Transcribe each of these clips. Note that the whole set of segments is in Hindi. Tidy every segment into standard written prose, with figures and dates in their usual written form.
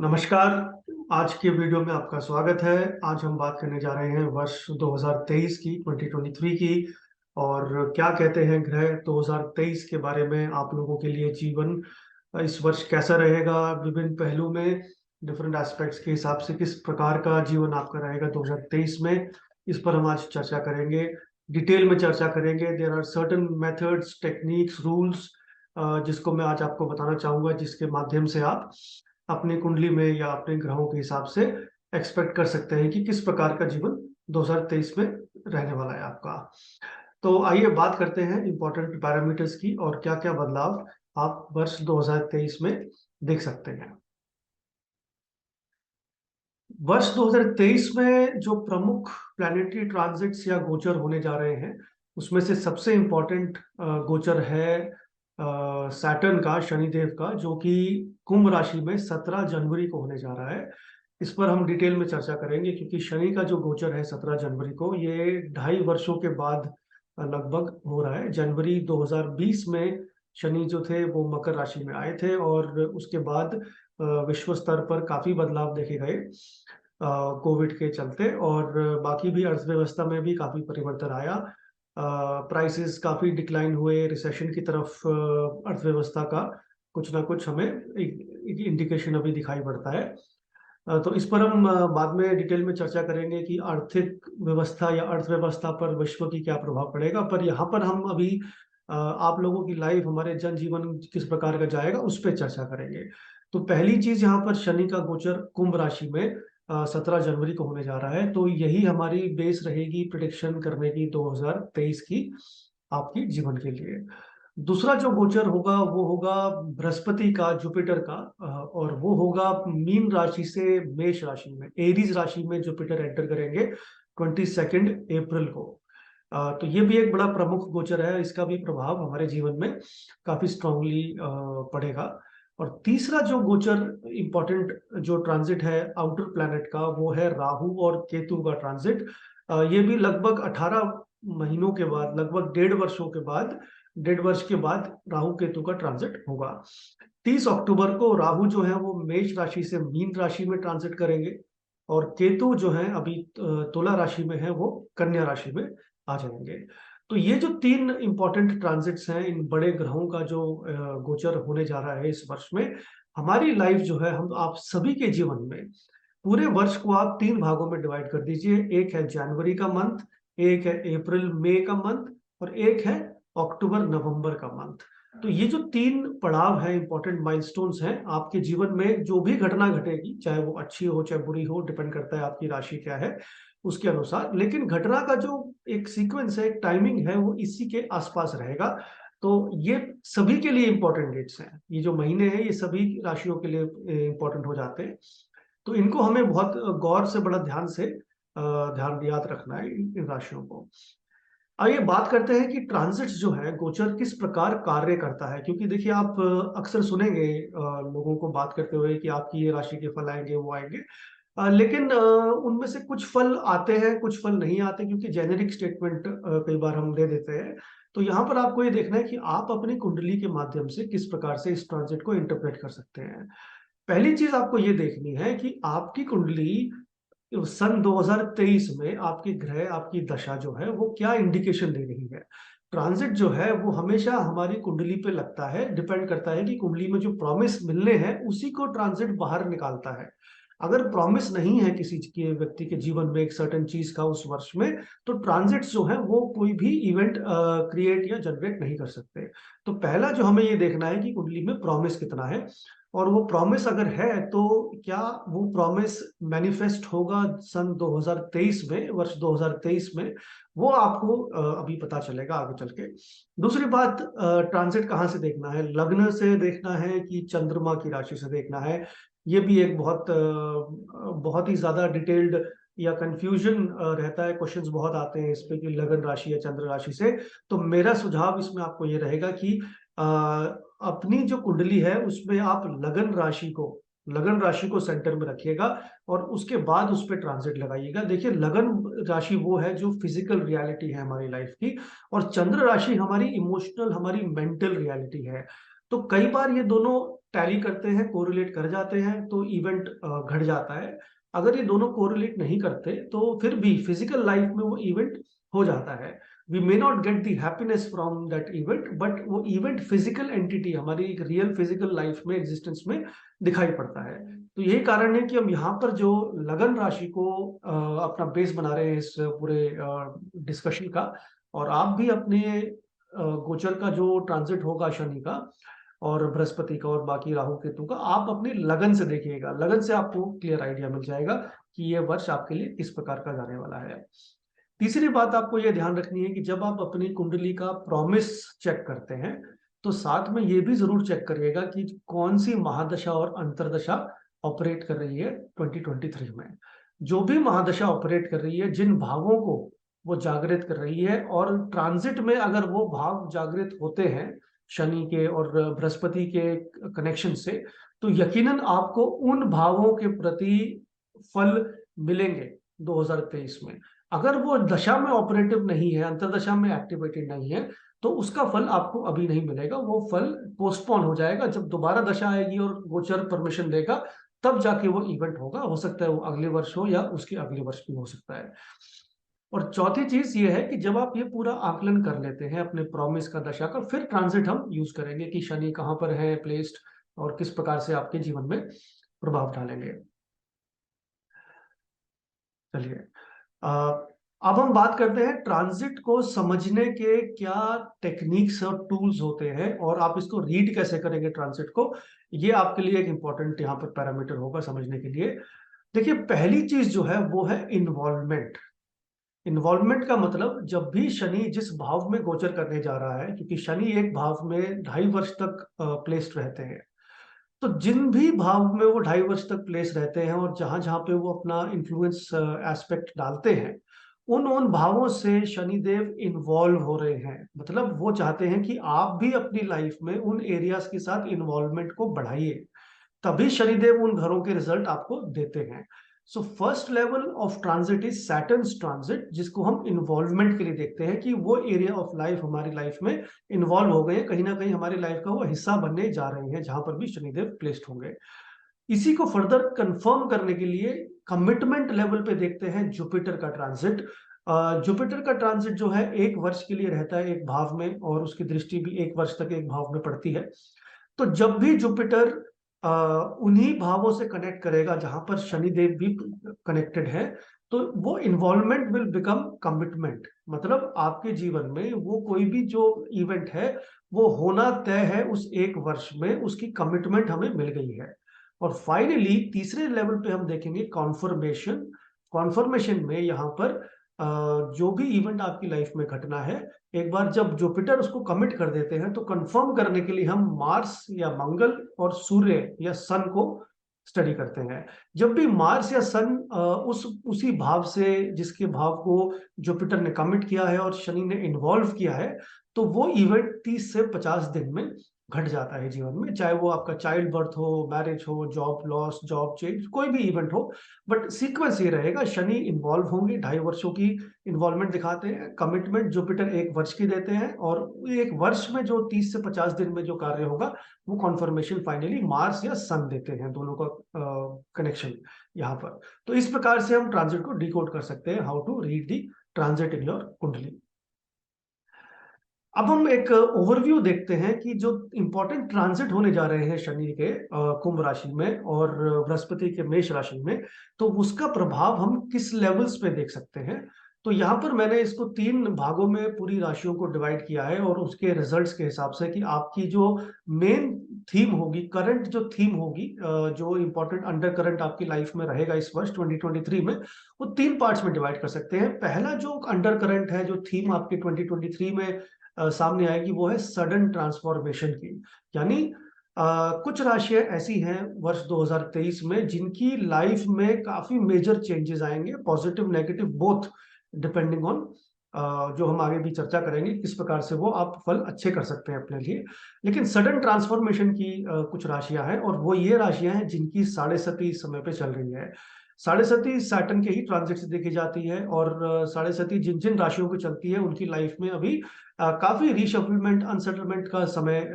नमस्कार। आज के वीडियो में आपका स्वागत है। आज हम बात करने जा रहे हैं वर्ष 2023 की 2023 की। और क्या कहते हैं ग्रह 2023 के बारे में, आप लोगों के लिए जीवन इस वर्ष कैसा रहेगा, विभिन्न पहलू में, डिफरेंट एस्पेक्ट्स के हिसाब से किस प्रकार का जीवन आपका रहेगा 2023 में। इस पर हम आज चर्चा करेंगे, डिटेल में चर्चा करेंगे। There are certain methods, techniques, rules जिसको मैं आज आपको बताना चाहूंगा, जिसके माध्यम से आप अपनी कुंडली में या अपने ग्रहों के हिसाब से एक्सपेक्ट कर सकते हैं कि किस प्रकार का जीवन 2023 में रहने वाला है आपका। तो आइए बात करते हैं इंपॉर्टेंट पैरामीटर्स की और क्या क्या बदलाव आप वर्ष 2023 में देख सकते हैं। वर्ष 2023 में जो प्रमुख प्लैनेटरी ट्रांजिट्स या गोचर होने जा रहे हैं, उसमें से सबसे इम्पोर्टेंट गोचर है सैटर्न का, शनिदेव का, जो कि कुंभ राशि में 17 जनवरी को होने जा रहा है। इस पर हम डिटेल में चर्चा करेंगे, क्योंकि शनि का जो गोचर है 17 जनवरी को, ये 2.5 वर्षों के बाद लगभग हो रहा है। जनवरी 2020 में शनि जो थे वो मकर राशि में आए थे, और उसके बाद विश्व स्तर पर काफी बदलाव देखे गए कोविड के चलते, और बाकी भी अर्थव्यवस्था में भी काफी परिवर्तन आया। प्राइसेस काफी डिक्लाइन हुए, रिसेशन की तरफ अर्थव्यवस्था का कुछ ना कुछ हमें एक इंडिकेशन अभी दिखाई पड़ता है। तो इस पर हम बाद में डिटेल में चर्चा करेंगे कि आर्थिक व्यवस्था या अर्थव्यवस्था पर विश्व की क्या प्रभाव पड़ेगा। पर यहाँ पर हम अभी आप लोगों की लाइफ, हमारे जनजीवन किस प्रकार का जाएगा, उस पर चर्चा करेंगे। तो पहली चीज, यहाँ पर शनि का गोचर कुंभ राशि में 17 जनवरी को होने जा रहा है। तो यही हमारी बेस रहेगी प्रिडिक्शन करने की 2023 की आपकी जीवन के लिए। दूसरा जो गोचर होगा वो होगा बृहस्पति का, जुपिटर का, और वो होगा मीन राशि से मेष राशि में, एरीज राशि में जुपिटर एंटर करेंगे 22 अप्रैल को। तो ये भी एक बड़ा प्रमुख गोचर है, इसका भी प्रभाव हमारे जीवन में काफी स्ट्रांगली पड़ेगा। और तीसरा जो गोचर इंपॉर्टेंट जो ट्रांजिट है आउटर प्लैनेट का, वो है राहु और केतु का ट्रांजिट। ये भी लगभग 18 महीनों के बाद, लगभग 1.5 वर्षों के बाद, 1.5 वर्ष के बाद राहु केतु का ट्रांजिट होगा। 30 अक्टूबर को राहु जो है वो मेष राशि से मीन राशि में ट्रांजिट करेंगे, और केतु जो है अभी तुला राशि में है, वो कन्या राशि में आ जाएंगे। तो ये जो तीन इंपॉर्टेंट ट्रांजिट्स हैं, इन बड़े ग्रहों का जो गोचर होने जा रहा है इस वर्ष में, हमारी लाइफ जो है, हम आप सभी के जीवन में, पूरे वर्ष को आप 3 भागों में डिवाइड कर दीजिए। एक है जनवरी का मंथ, एक है अप्रैल मई का मंथ, और एक है अक्टूबर नवंबर का मंथ। तो ये जो तीन पड़ाव हैं, इंपॉर्टेंट माइलस्टोन्स हैं आपके जीवन में, जो भी घटना घटेगी, चाहे वो अच्छी हो चाहे बुरी हो, डिपेंड करता है आपकी राशि क्या है उसके अनुसार, लेकिन घटना का जो एक सीक्वेंस है, एक टाइमिंग है, वो इसी के आसपास रहेगा। तो ये सभी के लिए इंपॉर्टेंट डेट्स हैं। ये जो महीने हैं, ये सभी राशियों के लिए इंपॉर्टेंट हो जाते हैं। तो इनको हमें बहुत गौर से, बड़ा ध्यान से ध्यान याद रखना है इन राशियों को। आइए बात करते हैं कि ट्रांजिट्स जो है, गोचर किस प्रकार कार्य करता है। क्योंकि देखिए, आप अक्सर सुनेंगे लोगों को बात करते हुए कि आपकी ये राशि के फल आएंगे, वो आएंगे, लेकिन उनमें से कुछ फल आते हैं, कुछ फल नहीं आते, क्योंकि जेनेरिक स्टेटमेंट कई बार हम दे देते हैं। तो यहाँ पर आपको ये देखना है कि आप अपनी कुंडली के माध्यम से किस प्रकार से इस ट्रांजिट को इंटरप्रेट कर सकते हैं। पहली चीज आपको ये देखनी है कि आपकी कुंडली सन 2023 में आपकी ग्रह, आपकी दशा जो है, वो क्या इंडिकेशन दे रही है। ट्रांजिट जो है वो हमेशा हमारी कुंडली पे लगता है, डिपेंड करता है कि कुंडली में जो प्रॉमिस मिलने हैं उसी को ट्रांजिट बाहर निकालता है। अगर प्रॉमिस नहीं है किसी के व्यक्ति के जीवन में एक सर्टेन चीज का उस वर्ष में, तो ट्रांजिट्स जो है वो कोई भी इवेंट क्रिएट या जनरेट नहीं कर सकते। तो पहला जो हमें ये देखना है कि कुंडली में प्रॉमिस कितना है, और वो प्रॉमिस अगर है तो क्या वो प्रॉमिस मैनिफेस्ट होगा सन 2023 में, वर्ष 2023 में, वो आपको अभी पता चलेगा आगे चल के। दूसरी बात, ट्रांजिट कहाँ से देखना है, लग्न से देखना है कि चंद्रमा की राशि से देखना है। ये भी एक बहुत ही ज्यादा डिटेल्ड या कंफ्यूजन रहता है, क्वेश्चंस बहुत आते हैं इस पे कि लगन राशि या चंद्र राशि से। तो मेरा सुझाव इसमें आपको ये रहेगा कि अपनी जो कुंडली है उसमें आप लगन राशि को सेंटर में रखिएगा, और उसके बाद उस पर ट्रांजिट लगाइएगा। देखिए, लगन राशि वो है जो फिजिकल रियलिटी है हमारी लाइफ की, और चंद्र राशि हमारी इमोशनल, हमारी मेंटल रियलिटी है। तो कई बार ये दोनों टैली करते हैं, कोरिलेट कर जाते हैं, तो इवेंट घट जाता है। अगर ये दोनों कोरिलेट नहीं करते तो फिर भी फिजिकल लाइफ में वो इवेंट हो जाता है। We may not get the happiness from that event, but वो इवेंट फिजिकल एंटिटी हमारी एक रियल फिजिकल लाइफ में, एग्जिस्टेंस में दिखाई पड़ता है। तो यही कारण है कि हम यहाँ पर जो लगन राशि को अपना बेस बना रहे हैं इस पूरे डिस्कशन का। और आप भी अपने गोचर का जो ट्रांजिट होगा शनि का और बृहस्पति का और बाकी राहु केतु का, आप अपनी लगन से देखिएगा। लगन से आपको क्लियर आइडिया मिल जाएगा कि ये वर्ष आपके लिए किस प्रकार का जाने वाला है। तीसरी बात आपको ये ध्यान रखनी है कि जब आप अपनी कुंडली का प्रॉमिस चेक करते हैं तो साथ में ये भी जरूर चेक करिएगा कि कौन सी महादशा और अंतरदशा ऑपरेट कर रही है 2023 में। जो भी महादशा ऑपरेट कर रही है, जिन भावों को वो जागृत कर रही है, और ट्रांजिट में अगर वो भाव जागृत होते हैं शनि के और बृहस्पति के कनेक्शन से, तो यकीनन आपको उन भावों के प्रति फल मिलेंगे 2023 में। अगर वो दशा में ऑपरेटिव नहीं है, अंतरदशा में एक्टिवेटेड नहीं है, तो उसका फल आपको अभी नहीं मिलेगा। वो फल पोस्टपोन हो जाएगा। जब दोबारा दशा आएगी और गोचर परमिशन देगा, तब जाके वो इवेंट होगा। हो सकता है वो अगले वर्ष हो या उसके अगले वर्ष भी हो सकता है। और चौथी चीज ये है कि जब आप ये पूरा आकलन कर लेते हैं अपने प्रॉमिस का, दशा का, फिर ट्रांजिट हम यूज करेंगे कि शनि कहाँ पर है प्लेस्ड और किस प्रकार से आपके जीवन में प्रभाव डालेंगे। चलिए, अब हम बात करते हैं ट्रांजिट को समझने के क्या टेक्निक्स और टूल्स होते हैं और आप इसको रीड कैसे करेंगे ट्रांजिट को। ये आपके लिए एक इंपॉर्टेंट यहाँ पर पैरामीटर होगा समझने के लिए। देखिए, पहली चीज जो है वो है इन्वॉल्वमेंट। इन्वॉल्वमेंट का मतलब, जब भी शनि जिस भाव में गोचर करने जा रहा है, क्योंकि शनि एक भाव में 2.5 वर्ष तक प्लेस्ड रहते हैं, तो जिन भी भाव में वो 2.5 वर्ष तक प्लेस रहते हैं और जहां जहां पे वो अपना इन्फ्लुएंस एस्पेक्ट डालते हैं, उन उन भावों से शनिदेव इन्वॉल्व हो रहे हैं। मतलब वो चाहते हैं कि आप भी अपनी लाइफ में उन एरियाज के साथ इन्वॉल्वमेंट को बढ़ाइए, तभी शनिदेव उन घरों के रिजल्ट आपको देते हैं। So first level of transit is Saturn's transit, जिसको हम इन्वॉल्वमेंट के लिए देखते हैं कि वो एरिया ऑफ लाइफ हमारी लाइफ में इन्वॉल्व हो गए, कहीं ना कहीं हमारी लाइफ का वो हिस्सा बनने जा रहे हैं जहां पर भी शनिदेव प्लेस्ड होंगे। इसी को फर्दर कंफर्म करने के लिए कमिटमेंट लेवल पे देखते हैं जुपिटर का ट्रांजिट। जुपिटर का ट्रांजिट जो है 1 वर्ष के लिए रहता है एक भाव में, और उसकी दृष्टि भी 1 वर्ष तक एक भाव में पड़ती है। तो जब भी जुपिटर उन्हीं भावों से कनेक्ट करेगा जहां पर शनिदेव भी कनेक्टेड है, तो वो इन्वॉल्वमेंट विल बिकम कमिटमेंट। मतलब आपके जीवन में वो कोई भी जो इवेंट है वो होना तय है उस 1 वर्ष में, उसकी कमिटमेंट हमें मिल गई है। और फाइनली तीसरे लेवल पे हम देखेंगे कॉन्फर्मेशन। कॉन्फर्मेशन में यहाँ पर जो भी इवेंट आपकी लाइफ में घटना है, एक बार जब जुपिटर उसको कमिट कर देते हैं, तो कंफर्म करने के लिए हम मार्स या मंगल और सूर्य या सन को स्टडी करते हैं। जब भी मार्स या सन उसी भाव से, जिसके भाव को जुपिटर ने कमिट किया है और शनि ने इन्वॉल्व किया है, तो वो इवेंट 30 से 50 दिन में घट जाता है जीवन में। चाहे वो आपका चाइल्ड बर्थ हो, मैरिज हो, जॉब लॉस, जॉब चेंज, कोई भी इवेंट हो, बट सीक्वेंस ये रहेगा। शनि इन्वॉल्व होंगे, 2.5 वर्षों की इन्वॉल्वमेंट दिखाते हैं। कमिटमेंट जुपिटर 1 वर्ष की देते हैं, और 1 वर्ष में जो 30 से 50 दिन में जो कार्य होगा वो कॉन्फर्मेशन फाइनली मार्स या सन देते हैं, दोनों का कनेक्शन यहाँ पर। तो इस प्रकार से हम ट्रांजिट को डिकोड कर सकते हैं, how to read the transit in your kundli. अब हम एक ओवरव्यू देखते हैं कि जो इंपॉर्टेंट ट्रांजिट होने जा रहे हैं शनि के कुंभ राशि में और बृहस्पति के मेष राशि में, तो उसका प्रभाव हम किस लेवल्स पे देख सकते हैं। तो यहाँ पर मैंने इसको 3 भागों में पूरी राशियों को डिवाइड किया है, और उसके रिजल्ट्स के हिसाब से कि आपकी जो मेन थीम होगी, करंट जो थीम होगी, जो इंपॉर्टेंट अंडर करंट आपकी लाइफ में रहेगा इस वर्ष 2023 में, वो 3 पार्ट्स में डिवाइड कर सकते हैं। पहला जो अंडर करंट है, जो थीम आपकी 2023 में सामने आएगी, वो है सडन ट्रांसफॉर्मेशन की। यानी कुछ राशियां ऐसी हैं वर्ष 2023 में जिनकी लाइफ में काफी मेजर चेंजेस आएंगे, positive negative both, depending on जो हम आगे भी चर्चा करेंगे किस प्रकार से वो आप फल अच्छे कर सकते हैं अपने लिए। लेकिन सडन ट्रांसफॉर्मेशन की कुछ राशियां हैं, और वो ये राशियां हैं जिनकी 7.5 इस समय पे चल रही है। साढ़े सती सैटर्न के ही ट्रांजिट से देखी जाती है, और साढ़े सती जिन जिन राशियों को चलती है उनकी लाइफ में अभी काफी रीशफलमेंट, अनसेटलमेंट का समय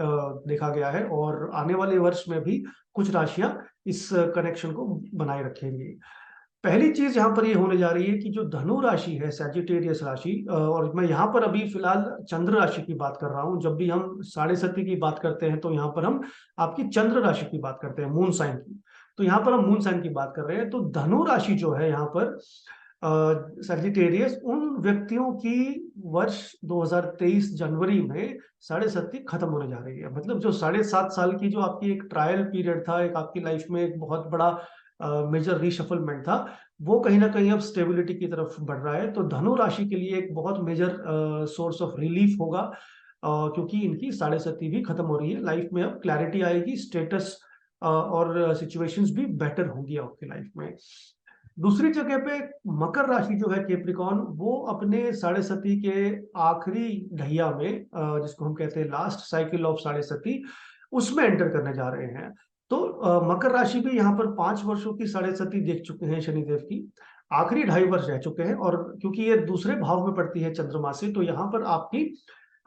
देखा गया है, और आने वाले वर्ष में भी कुछ राशियां इस कनेक्शन को बनाए रखेंगी। पहली चीज यहाँ पर ये होने जा रही है कि जो धनु राशि है, सैजिटेरियस राशि, और मैं यहाँ पर अभी फिलहाल चंद्र राशि की बात कर रहा हूँ। जब भी हम साढ़े सती की बात करते हैं तो यहाँ पर हम आपकी चंद्र राशि की बात करते हैं, मून साइन की। तो यहाँ पर हम मून साइन की बात कर रहे हैं। तो धनु राशि जो है यहाँ पर सैजिटेरियस, उन व्यक्तियों की वर्ष 2023 जनवरी में साढ़े सती खत्म होने जा रही है। मतलब जो 7.5 साल की जो आपकी एक ट्रायल पीरियड था, एक आपकी लाइफ में एक बहुत बड़ा मेजर रीशफलमेंट था, वो कहीं ना कहीं अब स्टेबिलिटी की तरफ बढ़ रहा है। तो धनु राशि के लिए एक बहुत मेजर सोर्स ऑफ रिलीफ होगा, क्योंकि इनकी साढ़े सती भी खत्म हो रही है। लाइफ में अब क्लैरिटी आएगी, स्टेटस और सिचुएशंस भी बेटर होंगी आपकी लाइफ में। दूसरी जगह पे मकर राशि जो है, कैप्रिकॉर्न, वो अपने साढ़े सती के आखिरी ढैया में, जिसको हम कहते हैं लास्ट साइकिल ऑफ साढ़े सती, उसमें एंटर करने जा रहे हैं। तो मकर राशि भी यहाँ पर 5 वर्षों की साढ़े सती देख चुके हैं शनिदेव की, आखिरी 2.5 वर्ष रह चुके हैं। और क्योंकि ये दूसरे भाव में पड़ती है चंद्रमा से, तो यहाँ पर आपकी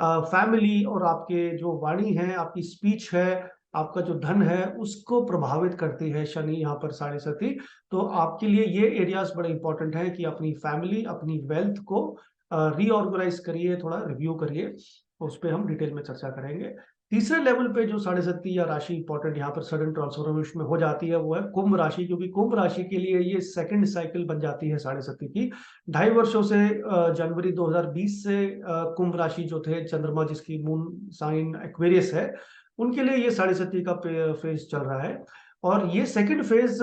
फैमिली और आपके जो वाणी है, आपकी स्पीच है, आपका जो धन है, उसको प्रभावित करती है शनि यहाँ पर साढ़े सती। तो आपके लिए ये एरियाज बड़े इंपॉर्टेंट है कि अपनी फैमिली, अपनी वेल्थ को रीऑर्गेनाइज करिए, थोड़ा रिव्यू करिए। उस पर हम डिटेल में चर्चा करेंगे। तीसरे लेवल पे जो साढ़े सती या राशि इंपॉर्टेंट यहाँ पर सडन ट्रांसफॉर्मेशन में हो जाती है, वो है कुंभ राशि। क्योंकि कुंभ राशि के लिए ये सेकंड साइकिल बन जाती है साढ़े सती की। 2.5 वर्षों से जनवरी 2020 से कुंभ राशि जो थे, चंद्रमा जिसकी मून साइन एक्वेरियस है, उनके लिए ये साढ़े सती का फेज चल रहा है। और ये सेकंड फेज,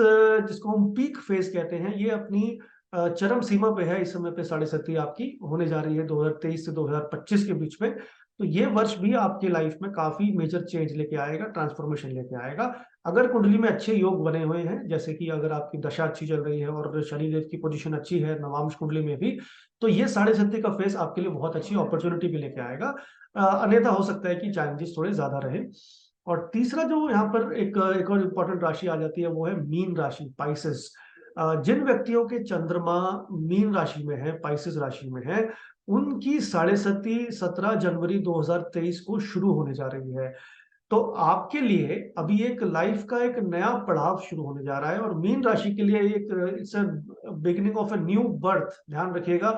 जिसको हम पीक फेज कहते हैं, ये अपनी चरम सीमा पे है इस समय पे। साढ़े सती आपकी होने जा रही है 2023 से 2025 के बीच में। तो ये वर्ष भी आपके लाइफ में काफी मेजर चेंज लेके आएगा, ट्रांसफॉर्मेशन लेके आएगा। अगर कुंडली में अच्छे योग बने हुए हैं, जैसे कि अगर आपकी दशा अच्छी चल रही है और शनिदेव की पोजीशन अच्छी है नवांश कुंडली में भी, तो ये साढ़े सती का फेज आपके लिए बहुत अच्छी अपॉर्चुनिटी भी लेके आएगा। अन्यथा हो सकता है कि चैलेंजेस थोड़े ज्यादा रहे। और तीसरा जो यहाँ पर एक और इम्पोर्टेंट राशि आ जाती है, वो है मीन राशि, पाइसेस। जिन व्यक्तियों के चंद्रमा मीन राशि में है, पाइसेस राशि में है, उनकी साढ़े सती 17 जनवरी 2023 को शुरू होने जा रही है। तो आपके लिए अभी एक लाइफ का एक नया पड़ाव शुरू होने जा रहा है, और मीन राशि के लिए एक it's beginning of a new birth. ध्यान रखिएगा,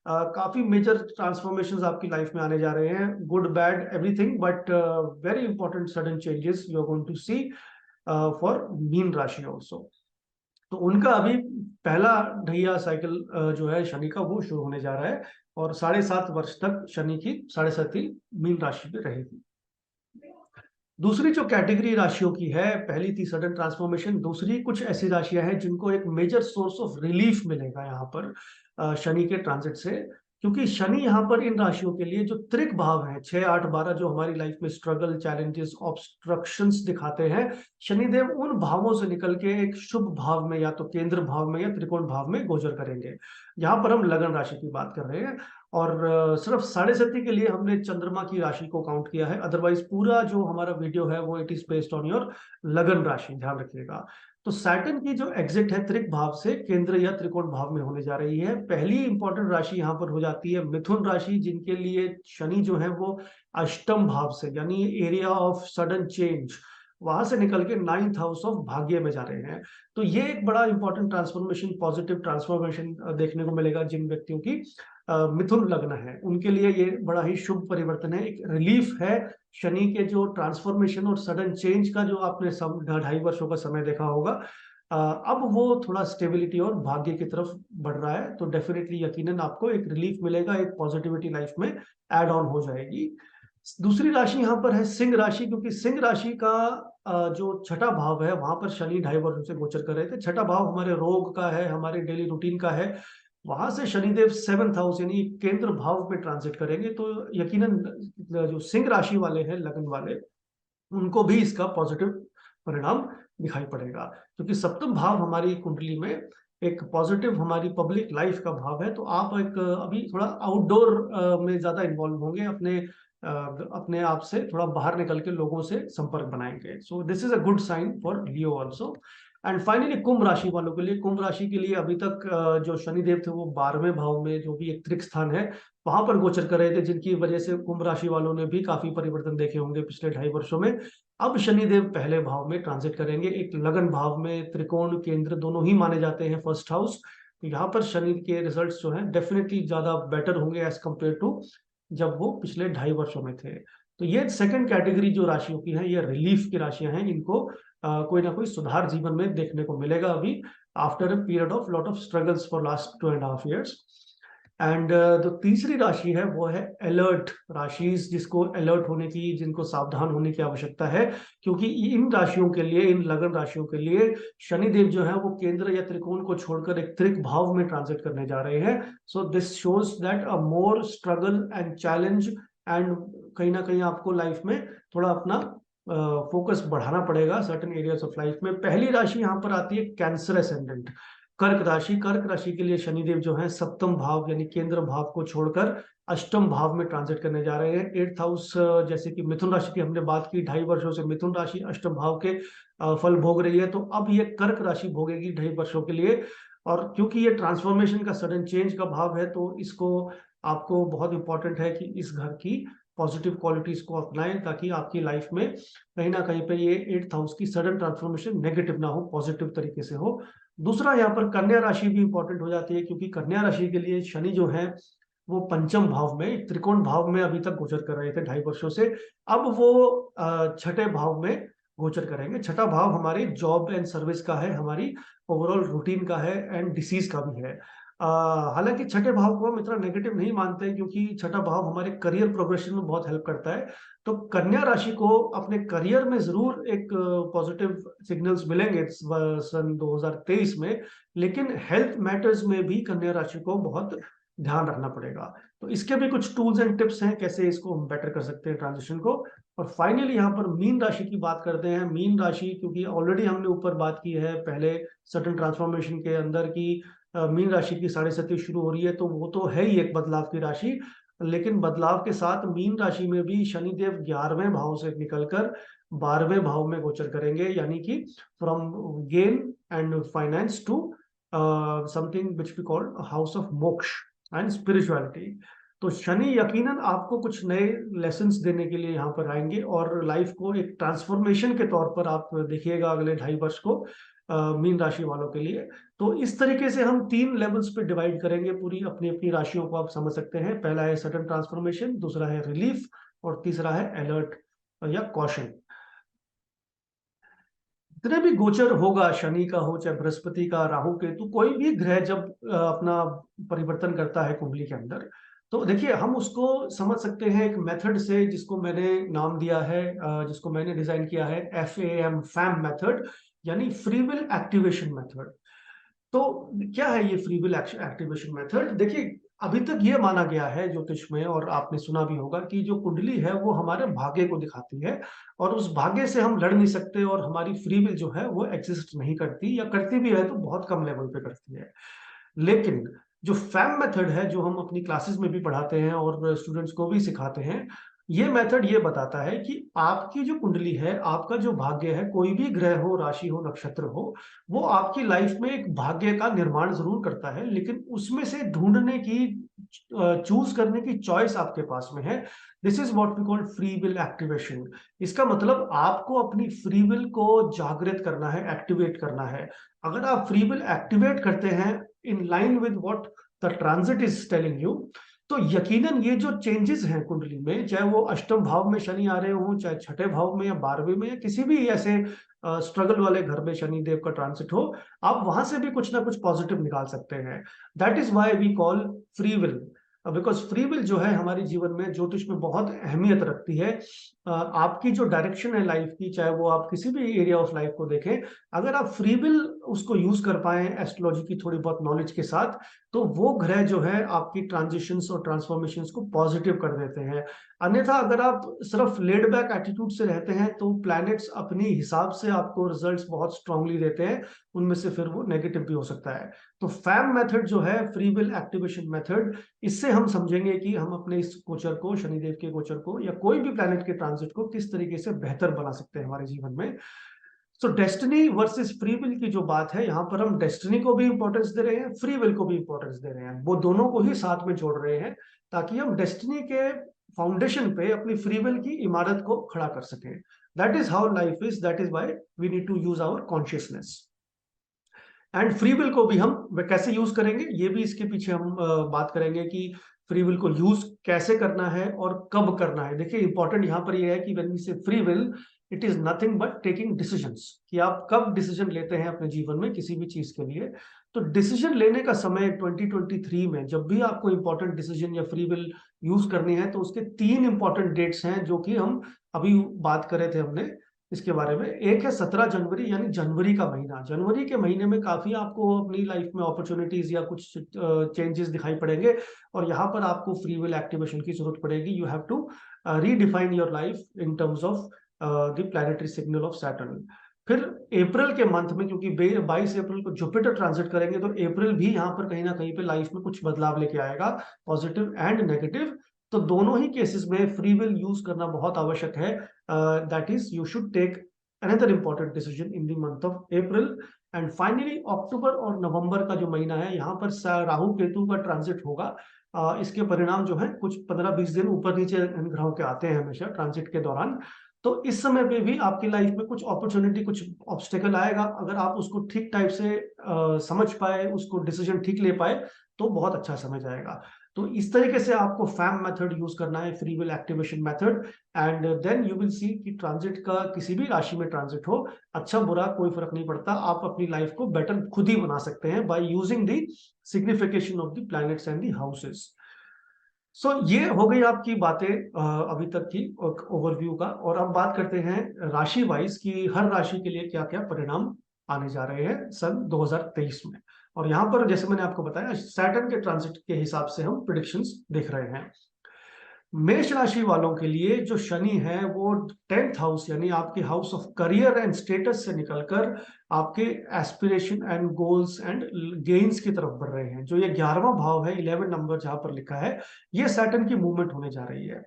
काफी मेजर ट्रांसफॉर्मेशंस आपकी लाइफ में आने जा रहे हैं, good bad everything, but very important sudden changes you are going to see for Meen rashi also. तो उनका अभी पहला ढैया साइकिल जो है शनि का, वो शुरू होने जा रहा है, और 7.5 वर्ष तक शनि की साढ़े सती मीन राशि में रहेगी। दूसरी जो कैटेगरी राशियों की है, पहली थी सडन ट्रांसफॉर्मेशन, दूसरी कुछ ऐसी राशियां हैं जिनको एक मेजर सोर्स ऑफ रिलीफ मिलेगा यहाँ पर शनि के ट्रांजिट से। क्योंकि शनि यहाँ पर इन राशियों के लिए जो त्रिक भाव है, 6, 8, 12, जो हमारी लाइफ में स्ट्रगल, चैलेंजेस, ऑब्स्ट्रक्शंस दिखाते हैं, शनिदेव उन भावों से निकल के एक शुभ भाव में, या तो केंद्र भाव में या त्रिकोण भाव में गोचर करेंगे। यहाँ पर हम लगन राशि की बात कर रहे हैं, और सिर्फ साढ़े सती के लिए हमने चंद्रमा की राशि को काउंट किया है। अदरवाइज पूरा जो हमारा वीडियो है वो it is based on your लगन राशि, ध्यान रखिएगा। तो सैटर्न की जो एग्जिट है त्रिक भाव से केंद्र या त्रिकोण भाव में होने जा रही है। पहली इंपॉर्टेंट राशि यहाँ पर हो जाती है मिथुन राशि, जिनके लिए शनि जो है वो अष्टम भाव से, यानी एरिया ऑफ सडन चेंज, वहां से निकल के 9th हाउस ऑफ भाग्य में जा रहे हैं। तो ये एक बड़ा इंपॉर्टेंट ट्रांसफॉर्मेशन, पॉजिटिव ट्रांसफॉर्मेशन देखने को मिलेगा जिन व्यक्तियों की मिथुन लग्न है, उनके लिए ये बड़ा ही शुभ परिवर्तन है, एक रिलीफ है। शनि के जो ट्रांसफॉर्मेशन और सडन चेंज का जो आपने 2.5 वर्षों का समय देखा होगा, अब वो थोड़ा स्टेबिलिटी और भाग्य की तरफ बढ़ रहा है। तो डेफिनेटली, यकीनन आपको एक रिलीफ मिलेगा, एक पॉजिटिविटी लाइफ में ऐड ऑन हो जाएगी। दूसरी राशि यहाँ पर है सिंह राशि, क्योंकि सिंह राशि का जो छठा भाव है, वहां पर शनि 2.5 वर्षों से गोचर कर रहे थे। छठा भाव हमारे रोग का है, हमारे डेली रूटीन का है। वहां से शनिदेव 7th हाउस यानी केंद्र भाव में ट्रांजिट करेंगे। तो यकीनन जो सिंह राशि वाले हैं, लगन वाले, उनको भी इसका पॉजिटिव परिणाम दिखाई पड़ेगा। क्योंकि सप्तम भाव हमारी कुंडली में एक पॉजिटिव हमारी पब्लिक लाइफ का भाव है। तो आप एक अभी थोड़ा आउटडोर में ज्यादा इन्वॉल्व होंगे, अपने आप से थोड़ा बाहर निकल के लोगों से संपर्क बनाएंगे। So this is a good sign for Leo also. And finally कुंभ राशि वालों के लिए, कुंभ राशि के लिए अभी तक जो शनिदेव थे वो 12वें भाव में, जो भी एक त्रिक स्थान है, वहां पर गोचर कर रहे थे, जिनकी वजह से कुंभ राशि वालों ने भी काफी परिवर्तन देखे होंगे पिछले 2.5 वर्षों में। अब शनिदेव पहले भाव में ट्रांजिट करेंगे, एक लगन भाव में, त्रिकोण केंद्र दोनों ही माने जाते हैं फर्स्ट हाउस। तो यहाँ पर शनि के रिजल्ट्स जो हैं डेफिनेटली ज्यादा बेटर होंगे एज कम्पेयर टू जब वो पिछले 2.5 वर्षों में थे। तो ये सेकंड कैटेगरी जो राशियों की है, ये रिलीफ की राशियां हैं, इनको कोई ना कोई सुधार जीवन में देखने को मिलेगा अभी, after a period of lot of struggles for last 2.5 years। And जो तीसरी राशि है वो है अलर्ट राशि, जिसको अलर्ट होने की, जिनको सावधान होने की आवश्यकता है, क्योंकि इन राशियों के लिए, इन लगन राशियों के लिए शनिदेव जो है वो केंद्र या त्रिकोण को छोड़कर एक त्रिक भाव में ट्रांजिट करने जा रहे हैं। So this shows that a more struggle and challenge, and कहीं ना कहीं आपको लाइफ में थोड़ा अपना फोकस बढ़ाना पड़ेगा सर्टेन एरियाज ऑफ लाइफ में। पहली राशि यहाँ पर आती है कैंसर एसेंडेंट, कर्क राशि। कर्क राशि के लिए शनिदेव जो है सप्तम भाव यानी केंद्र भाव को छोड़कर अष्टम भाव में ट्रांजिट करने जा रहे हैं। 8th हाउस, जैसे कि मिथुन राशि की हमने बात की, 2.5 वर्षों से मिथुन राशि अष्टम भाव के फल भोग रही है, तो अब ये कर्क राशि भोगेगी 2.5 वर्षों के लिए। और क्योंकि ये ट्रांसफॉर्मेशन का सडन चेंज का भाव है, तो इसको आपको बहुत इंपॉर्टेंट है कि इस घर की पॉजिटिव क्वालिटीज को अपनाएं, ताकि आपकी लाइफ में कहीं ना कहीं पे ये 8th हाउस की सडन ट्रांसफॉर्मेशन नेगेटिव ना हो, पॉजिटिव तरीके से हो। दूसरा, यहाँ पर कन्या राशि भी इंपॉर्टेंट हो जाती है, क्योंकि कन्या राशि के लिए शनि जो है वो पंचम भाव में, त्रिकोण भाव में अभी तक गोचर कर रहे थे 2.5 वर्षों से। अब वो छठे भाव में गोचर करेंगे। छठा भाव हमारी जॉब एंड सर्विस का है, हमारी ओवरऑल रूटीन का है, एंड डिसीज का भी है। हालांकि छठे भाव को हम इतना नेगेटिव नहीं मानते, क्योंकि छठा भाव हमारे करियर प्रोग्रेशन में बहुत हेल्प करता है। तो कन्या राशि को अपने करियर में जरूर एक पॉजिटिव सिग्नल्स मिलेंगे सन 2023 में, लेकिन हेल्थ मैटर्स में भी कन्या राशि को बहुत ध्यान रखना पड़ेगा। तो इसके भी कुछ टूल्स एंड टिप्स हैं कैसे इसको हम बेटर कर सकते हैं ट्रांजिशन को। और फाइनली यहाँ पर मीन राशि की बात करते हैं। मीन राशि, क्योंकि ऑलरेडी हमने ऊपर बात की है पहले सटन ट्रांसफॉर्मेशन के अंदर की मीन राशि की 7.5 शुरू हो रही है, तो वो तो है ही एक बदलाव की राशि। लेकिन बदलाव के साथ मीन राशि में भी शनिदेव 11वें भाव से निकलकर 12वें भाव में गोचर करेंगे, यानी कि from gain and finance to something which we call house of moksha and spirituality. तो शनि यकीनन आपको कुछ नए लेसन्स देने के लिए यहाँ पर आएंगे, और लाइफ को एक ट्रांसफॉर्मेशन के तौर पर आप देखिएगा अगले 2.5 वर्ष को मीन राशि वालों के लिए। तो इस तरीके से हम 3 लेवल्स पे डिवाइड करेंगे पूरी अपनी अपनी राशियों को, आप समझ सकते हैं। पहला है सडन ट्रांसफॉर्मेशन, दूसरा है रिलीफ, और तीसरा है अलर्ट या कॉशन। जितने भी गोचर होगा, शनि का हो चाहे बृहस्पति का, राहु केतु, कोई भी ग्रह जब अपना परिवर्तन करता है कुंडली के अंदर, तो देखिए हम उसको समझ सकते हैं एक मेथड से, जिसको मैंने नाम दिया है, जिसको मैंने डिजाइन किया है FAM, फैम मेथड, यानी फ्री विल एक्टिवेशन मेथड। तो क्या है ये फ्री विल एक्टिवेशन मेथड? देखिए, अभी तक ये माना गया है ज्योतिष में, और आपने सुना भी होगा, कि जो कुंडली है वो हमारे भाग्य को दिखाती है, और उस भाग्य से हम लड़ नहीं सकते, और हमारी फ्री विल जो है वो एग्जिस्ट नहीं करती, या करती भी है तो बहुत कम लेवल पे करती है। लेकिन जो फैम मेथड है, जो हम अपनी क्लासेस में भी पढ़ाते हैं और स्टूडेंट्स को भी सिखाते हैं, ये मेथड ये बताता है कि आपकी जो कुंडली है, आपका जो भाग्य है, कोई भी ग्रह हो, राशि हो, नक्षत्र हो, वो आपकी लाइफ में एक भाग्य का निर्माण जरूर करता है, लेकिन उसमें से ढूंढने की, चूज करने की चॉइस आपके पास में है। This is what we call free will activation. इसका मतलब आपको अपनी फ्री विल को जागृत करना है, एक्टिवेट करना है। अगर आप फ्री विल एक्टिवेट करते हैं in line with what the transit is telling you, तो यकीनन ये जो चेंजेस हैं कुंडली में, चाहे वो अष्टम भाव में शनि आ रहे हो, चाहे छठे भाव में या 12वें में, या किसी भी ऐसे स्ट्रगल वाले घर में शनि देव का ट्रांसिट हो, आप वहां से भी कुछ ना कुछ पॉजिटिव निकाल सकते हैं। That is why we call free will, because free will जो है हमारे जीवन में ज्योतिष में बहुत अहमियत रखती है। आपकी जो डायरेक्शन है लाइफ की, चाहे वो आप किसी भी एरिया ऑफ लाइफ को देखें, अगर आप फ्री विल उसको यूज कर पाए एस्ट्रोलॉजी की थोड़ी बहुत नॉलेज के साथ, तो वो ग्रह जो है आपकी ट्रांजिशंस और ट्रांसफॉर्मेशंस को पॉजिटिव कर देते हैं। अन्यथा अगर आप सिर्फ लेड बैक एटीट्यूड से रहते हैं, तो प्लैनेट्स अपनी हिसाब से आपको रिजल्ट्स बहुत स्ट्रांगली देते हैं, उनमें से फिर वो नेगेटिव भी हो सकता है। तो फैम मेथड जो है, फ्री विल एक्टिवेशन मेथड, इससे हम समझेंगे कि हम अपने इस गोचर को, शनिदेव के गोचर को, या कोई भी प्लैनेट के ट्रांजिट को किस तरीके से बेहतर बना सकते हैं हमारे जीवन में। सो डेस्टिनी वर्सेस फ्री विल की जो बात है, यहाँ पर हम डेस्टिनी को भी इंपॉर्टेंस दे रहे हैं, फ्री विल को भी इंपॉर्टेंस दे रहे हैं, वो दोनों को ही साथ में जोड़ रहे हैं ताकि हम डेस्टिनी के फाउंडेशन पे अपनी फ्री विल की इमारत को खड़ा कर सकें। That is how life is, that is why we need to use our consciousness. And free will को भी हम कैसे यूज करेंगे, ये भी इसके पीछे हम बात करेंगे कि फ्री विल को यूज कैसे करना है और कब करना है। देखिए इंपॉर्टेंट यहाँ पर ये है कि व्हेन वी से free will, it is nothing but taking decisions, कि आप कब डिसीजन लेते हैं अपने जीवन में किसी भी चीज के लिए। तो डिसीजन लेने का समय 2023 में जब भी आपको इंपॉर्टेंट डिसीजन या फ्री विल यूज करनी है, तो उसके 3 इंपॉर्टेंट डेट्स हैं जो कि हम अभी बात कर रहे थे हमने इसके बारे में। एक है 17 जनवरी, यानी जनवरी का महीना। जनवरी के महीने में काफी आपको अपनी लाइफ में अपॉर्चुनिटीज या कुछ चेंजेस दिखाई पड़ेंगे, और यहाँ पर आपको फ्री विल एक्टिवेशन की जरूरत पड़ेगी। You have to redefine your life in terms of the planetary signal of Saturn. फिर अप्रैल के मंथ में, क्योंकि 22 अप्रैल को जुपिटर ट्रांजिट करेंगे, तो अप्रैल भी यहाँ पर कहीं ना कहीं पे लाइफ में कुछ बदलाव लेके आएगा, पॉजिटिव एंड नेगेटिव। तो दोनों ही केसेस में फ्री विल यूज करना बहुत आवश्यक है। That is you should take another important decision in the month of April. And finally October और नवंबर का जो महीना है, यहाँ पर राहु केतु का ट्रांजिट होगा। इसके परिणाम जो है कुछ 15-20 दिन ऊपर नीचे इन ग्रहों के आते हैं हमेशा ट्रांजिट के दौरान। तो इस समय पे भी आपकी लाइफ में कुछ अपॉर्चुनिटी, कुछ ऑब्स्टेकल आएगा। अगर आप उसको ठीक टाइप से समझ पाए, उसको डिसीजन ठीक ले पाए, तो बहुत अच्छा समय जाएगा। तो इस तरीके से आपको फैम मेथड यूज करना है, free will activation method. And then you will see कि ट्रांजिट का किसी भी राशि में ट्रांजिट हो, अच्छा बुरा कोई फर्क नहीं पड़ता, आप अपनी लाइफ को बेटर खुद ही बना सकते हैं by using the signification of the planets and the houses. So ये हो गई आपकी बातें अभी तक की ओवरव्यू का। और अब बात करते हैं राशि वाइज कि हर राशि के लिए क्या क्या परिणाम आने जा रहे हैं सन 2023 में। और यहाँ पर जैसे मैंने आपको बताया, सैटर्न के ट्रांजिट के हिसाब से हम प्रिडिक्शंस देख रहे हैं। मेष राशि वालों के लिए जो शनि है वो 10th हाउस, यानी आपके house of career and status से निकलकर आपके aspiration and goals and gains की तरफ बढ़ रहे हैं। जो ये 11वां भाव है, 11 नंबर जहां पर लिखा है, ये सैटर्न की मूवमेंट होने जा रही है।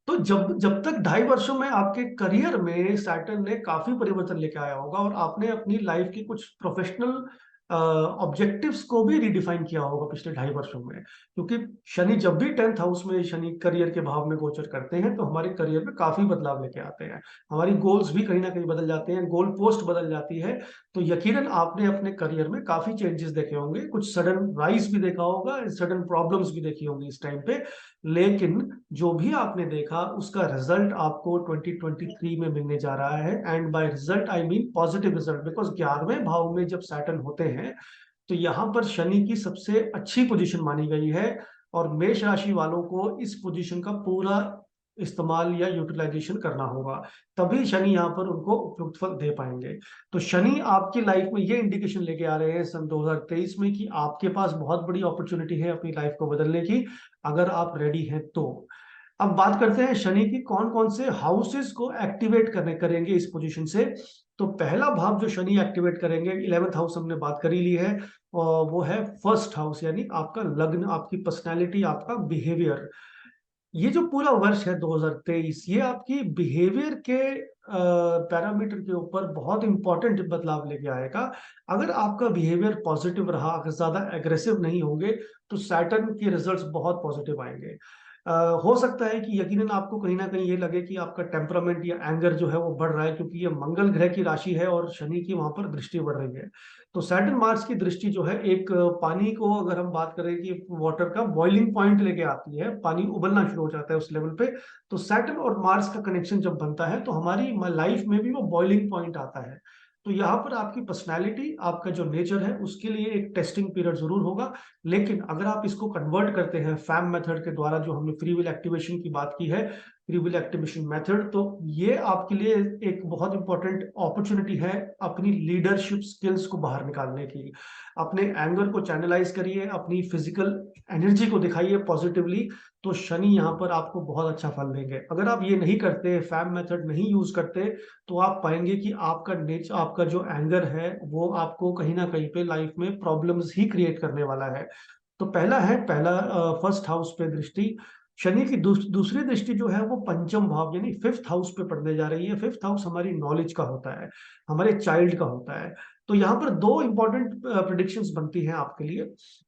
तो जब जब तक 2.5 वर्षों में आपके करियर में सैटर्न ने काफी परिवर्तन लेके आया होगा, और आपने अपनी लाइफ की कुछ प्रोफेशनल ऑब्जेक्टिव्स को भी रिडिफाइन किया होगा पिछले 2.5 वर्षों में। क्योंकि शनि जब भी 10th हाउस में, शनि करियर के भाव में गोचर करते हैं, तो हमारे करियर में काफी बदलाव लेके आते हैं। हमारी गोल्स भी कहीं ना कहीं बदल जाते हैं, गोल पोस्ट बदल जाती है। तो यकीनन आपने अपने करियर में काफी चेंजेस देखे होंगे, कुछ सडन राइज भी देखा होगा, सडन प्रॉब्लम्स भी देखी होंगी इस टाइम पे। लेकिन जो भी आपने देखा उसका रिजल्ट आपको 2023 में मिलने जा रहा है। And by result I mean positive result, because 11वें भाव में जब सैटर्न होते हैं, तो यहाँ पर शनि की सबसे अच्छी पोजीशन मानी गई है। और मेष राशि वालों को इस पोजीशन का पूरा इस्तेमाल या यूटिलाइजेशन करना होगा, तभी शनि यहाँ पर उनको उपयुक्त फल दे पाएंगे। तो शनि आपकी लाइफ में ये इंडिकेशन लेके आ रहे हैं सन 2023 में कि आपके पास बहुत बड़ी अपॉर्चुनिटी है अपनी लाइफ को बदलने की, अगर आप रेडी हैं तो। अब बात करते हैं शनि की कौन कौन से हाउसेस को एक्टिवेट करेंगे इस पोजीशन से। तो पहला भाव जो शनि एक्टिवेट करेंगे, 11th हाउस हमने बात कर ही ली है, और वो है फर्स्ट हाउस, यानी आपका लग्न, आपकी पर्सनैलिटी, आपका बिहेवियर। ये जो पूरा वर्ष है 2023, ये आपकी बिहेवियर के पैरामीटर के ऊपर बहुत इंपॉर्टेंट बदलाव लेके आएगा। अगर आपका बिहेवियर पॉजिटिव रहा, अगर ज्यादा एग्रेसिव नहीं होंगे, तो सैटर्न के रिजल्ट्स बहुत पॉजिटिव आएंगे। हो सकता है कि यकीनन आपको कहीं ना कहीं ये लगे कि आपका टेम्परामेंट या एंगर जो है वो बढ़ रहा है, क्योंकि ये मंगल ग्रह की राशि है और शनि की वहां पर दृष्टि बढ़ रही है। तो सैटर्न मार्स की दृष्टि जो है, एक पानी को अगर हम बात करें कि वाटर का बॉइलिंग पॉइंट लेके आती है, पानी उबलना शुरू हो जाता है उस लेवल पे। तो सैटर्न और मार्स का कनेक्शन जब बनता है, तो हमारी लाइफ में भी वो बॉइलिंग पॉइंट आता है। तो यहाँ पर आपकी पर्सनैलिटी, आपका जो नेचर है, उसके लिए एक टेस्टिंग पीरियड जरूर होगा। लेकिन अगर आप इसको कन्वर्ट करते हैं फैम मेथड के द्वारा, जो हमने फ्री विल एक्टिवेशन की बात की है, फ्री विल एक्टिवेशन मेथड, तो ये आपके लिए एक बहुत इंपॉर्टेंट अपॉर्चुनिटी है अपनी लीडरशिप स्किल्स को बाहर निकालने की। अपने एंगर को चैनलाइज करिए, अपनी फिजिकल एनर्जी को दिखाइए पॉजिटिवली, तो शनि यहाँ पर आपको बहुत अच्छा फल देंगे। अगर आप ये नहीं करते, फैम मेथड नहीं यूज करते, तो आप पाएंगे कि आपका नेचर, आपका जो एंगर है, वो आपको कहीं ना कहीं पे लाइफ में प्रॉब्लम्स ही क्रिएट करने वाला है। तो पहला है, पहला फर्स्ट हाउस पे दृष्टि। शनि की दूसरी दृष्टि जो है वो पंचम भाव यानी फिफ्थ हाउस पे पड़ने जा रही है। फिफ्थ हाउस हमारी नॉलेज का होता है, हमारे चाइल्ड का होता है। तो यहाँ पर दो इंपॉर्टेंट प्रिडिक्शंस बनती हैं आपके लिए।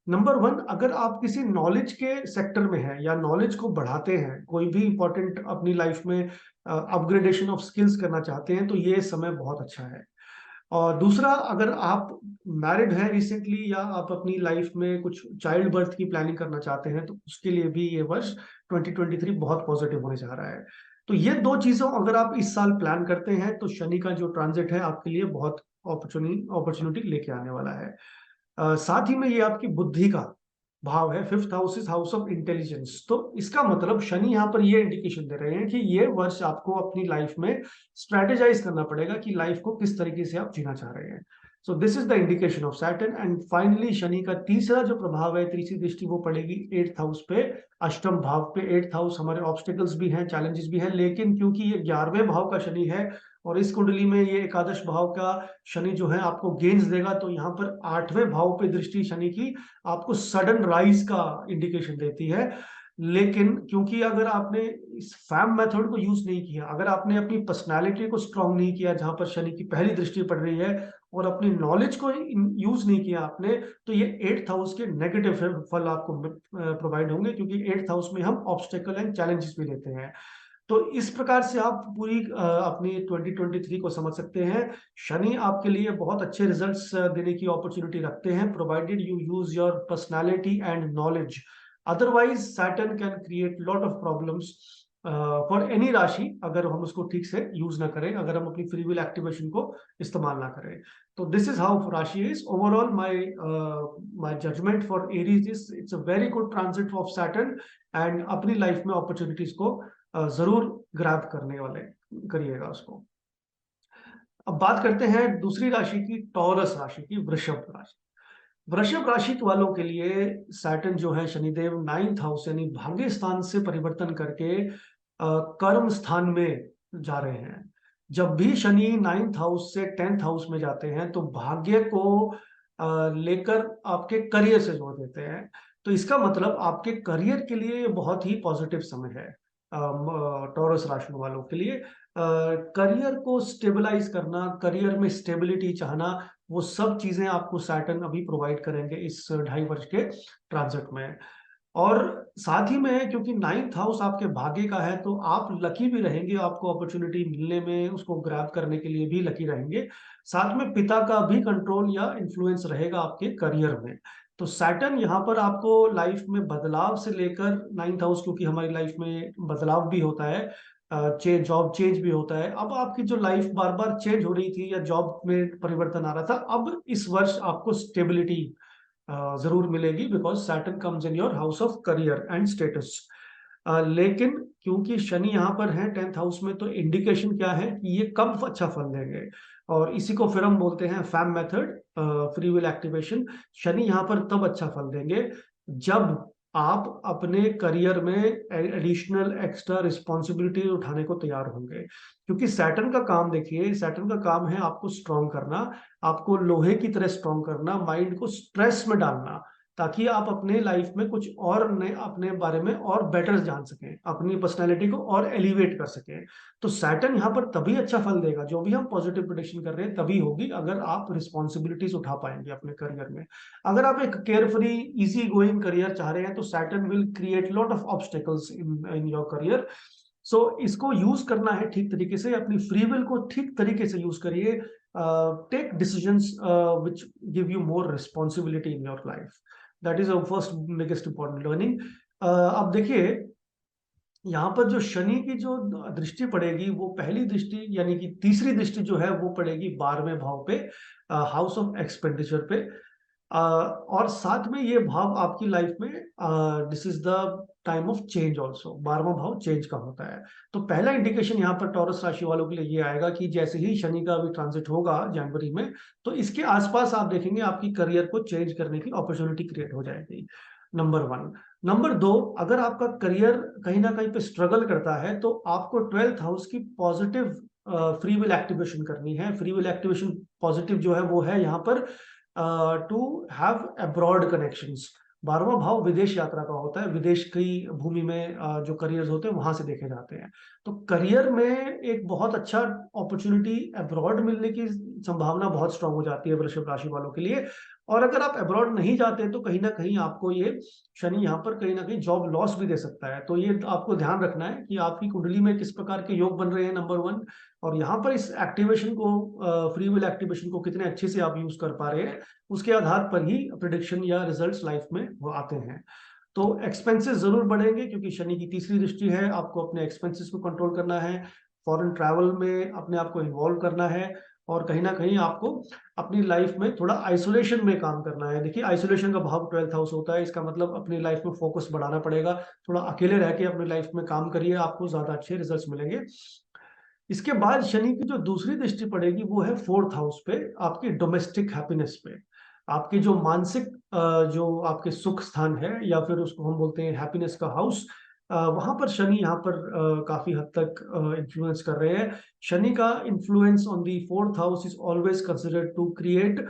नंबर वन, अगर आप किसी नॉलेज के सेक्टर में हैं या नॉलेज को बढ़ाते हैं, कोई भी इंपॉर्टेंट अपनी लाइफ में अपग्रेडेशन ऑफ स्किल्स करना चाहते हैं, तो ये समय बहुत अच्छा है। और दूसरा, अगर आप मैरिड हैं रिसेंटली या आप अपनी लाइफ में कुछ चाइल्ड बर्थ की प्लानिंग करना चाहते हैं, तो उसके लिए भी ये वर्ष 2023 बहुत पॉजिटिव होने जा रहा है। तो ये दो चीजों अगर आप इस साल प्लान करते हैं, तो शनि का जो ट्रांजिट है आपके लिए बहुत अपॉर्चुनिटी लेके आने वाला है। साथ ही में ये आपकी बुद्धि का भाव है। Fifth house is house of intelligence. तो इसका मतलब शनि यहाँ पर ये इंडिकेशन दे रहे हैं कि ये वर्ष आपको अपनी लाइफ में स्ट्रेटेजाइज करना पड़ेगा कि लाइफ को किस तरीके से आप जीना चाह रहे हैं। सो this is the indication of Saturn. And finally Shani का तीसरा जो प्रभाव है, तीसरी दृष्टि, वो पड़ेगी एट्थ हाउस पे, अष्टम भाव पे। एट्थ हाउस हमारे ऑब्स्टिकल्स भी हैं, चैलेंजेस भी हैं, लेकिन क्योंकि ये 11वें भाव का शनि है और इस कुंडली में ये एकादश भाव का शनि जो है आपको गेंस देगा, तो यहाँ पर 8वें भाव पे दृष्टि शनि की आपको सडन राइज का इंडिकेशन देती है। लेकिन क्योंकि अगर आपने इस फैम मेथड को यूज नहीं किया, अगर आपने अपनी पर्सनालिटी को स्ट्रांग नहीं किया जहां पर शनि की पहली दृष्टि पड़ रही है, और अपनी नॉलेज को यूज नहीं किया आपने, तो ये एट्थ हाउस के नेगेटिव फल आपको प्रोवाइड होंगे, क्योंकि एट्थ हाउस में हम ऑब्स्टेकल एंड चैलेंजेस भी लेते हैं। तो इस प्रकार से आप पूरी अपनी 2023 को समझ सकते हैं। शनि आपके लिए बहुत अच्छे रिजल्ट्स देने की अपॉर्चुनिटी रखते हैं, provided you use your personality and knowledge. Otherwise Saturn can create lot of problems for any राशि, अगर हम उसको ठीक से यूज ना करें, अगर हम अपनी फ्री विल एक्टिवेशन को इस्तेमाल ना करें। तो this is how rashi is overall. My judgement for Aries is it's a very good transit of Saturn, and अपनी लाइफ में अपॉर्चुनिटीज को जरूर ग्रैब करने वाले करिएगा उसको। अब बात करते हैं दूसरी राशि की, टॉरस राशि की, वृषभ राशि। वृषभ राशि वालों के लिए सैटर्न जो है शनिदेव नाइन्थ हाउस यानी भाग्य स्थान से परिवर्तन करके कर्म स्थान में जा रहे हैं। जब भी शनि नाइन्थ हाउस से टेंथ हाउस में जाते हैं, तो भाग्य को लेकर आपके करियर से जोड़ देते हैं। तो इसका मतलब आपके करियर के लिए ये बहुत ही पॉजिटिव समय है टॉरस राशि वालों के लिए। करियर को स्टेबलाइज करना, करियर में स्टेबिलिटी चाहना, वो सब चीजें आपको सैटर्न अभी प्रोवाइड करेंगे इस 2.5 वर्ष के ट्रांजिट में। और साथ ही में क्योंकि नाइन्थ हाउस आपके भाग्य का है, तो आप लकी भी रहेंगे, आपको अपॉर्चुनिटी मिलने में, उसको ग्रैब करने के लिए भी लकी रहेंगे। साथ में पिता का भी कंट्रोल या इन्फ्लुएंस रहेगा आपके करियर में। तो सैटर्न यहाँ पर आपको लाइफ में बदलाव से लेकर, नाइन्थ हाउस क्योंकि हमारी लाइफ में बदलाव भी होता है, जॉब चेंज भी होता है। अब आपकी जो लाइफ बार बार चेंज हो रही थी या जॉब में परिवर्तन आ रहा था, अब इस वर्ष आपको स्टेबिलिटी जरूर मिलेगी, because Saturn comes in your house of career and status. लेकिन क्योंकि शनि यहाँ पर है टेंथ हाउस में, तो इंडिकेशन क्या है कि ये कब अच्छा फल देंगे, और इसी को फिर हम बोलते हैं fam method, free will activation. Shani यहाँ पर तब अच्छा फल देंगे जब आप अपने करियर में एडिशनल एक्स्ट्रा रिस्पॉन्सिबिलिटी उठाने को तैयार होंगे। क्योंकि सैटर्न का काम देखिए, सैटर्न का काम है आपको स्ट्रॉन्ग करना, आपको लोहे की तरह स्ट्रॉन्ग करना, माइंड को स्ट्रेस में डालना, ताकि आप अपने लाइफ में कुछ और नए अपने बारे में और बेटर जान सकें, अपनी पर्सनैलिटी को और एलिवेट कर सकें। तो सैटर्न यहाँ पर तभी अच्छा फल देगा, जो भी हम पॉजिटिव प्रेडिक्शन कर रहे हैं तभी होगी, अगर आप रिस्पॉन्सिबिलिटीज उठा पाएंगे अपने करियर में। अगर आप एक केयरफ्री इजी गोइंग करियर चाह रहे हैं, तो Saturn will create lot of obstacles in your career. So इसको यूज करना है ठीक तरीके से, अपनी फ्री विल को ठीक तरीके से यूज करिए। Take decisions which give you more responsibility in your life. That is our first biggest important learning. अब देखिए, यहाँ पर जो शनि की जो दृष्टि पड़ेगी, वो पहली दृष्टि यानी कि तीसरी दृष्टि जो है वो पड़ेगी 12वें भाव पे, हाउस ऑफ एक्सपेंडिचर पे। और साथ में ये भाव आपकी लाइफ में, this is the time of change also, 12वां भाव चेंज का होता है। तो पहला इंडिकेशन यहाँ पर टॉरस राशि वालों के लिए ये आएगा कि जैसे ही शनि का भी ट्रांजिट होगा जनवरी में, तो इसके आसपास आप देखेंगे आपकी करियर को चेंज करने की अपॉर्चुनिटी क्रिएट हो जाएगी। Number one. नंबर दो, अगर आपका करियर कहीं ना कहीं पे स्ट्रगल करता है, तो आपको ट्वेल्थ हाउस की पॉजिटिव फ्री विल एक्टिवेशन करनी है। फ्री विल एक्टिवेशन पॉजिटिव जो है वो है यहाँ पर टू हैव अब्रॉड कनेक्शंस। 12वां भाव विदेश यात्रा का होता है, विदेश की भूमि में जो करियर्स होते हैं वहां से देखे जाते हैं। तो करियर में एक बहुत अच्छा अपॉर्चुनिटी अब्रॉड मिलने की संभावना बहुत स्ट्रांग हो जाती है वृषभ राशि वालों के लिए। और अगर आप अब्रॉड नहीं जाते तो कहीं ना कहीं आपको ये शनि यहाँ पर कहीं ना कहीं जॉब लॉस भी दे सकता है। तो ये आपको ध्यान रखना है कि आपकी कुंडली में किस प्रकार के योग बन रहे हैं, नंबर वन। और यहाँ पर इस एक्टिवेशन को, फ्री विल एक्टिवेशन को कितने अच्छे से आप यूज कर पा रहे हैं, उसके आधार पर ही प्रिडिक्शन या रिजल्ट्स लाइफ में वो आते हैं। तो एक्सपेंसेस जरूर बढ़ेंगे क्योंकि शनि की तीसरी दृष्टि है, आपको अपने एक्सपेंसेस को कंट्रोल करना है, फॉरेन ट्रैवल में अपने आप को इन्वॉल्व करना है, और कहीं ना कहीं आपको अपनी लाइफ में थोड़ा आइसोलेशन में काम करना है। देखिए, आइसोलेशन का भाव 12th हाउस होता है, इसका मतलब अपनी लाइफ में फोकस बढ़ाना पड़ेगा, थोड़ा अकेले रह के अपनी लाइफ में काम करिए, आपको ज्यादा अच्छे रिजल्ट्स मिलेंगे। इसके बाद शनि की जो दूसरी दृष्टि पड़ेगी वो है 4th हाउस पे, आपकी डोमेस्टिक हैप्पीनेस पे। आपकी जो मानसिक जो आपके सुख स्थान है, या फिर उसको हम बोलते हैं हैप्पीनेस का हाउस, वहां पर शनि यहाँ पर काफी हद तक इन्फ्लुएंस कर रहे हैं। शनि का influence on the 4th house is always considered to create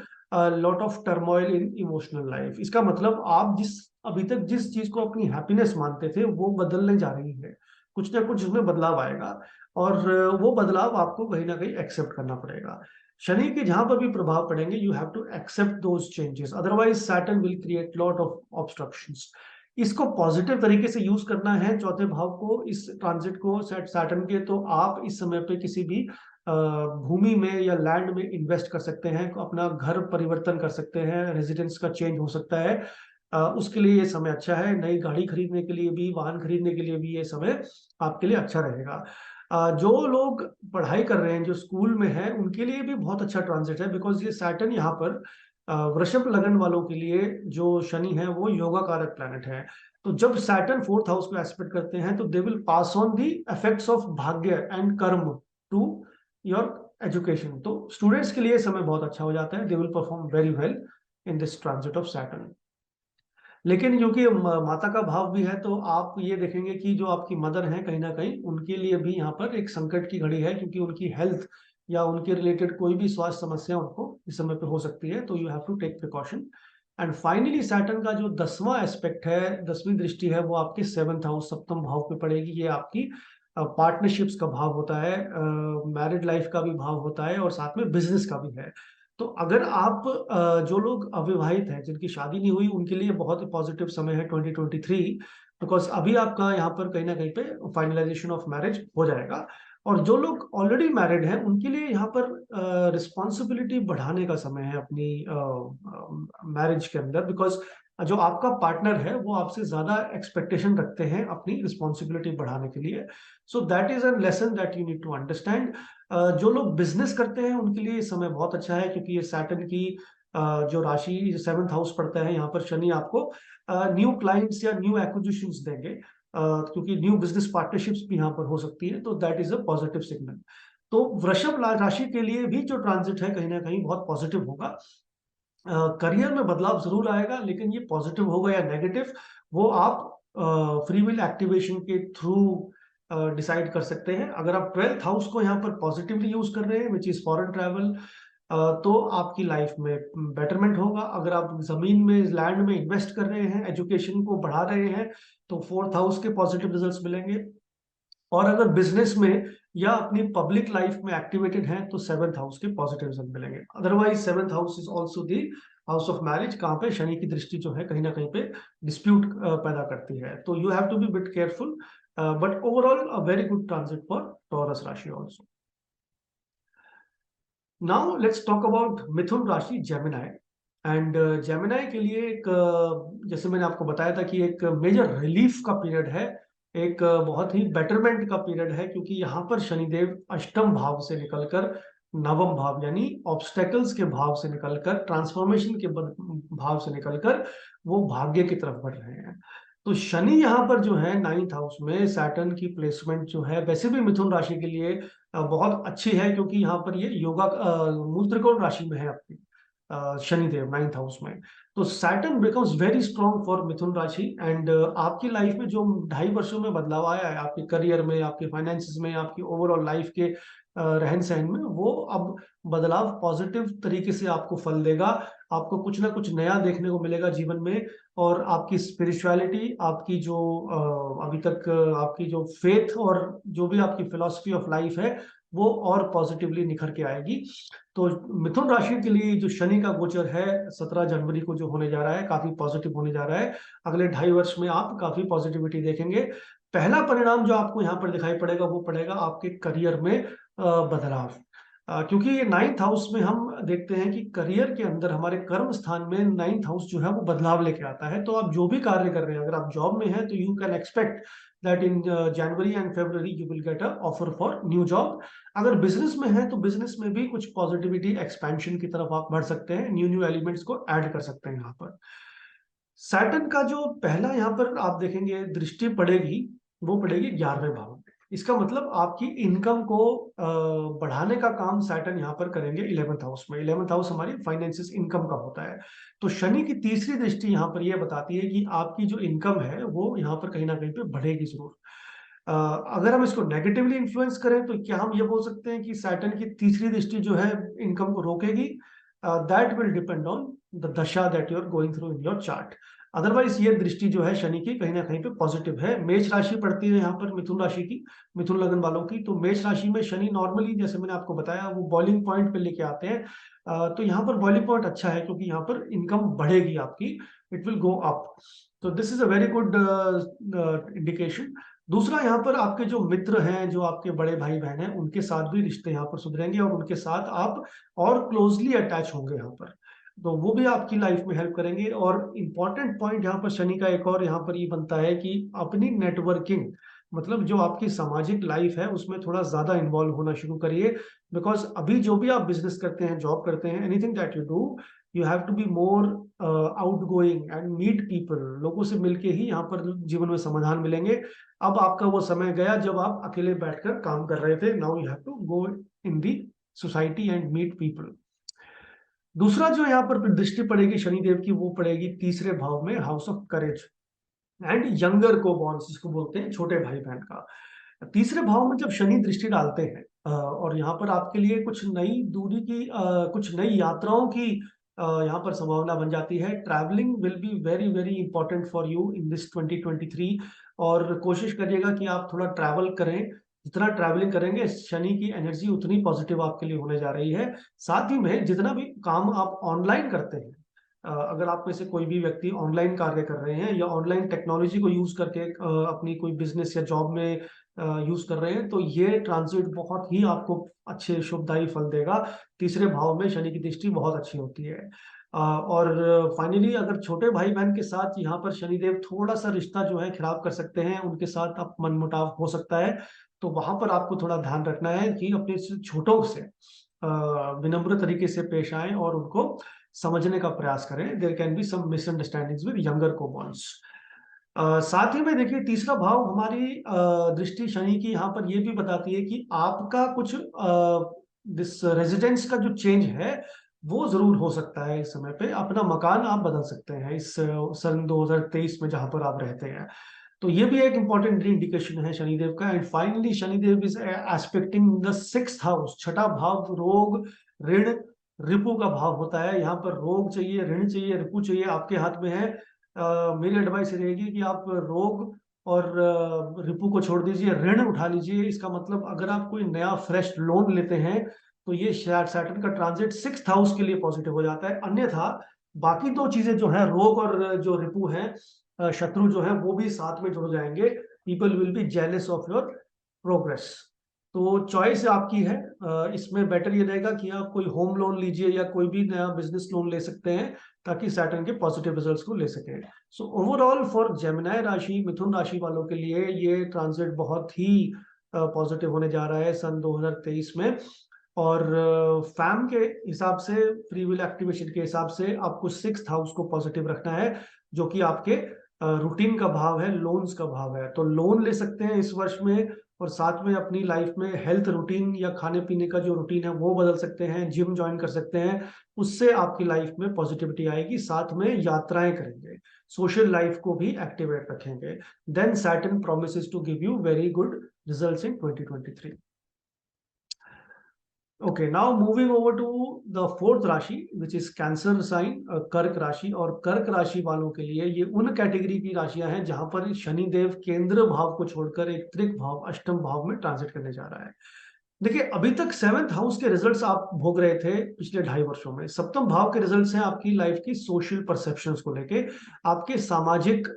lot of turmoil in emotional life. इसका मतलब आप अभी तक जिस चीज को अपनी हैप्पीनेस मानते थे वो बदलने जा रही है, कुछ ना कुछ उसमें बदलाव आएगा, और वो बदलाव आपको कहीं ना कहीं एक्सेप्ट करना पड़ेगा। शनि के जहां पर भी प्रभाव पड़ेंगे, you have to accept those changes, otherwise Saturn will create lot of obstructions. इसको पॉजिटिव तरीके से यूज करना है चौथे भाव को, इस ट्रांजिट को सैटर्न के, तो आप इस समय पे किसी भी भूमि में या लैंड में इन्वेस्ट कर सकते हैं, अपना घर परिवर्तन कर सकते हैं, रेजिडेंस का चेंज हो सकता है। उसके लिए ये समय अच्छा है, नई गाड़ी खरीदने के लिए भी, वाहन खरीदने के लिए भी ये समय आपके लिए अच्छा रहेगा। जो लोग पढ़ाई कर रहे हैं, जो स्कूल में हैं, उनके लिए भी बहुत अच्छा ट्रांजिट है, बिकॉज ये सैटर्न यहाँ पर वृषभ लगन वालों के लिए, जो शनि है वो योगा कारक प्लैनेट है। तो जब सैटर्न 4th हाउस को एस्पेक्ट करते हैं तो they will pass on the effects of भाग्य एंड कर्म टू योर एजुकेशन। तो स्टूडेंट्स के लिए समय बहुत अच्छा हो जाता है, they will perform very well in this transit of Saturn. लेकिन क्योंकि माता का भाव भी है, तो आप ये देखेंगे कि जो आपकी मदर हैं कहीं ना कहीं उनके लिए भी यहाँ पर एक संकट की घड़ी है, क्योंकि उनकी हेल्थ या उनके रिलेटेड कोई भी स्वास्थ्य समस्या उनको इस समय पे हो सकती है, तो you have to take precaution. And finally Saturn का जो 10वां एस्पेक्ट है, 10वीं दृष्टि है, वो आपके 7th हाउस, सप्तम भाव पे पड़ेगी। ये आपकी पार्टनरशिप्स का भाव होता है, मैरिड लाइफ का भी भाव होता है, और साथ में बिजनेस का भी है। तो अगर आप जो लोग अविवाहित हैं, जिनकी शादी नहीं हुई, उनके लिए बहुत ही पॉजिटिव समय है 2023, बिकॉज अभी आपका यहाँ पर कहीं ना कहीं पे फाइनलाइजेशन ऑफ मैरिज हो जाएगा। और जो लोग ऑलरेडी मैरिड हैं उनके लिए यहाँ पर रिस्पॉन्सिबिलिटी बढ़ाने का समय है अपनी मैरिज के अंदर, बिकॉज जो आपका पार्टनर है वो आपसे ज्यादा एक्सपेक्टेशन रखते हैं अपनी रिस्पॉन्सिबिलिटी बढ़ाने के लिए। So that is a lesson that you need to understand. जो लोग बिजनेस करते हैं उनके लिए समय बहुत अच्छा है, क्योंकि ये सैटर्न की जो राशि 7th हाउस पड़ता है, यहाँ पर शनि आपको न्यू क्लाइंट्स या न्यू एक्विजिशंस देंगे, क्योंकि न्यू बिजनेस पार्टनरशिप्स भी यहाँ पर हो सकती है, तो that is a positive signal. तो वृषभ राशि के लिए भी जो ट्रांजिट है कहीं ना कहीं बहुत पॉजिटिव होगा। करियर में बदलाव जरूर आएगा, लेकिन ये पॉजिटिव होगा या नेगेटिव, वो आप फ्री विल एक्टिवेशन के थ्रू डिसाइड कर सकते हैं। अगर आप 12th हाउस को यहाँ पर पॉजिटिवली यूज कर रहे हैं, विच इज फॉरेन ट्रैवल, तो आपकी लाइफ में बेटरमेंट होगा। अगर आप जमीन में, लैंड में इन्वेस्ट कर रहे हैं, एजुकेशन को बढ़ा रहे हैं, तो 4th हाउस के पॉजिटिव रिजल्ट्स मिलेंगे। और अगर बिजनेस में या अपनी पब्लिक लाइफ में एक्टिवेटेड हैं, तो 7th हाउस के पॉजिटिव रिजल्ट मिलेंगे। Otherwise 7th house is also the house of marriage, कहाँ पे शनि की दृष्टि जो है कहीं ना कहीं पे डिस्प्यूट पैदा करती है। तो you have to be bit careful, but overall a very good transit for Taurus rashi also. Now let's talk about Mithun rashi, Gemini. And Gemini के लिए एक जैसे मैंने आपको बताया था कि एक मेजर रिलीफ का पीरियड है, एक बहुत ही बेटरमेंट का पीरियड है, क्योंकि यहाँ पर शनिदेव अष्टम भाव से निकलकर नवम भाव यानी ऑब्स्टेकल्स के भाव से निकलकर, ट्रांसफॉर्मेशन के भाव से निकलकर वो भाग्य की तरफ बढ़ रहे हैं। तो शनि यहाँ पर जो है 9th हाउस में, सैटर्न की प्लेसमेंट जो है वैसे भी मिथुन राशि के लिए बहुत अच्छी है, क्योंकि यहाँ पर ये योगा मूल त्रिकोण राशि में है अपनी, शनिदेव 9th हाउस में। तो Saturn becomes very strong for Mithun rashi. And आपकी लाइफ में जो 2.5 वर्षों में बदलाव आया है, आपके करियर में, आपके फाइनेंसिस में, आपकी ओवरऑल लाइफ के रहन सहन में, वो अब बदलाव पॉजिटिव तरीके से आपको फल देगा। आपको कुछ ना कुछ नया देखने को मिलेगा जीवन में, और आपकी स्पिरिचुअलिटी, आपकी जो अभी तक आपकी जो फेथ और जो भी आपकी फिलॉसफी ऑफ लाइफ है, वो और पॉजिटिवली निखर के आएगी। तो मिथुन राशि के लिए जो शनि का गोचर है 17 जनवरी को जो होने जा रहा है, काफी पॉजिटिव होने जा रहा है। अगले 2.5 वर्ष में आप काफी पॉजिटिविटी देखेंगे। पहला परिणाम जो आपको यहाँ पर दिखाई पड़ेगा वो पड़ेगा आपके करियर में बदलाव। क्योंकि ये 9th हाउस में हम देखते हैं कि करियर के अंदर हमारे कर्म स्थान में 9th हाउस जो है वो बदलाव लेके आता है। तो आप जो भी कार्य कर रहे हैं, अगर आप जॉब में हैं तो you can expect that in January and February you will get a offer for new job. अगर बिजनेस में है तो बिजनेस में भी कुछ पॉजिटिविटी एक्सपेंशन की तरफ आप बढ़ सकते हैं, न्यू न्यू एलिमेंट्स को ऐड कर सकते हैं यहाँ पर। सैटर्न का जो पहला यहाँ पर आप देखेंगे दृष्टि पड़ेगी, वो पड़ेगी 11वें भाव में। इसका मतलब आपकी इनकम को बढ़ाने का काम सैटर्न यहाँ पर करेंगे 11th हाउस में। 11th हाउस हमारी फाइनेंसिस, इनकम का होता है। तो शनि की तीसरी दृष्टि यहाँ पर यह बताती है कि आपकी जो इनकम है वो यहाँ पर कहीं ना कहीं पे बढ़ेगी जरूर। अगर हम इसको नेगेटिवली इन्फ्लुएंस करें तो क्या हम ये बोल सकते हैं कि सैटर्न की तीसरी दृष्टि जो है इनकम को रोकेगी? That will depend on the dasha that you are going through in your chart. Otherwise ये दृष्टि जो है शनि की कहीं ना कहीं पे पॉजिटिव है। मेष राशि पड़ती है यहाँ पर मिथुन राशि की, मिथुन लगन वालों की। तो मेष राशि में शनि नॉर्मली, जैसे मैंने आपको बताया, वो बॉइलिंग पॉइंट पे लेके आते हैं। तो यहाँ पर बॉइलिंग पॉइंट अच्छा है क्योंकि यहाँ पर इनकम बढ़ेगी आपकी, इट विल गो अप। तो this is a very good indication. दूसरा, यहाँ पर आपके जो मित्र हैं, जो आपके बड़े भाई बहन हैं, उनके साथ भी रिश्ते यहाँ पर सुधरेंगे और उनके साथ आप और क्लोजली अटैच होंगे यहाँ पर। तो वो भी आपकी लाइफ में हेल्प करेंगे। और इम्पॉर्टेंट पॉइंट यहाँ पर शनि का एक और यहाँ पर ये बनता है कि अपनी नेटवर्किंग, मतलब जो आपकी सामाजिक लाइफ है उसमें थोड़ा ज्यादा इन्वॉल्व होना शुरू करिए। बिकॉज अभी जो भी आप बिजनेस करते हैं, जॉब करते हैं, anything that you do, you have to be more outgoing and meet people. लोगों से मिलके ही यहाँ पर जीवन में समाधान मिलेंगे। अब आपका वो समय गया जब आप अकेले बैठकर काम कर रहे थे। Now you have to go in the society and meet people. दूसरा जो यहाँ पर दृष्टि पड़ेगी शनिदेव की, वो पड़ेगी तीसरे भाव में, house of courage and younger co bonds, जिसको बोलते हैं छोटे भाई बहन का। तीसरे भाव में जब शनि दृष्टि डालते हैं और यहाँ पर आपके लिए कुछ नई दूरी की, कुछ नई यात्राओं की यहाँ पर संभावना बन जाती है। Travelling will be very very important for you in this 2023। और कोशिश करिएगा कि आप थोड़ा ट्रैवल करें। जितना ट्रैवलिंग करेंगे शनि की एनर्जी उतनी पॉजिटिव आपके लिए होने जा रही है। साथ ही में जितना भी काम आप ऑनलाइन करते हैं, अगर आप में से कोई भी व्यक्ति ऑनलाइन कार्य कर रहे हैं या ऑनलाइन टेक्नोलॉजी को यूज करके अपनी कोई बिजनेस या जॉब में यूज कर रहे हैं, तो ये ट्रांजिट बहुत ही आपको अच्छे शुभदायी फल देगा। तीसरे भाव में शनि की दृष्टि बहुत अच्छी होती है। और फाइनली, अगर छोटे भाई बहन के साथ यहाँ पर शनिदेव थोड़ा सा रिश्ता जो है खराब कर सकते हैं, उनके साथ आप मनमुटाव हो सकता है। तो वहां पर आपको थोड़ा ध्यान रखना है कि अपने छोटों से विनम्र तरीके से पेश आए और उनको समझने का प्रयास करें। There can be some misunderstandings with younger co bonds. साथ ही में देखिए, तीसरा भाव हमारी दृष्टि शनि की यहाँ पर ये भी बताती है कि आपका कुछ दिस रेजिडेंस का जो चेंज है वो जरूर हो सकता है। इस समय पे अपना मकान आप बदल सकते हैं इस सन 2023 में जहां पर आप रहते हैं। तो ये भी एक इंपॉर्टेंट इंडिकेशन है शनिदेव का। And finally Shanidev is expecting the 6th house. छठा भाव रोग, ऋण, रिपु का भाव होता है। यहाँ पर रोग चाहिए, ऋण चाहिए, रिपु चाहिए, आपके हाथ में है। मेरी एडवाइस रहेगी कि आप रोग और रिपू को छोड़ दीजिए, ऋण उठा लीजिए। इसका मतलब अगर आप कोई नया फ्रेश लोन लेते हैं तो ये सैटर्न का ट्रांजिट 6th हाउस के लिए पॉजिटिव हो जाता है। अन्यथा बाकी दो चीजें जो है, रोग और जो रिपू है, शत्रु जो है, वो भी साथ में जुड़ जाएंगे। People will be jealous of your progress. तो चॉइस आपकी है। इसमें बेटर ये रहेगा कि आप कोई होम लोन लीजिए या कोई भी नया बिजनेस लोन ले सकते हैं ताकि सैटर्न के पॉजिटिव रिजल्ट्स को ले सकें। सो ओवरऑल फॉर जेमिनी राशि, मिथुन राशि वालों के लिए ये ट्रांजिट बहुत ही पॉजिटिव होने जा रहा है सन 2023 में। और फैम के हिसाब से, फ्री विल एक्टिवेशन के हिसाब से, आपको 6th हाउस को पॉजिटिव रखना है, जो कि आपके रूटीन का भाव है, लोन्स का भाव है। तो लोन ले सकते हैं इस वर्ष में, और साथ में अपनी लाइफ में हेल्थ रूटीन या खाने पीने का जो रूटीन है वो बदल सकते हैं, जिम ज्वाइन कर सकते हैं। उससे आपकी लाइफ में पॉजिटिविटी आएगी। साथ में यात्राएं करेंगे, सोशल लाइफ को भी एक्टिवेट रखेंगे। Then Saturn promises to give you very good results in 2023। Okay, now moving over to the fourth rashi which is cancer sign, कर्क राशि। और कर्क राशि वालों के लिए ये उन कैटेगरी की राशियां हैं जहां पर शनि देव केंद्र भाव को छोड़कर एक त्रिक भाव, अष्टम भाव में ट्रांजिट करने जा रहा है। देखिए, अभी तक सेवंथ हाउस के रिजल्ट्स आप भोग रहे थे पिछले 2.5 वर्षों में। सप्तम भाव के रिजल्ट्स हैं आपकी लाइफ की सोशल परसेप्शंस को लेके, आपके सामाजिक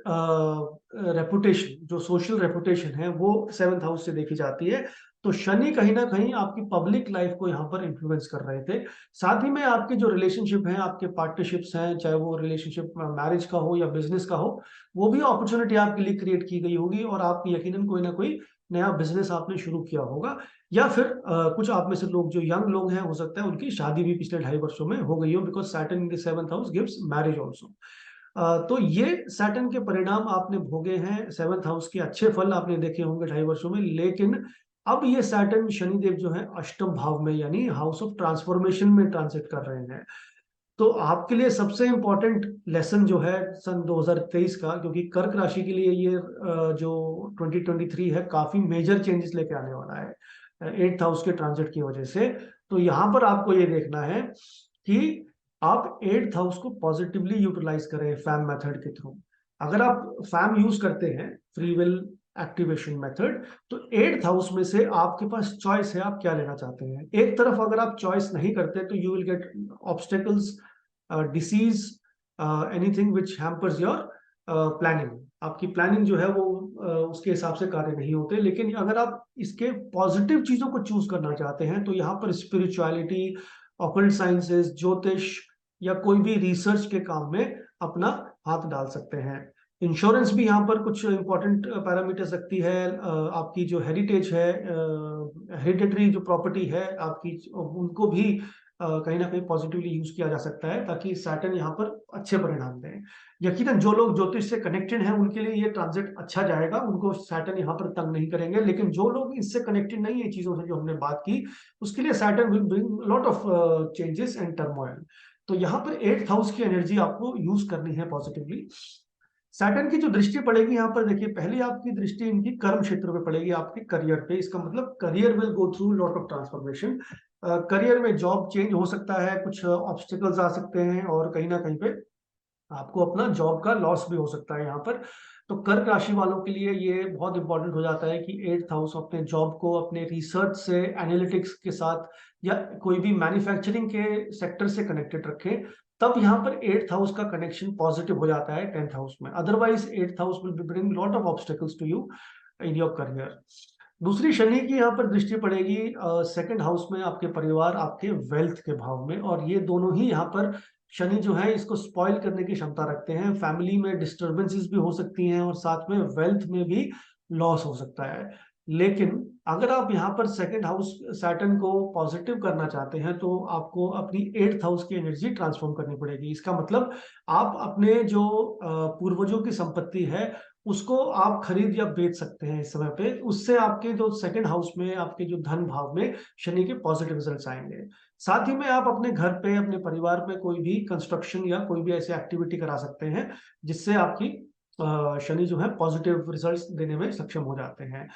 रेपुटेशन, जो सोशल रेपुटेशन है वो सेवंथ हाउस से देखी जाती है। तो शनि कहीं ना कहीं आपकी पब्लिक लाइफ को यहाँ पर इन्फ्लुएंस कर रहे थे। साथ ही में आपके जो रिलेशनशिप हैं, आपके पार्टनरशिप्स हैं, चाहे वो रिलेशनशिप मैरिज का हो या बिजनेस का हो, वो भी अपॉर्चुनिटी आपके लिए क्रिएट की गई होगी और आप यकीनन कोई ना कोई नया बिजनेस आपने शुरू किया होगा। या फिर कुछ आप में से लोग जो यंग लोग हैं, हो सकता है उनकी शादी भी पिछले 2.5 वर्षों में हो गई हो, because Saturn in the seventh house gives marriage also. तो ये सैटर्न के परिणाम आपने भोगे हैं, सेवंथ हाउस के अच्छे फल आपने देखे होंगे 2.5 वर्षों में। लेकिन अब ये सैटर्न शनिदेव जो है अष्टम भाव में यानी हाउस ऑफ ट्रांसफॉर्मेशन में ट्रांसिट कर रहे हैं। तो आपके लिए सबसे इंपॉर्टेंट लेसन जो है सन 2023 का, क्योंकि कर्क राशि के लिए ये जो 2023 है काफी मेजर चेंजेस लेके आने वाला है 8th हाउस के ट्रांजिट की वजह से। तो यहाँ पर आपको ये देखना है कि आप 8th हाउस को पॉजिटिवली यूटिलाइज करें फैम मेथड के थ्रू। अगर आप फैम यूज करते हैं, फ्री विल एक्टिवेशन मेथड, तो 8th हाउस में से आपके पास चॉइस है आप क्या लेना चाहते हैं। एक तरफ अगर आप चॉइस नहीं करते तो you will gate obstacles, disease, anything which hampers your planning. आपकी प्लानिंग जो है वो उसके हिसाब से कार्य नहीं होते। लेकिन अगर आप इसके पॉजिटिव चीजों को चूज करना चाहते हैं तो यहाँ पर स्पिरिचुअलिटी, ऑकल्ट साइंसेस, ज्योतिष या कोई भी रिसर्च के काम में अपना हाथ डाल सकते हैं। इंश्योरेंस भी यहाँ पर कुछ इंपॉर्टेंट पैरामीटर्स रखती है। आपकी जो हेरिटेज है, हेरिडेटरी जो प्रॉपर्टी है आपकी, उनको भी कहीं ना कहीं पॉजिटिवली यूज किया जा सकता है ताकि सैटर्न यहाँ पर अच्छे परिणाम दें। यकीनन जो लोग ज्योतिष से कनेक्टेड हैं उनके लिए ये ट्रांजिट अच्छा जाएगा, उनको सैटर्न यहाँ पर तंग नहीं करेंगे। लेकिन जो लोग इससे कनेक्टेड नहीं है चीजों से जो हमने बात की, उसके लिए Saturn will bring lot of changes and turmoil. तो यहाँ पर 8th हाउस की एनर्जी आपको यूज करनी है पॉजिटिवली। सैटर्न की जो दृष्टि पड़ेगी यहाँ पर, देखिए पहली आपकी दृष्टि इनकी कर्म क्षेत्र पे पड़ेगी, आपके करियर पे। इसका मतलब career will go through lot of transformation. Career में जॉब चेंज हो सकता है, कुछ ऑब्स्टिकल्स आ सकते हैं और कहीं ना कहीं पे आपको अपना जॉब का लॉस भी हो सकता है यहाँ पर। तो कर्क राशि वालों के लिए ये बहुत इंपॉर्टेंट हो जाता है कि 8th हाउस अपने जॉब को अपने रिसर्च से, एनालिटिक्स के साथ या कोई भी मैन्युफैक्चरिंग के सेक्टर से कनेक्टेड रखें। तब यहाँ पर 8th हाउस का कनेक्शन पॉजिटिव हो जाता है 10th हाउस में। Otherwise 8th house will be bring lot of obstacles to you in your career. दूसरी शनि की यहाँ पर दृष्टि पड़ेगी सेकंड हाउस में, आपके परिवार, आपके वेल्थ के भाव में। और ये दोनों ही यहाँ पर शनि जो है इसको स्पॉइल करने की क्षमता रखते हैं। फैमिली में डिस्टर्बेंसेस भी हो सकती हैं और साथ में वेल्थ में भी लॉस हो सकता है। लेकिन अगर आप यहाँ पर सेकंड हाउस सैटर्न को पॉजिटिव करना चाहते हैं तो आपको अपनी 8th हाउस की एनर्जी ट्रांसफॉर्म करनी पड़ेगी। इसका मतलब आप अपने जो पूर्वजों की संपत्ति है उसको आप खरीद या बेच सकते हैं इस समय पे। उससे आपके जो सेकंड हाउस में, आपके जो धन भाव में शनि के पॉजिटिव रिजल्ट्स आएंगे। साथ ही में आप अपने घर पे, अपने परिवार पे कोई भी कंस्ट्रक्शन या कोई भी ऐसी एक्टिविटी करा सकते हैं जिससे आपकी शनि जो है पॉजिटिव रिजल्ट्स देने में सक्षम हो जाते हैं।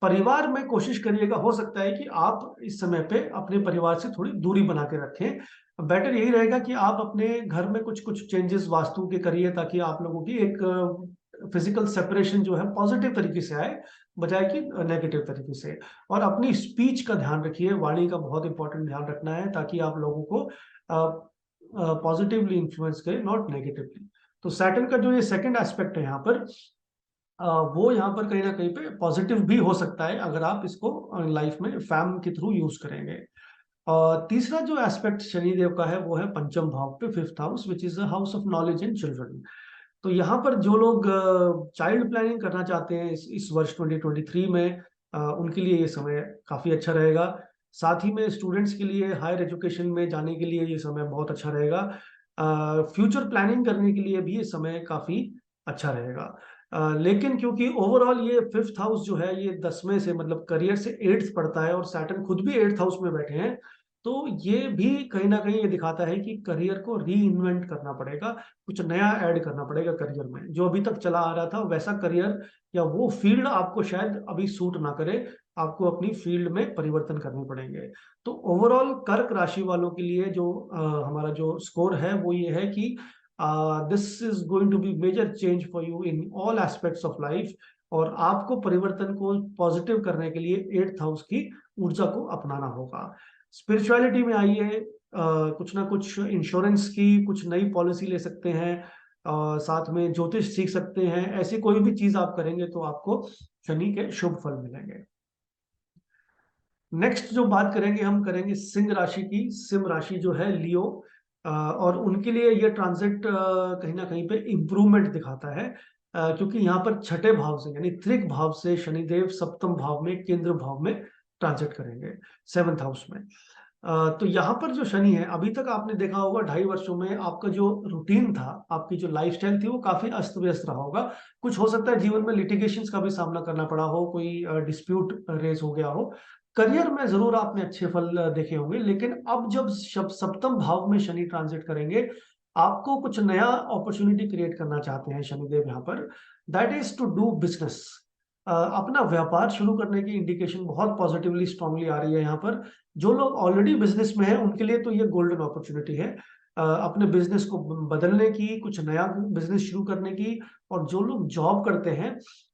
परिवार में कोशिश करिएगा, हो सकता है कि आप इस समय पे अपने परिवार से थोड़ी दूरी बना के रखें। बेटर यही रहेगा कि आप अपने घर में कुछ कुछ चेंजेस वास्तु के करिए ताकि आप लोगों की एक फिजिकल सेपरेशन जो है पॉजिटिव तरीके से आए, बजाय कि नेगेटिव तरीके से। और अपनी स्पीच का ध्यान रखिए, वाणी का बहुत इंपॉर्टेंट ध्यान रखना है ताकि आप लोगों को पॉजिटिवली इन्फ्लुएंस करे, नॉट नेगेटिवली। तो सैटर्न का जो ये सेकंड एस्पेक्ट है यहाँ पर, वो यहाँ पर कहीं ना कहीं पे पॉजिटिव भी हो सकता है अगर आप इसको लाइफ में फैम के थ्रू यूज करेंगे। और तीसरा जो एस्पेक्ट शनिदेव का है वो है पंचम भाव पे, 5th house, which is the house of knowledge and children. तो यहाँ पर जो लोग चाइल्ड प्लानिंग करना चाहते हैं इस वर्ष 2023 में, उनके लिए ये समय काफी अच्छा रहेगा। साथ ही में स्टूडेंट्स के लिए हायर एजुकेशन में जाने के लिए ये समय बहुत अच्छा रहेगा। फ्यूचर प्लानिंग करने के लिए भी ये समय काफी अच्छा रहेगा। लेकिन क्योंकि ओवरऑल ये 5th हाउस जो है ये 10वें से, मतलब करियर से 8th पड़ता है और सैटर्न खुद भी 8th हाउस में बैठे हैं, तो ये भी कहीं ना कहीं ये दिखाता है कि करियर को री इन्वेंट करना पड़ेगा, कुछ नया ऐड करना पड़ेगा करियर में। जो अभी तक चला आ रहा था वैसा करियर या वो फील्ड आपको शायद अभी सूट ना करे, आपको अपनी फील्ड में परिवर्तन करने पड़ेंगे। तो ओवरऑल कर्क राशि वालों के लिए जो हमारा जो स्कोर है वो ये है कि this is going to be major change for you in all aspects of life, और आपको परिवर्तन को पॉजिटिव करने के लिए 8th हाउस की ऊर्जा को अपनाना होगा। स्पिरिचुअलिटी में आइए, कुछ ना कुछ इंश्योरेंस की कुछ नई पॉलिसी ले सकते हैं, साथ में ज्योतिष सीख सकते हैं। ऐसी कोई भी चीज आप करेंगे तो आपको शनि के शुभ फल मिलेंगे। नेक्स्ट जो बात करेंगे हम करेंगे सिंह राशि की। सिंह राशि जो है लियो, और उनके लिए ये ट्रांजिट कहीं ना कहीं पे इम्प्रूवमेंट दिखाता है, क्योंकि यहाँ पर छठे भाव से यानी त्रिक भाव से शनिदेव सप्तम भाव में केंद्र भाव में ट्रांजिट करेंगे, 7th हाउस में। तो यहाँ पर जो शनि है, अभी तक आपने देखा होगा 2.5 वर्षों में आपका जो रूटीन था, आपकी जो लाइफस्टाइल थी वो काफी अस्त व्यस्त रहा होगा। कुछ हो सकता है जीवन में लिटिगेशंस का भी सामना करना पड़ा हो, कोई डिस्प्यूट रेज हो गया हो। करियर में जरूर आपने अच्छे फल देखे होंगे, लेकिन अब जब सप्तम भाव में शनि ट्रांजिट करेंगे, आपको कुछ नया अपॉर्चुनिटी क्रिएट करना चाहते हैं शनिदेव यहाँ पर, that is to do business. अपना व्यापार शुरू करने की इंडिकेशन बहुत पॉजिटिवली स्ट्रांगली आ रही है यहाँ पर। जो लोग ऑलरेडी बिजनेस में हैं उनके लिए तो ये गोल्डन अपॉर्चुनिटी है, अपने बिजनेस को बदलने की, कुछ नया बिजनेस शुरू करने की। और जो लोग जॉब करते हैं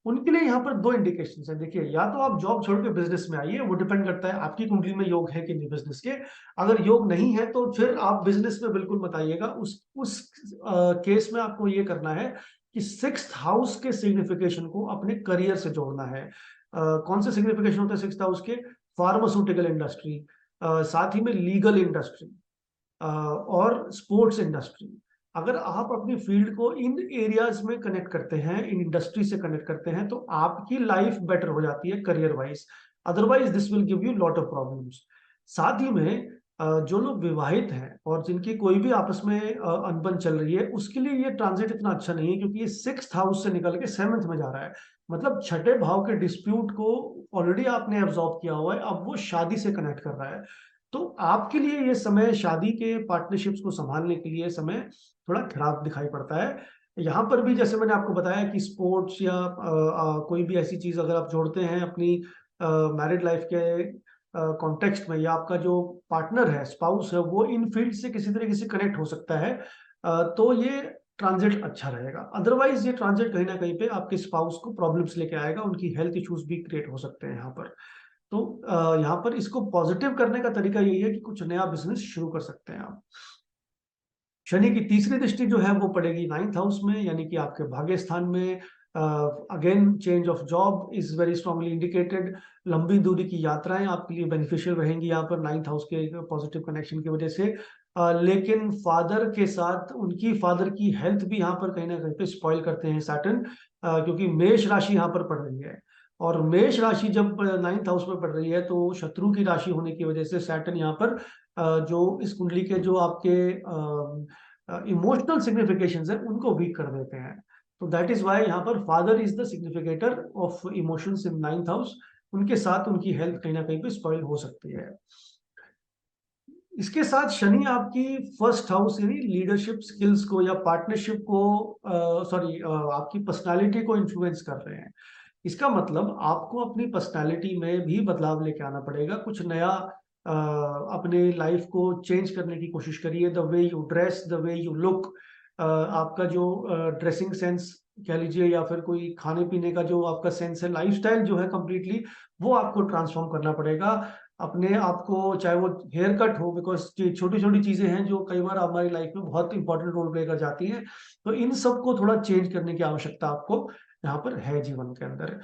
उनके लिए यहाँ पर दो इंडिकेशंस है। देखिए, या तो आप जॉब छोड़ के बिजनेस में आइए, वो डिपेंड करता है आपकी कुंडली में योग है कि नहीं बिजनेस के। अगर योग नहीं है तो फिर आप बिजनेस में बिल्कुल मत आइएगा। उस केस में आपको ये करना है कि 6th हाउस के सिग्निफिकेशन को अपने करियर से जोड़ना है। कौन से सिग्निफिकेशन होते हैं 6th हाउस के? फार्मास्यूटिकल इंडस्ट्री, साथ ही में लीगल इंडस्ट्री, और स्पोर्ट्स इंडस्ट्री। अगर आप अपनी फील्ड को इन एरियाज में कनेक्ट करते हैं, इन इंडस्ट्री से कनेक्ट करते हैं, तो आपकी लाइफ बेटर हो जाती है career wise. Otherwise this will give you lot of problems. साथ ही में जो लोग विवाहित हैं और जिनकी कोई भी आपस में अनबन चल रही है, उसके लिए ये ट्रांजिट इतना अच्छा नहीं है, क्योंकि ये 6th हाउस से निकल के 7th में जा रहा है। मतलब छठे भाव के डिस्प्यूट को ऑलरेडी आपने एब्जॉर्ब किया हुआ है, अब वो शादी से कनेक्ट कर रहा है। तो आपके लिए ये समय शादी के पार्टनरशिप्स को संभालने के लिए समय थोड़ा खराब दिखाई पड़ता है। यहाँ पर भी जैसे मैंने आपको बताया कि स्पोर्ट्स या कोई भी ऐसी चीज अगर आप जोड़ते हैं अपनी मैरिड लाइफ के कॉन्टेक्स्ट में, या आपका जो पार्टनर है, स्पाउस है, वो इन फील्ड से किसी तरीके से कनेक्ट हो सकता है, तो ये ट्रांजिट अच्छा रहेगा। अदरवाइज ये ट्रांजिट कहीं ना कहीं पे आपके स्पाउस को प्रॉब्लम्स लेके आएगा, उनकी हेल्थ इश्यूज भी क्रिएट हो सकते हैं यहाँ पर। तो यहाँ पर इसको पॉजिटिव करने का तरीका यही है कि कुछ नया बिजनेस शुरू कर सकते हैं आप। शनि की तीसरी दृष्टि जो है वो पड़ेगी 9th हाउस में, यानी कि आपके भाग्य स्थान में। Again change of job is very strongly indicated. लंबी दूरी की यात्राएं आपके लिए बेनिफिशियल रहेंगी यहाँ पर 9th हाउस के पॉजिटिव कनेक्शन की वजह से। लेकिन फादर के साथ उनकी फादर की हेल्थ भी यहाँ पर कहीं ना कहीं पे स्पॉइल करते हैं सैटर्न, क्योंकि मेष राशि यहाँ पर पड़ रही है। और मेष राशि जब 9th हाउस में पड़ रही है तो शत्रु की राशि होने की वजह से सैटर्न यहाँ पर जो इस कुंडली के जो आपके इमोशनल सिग्निफिकेशंस है उनको वीक कर देते हैं। तो दैट इज वाई यहाँ पर father is the significator of emotions in 9th house. उनके साथ उनकी हेल्थ कहीं ना कहीं पे स्पॉइल हो सकती है। इसके साथ शनि आपकी 1st हाउस यानी लीडरशिप स्किल्स को या पार्टनरशिप को, सॉरी, आपकी पर्सनालिटी को इन्फ्लुएंस कर रहे हैं। इसका मतलब आपको अपनी पर्सनालिटी में भी बदलाव लेके आना पड़ेगा, कुछ नया अपने लाइफ को चेंज करने की कोशिश करिए। The way you dress, the way you look, आपका जो ड्रेसिंग सेंस कह लीजिए, या फिर कोई खाने पीने का जो आपका सेंस है, लाइफस्टाइल जो है कंप्लीटली वो आपको ट्रांसफॉर्म करना पड़ेगा। अपने आप को, चाहे वो हेयर कट हो, बिकॉज छोटी छोटी चीजें हैं जो कई बार हमारी लाइफ में बहुत इंपॉर्टेंट रोल प्ले कर जाती हैं, तो इन सब को थोड़ा चेंज करने की आवश्यकता आपको यहाँ पर है जीवन के अंदर।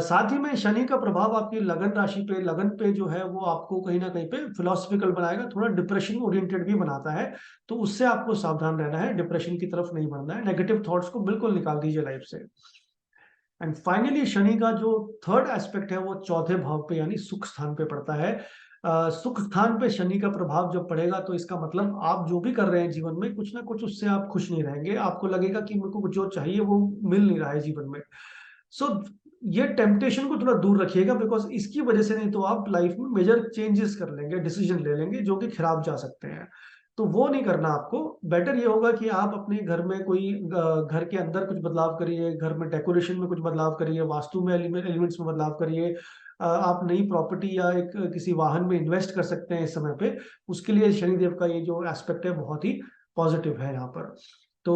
साथ ही में शनि का प्रभाव आपकी लगन राशि पे, लगन पे जो है वो आपको कहीं ना कहीं पे फिलोसफिकल बनाएगा, थोड़ा डिप्रेशन ओरिएंटेड भी बनाता है। तो उससे आपको सावधान रहना है, डिप्रेशन की तरफ नहीं बढ़ना है, नेगेटिव थॉट्स को बिल्कुल निकाल दीजिए लाइफ से। एंड फाइनली शनि का जो 3rd एस्पेक्ट है वो चौथे भाव पे यानी सुख स्थान पे पड़ता है। सुख स्थान पे शनि का प्रभाव जब पड़ेगा तो इसका मतलब आप जो भी कर रहे हैं जीवन में, कुछ ना कुछ उससे आप खुश नहीं रहेंगे। आपको लगेगा कि मेरे को जो चाहिए वो मिल नहीं रहा है जीवन में। सो ये टेम्पटेशन को थोड़ा दूर रखिएगा, बिकॉज इसकी वजह से नहीं तो आप लाइफ में मेजर चेंजेस कर लेंगे, डिसीजन ले लेंगे जो कि खराब जा सकते हैं। तो वो नहीं करना आपको। बेटर ये होगा कि आप अपने घर में कोई घर के अंदर कुछ बदलाव करिए, घर में डेकोरेशन में कुछ बदलाव करिए, वास्तु में एलिमेंट्स में बदलाव करिए। आप नई प्रॉपर्टी या एक किसी वाहन में इन्वेस्ट कर सकते हैं इस समय पे। उसके लिए शनिदेव का ये जो एस्पेक्ट है बहुत ही पॉजिटिव है यहाँ पर। तो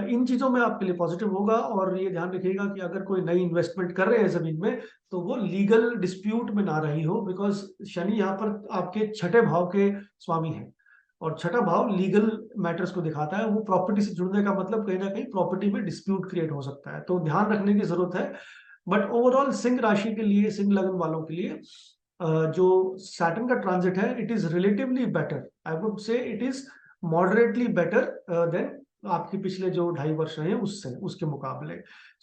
इन चीजों में आपके लिए पॉजिटिव होगा। और ये ध्यान रखिएगा कि अगर कोई नई इन्वेस्टमेंट कर रहे हैं जमीन में, तो वो लीगल डिस्प्यूट में ना रही हो, बिकॉज शनि यहाँ पर आपके छठे भाव के स्वामी है, और छठा भाव लीगल मैटर्स को दिखाता है। वो प्रॉपर्टी से जुड़ने का मतलब कहीं ना कहीं प्रॉपर्टी में डिस्प्यूट क्रिएट हो सकता है, तो ध्यान रखने की जरूरत है। बट ओवरऑल सिंह राशि के लिए, सिंह लग्न वालों के लिए जो सैटर्न का ट्रांजिट है, it is relatively better. I would say it is moderately better than आपके पिछले जो 2.5 वर्ष रहे उससे, उसके मुकाबले।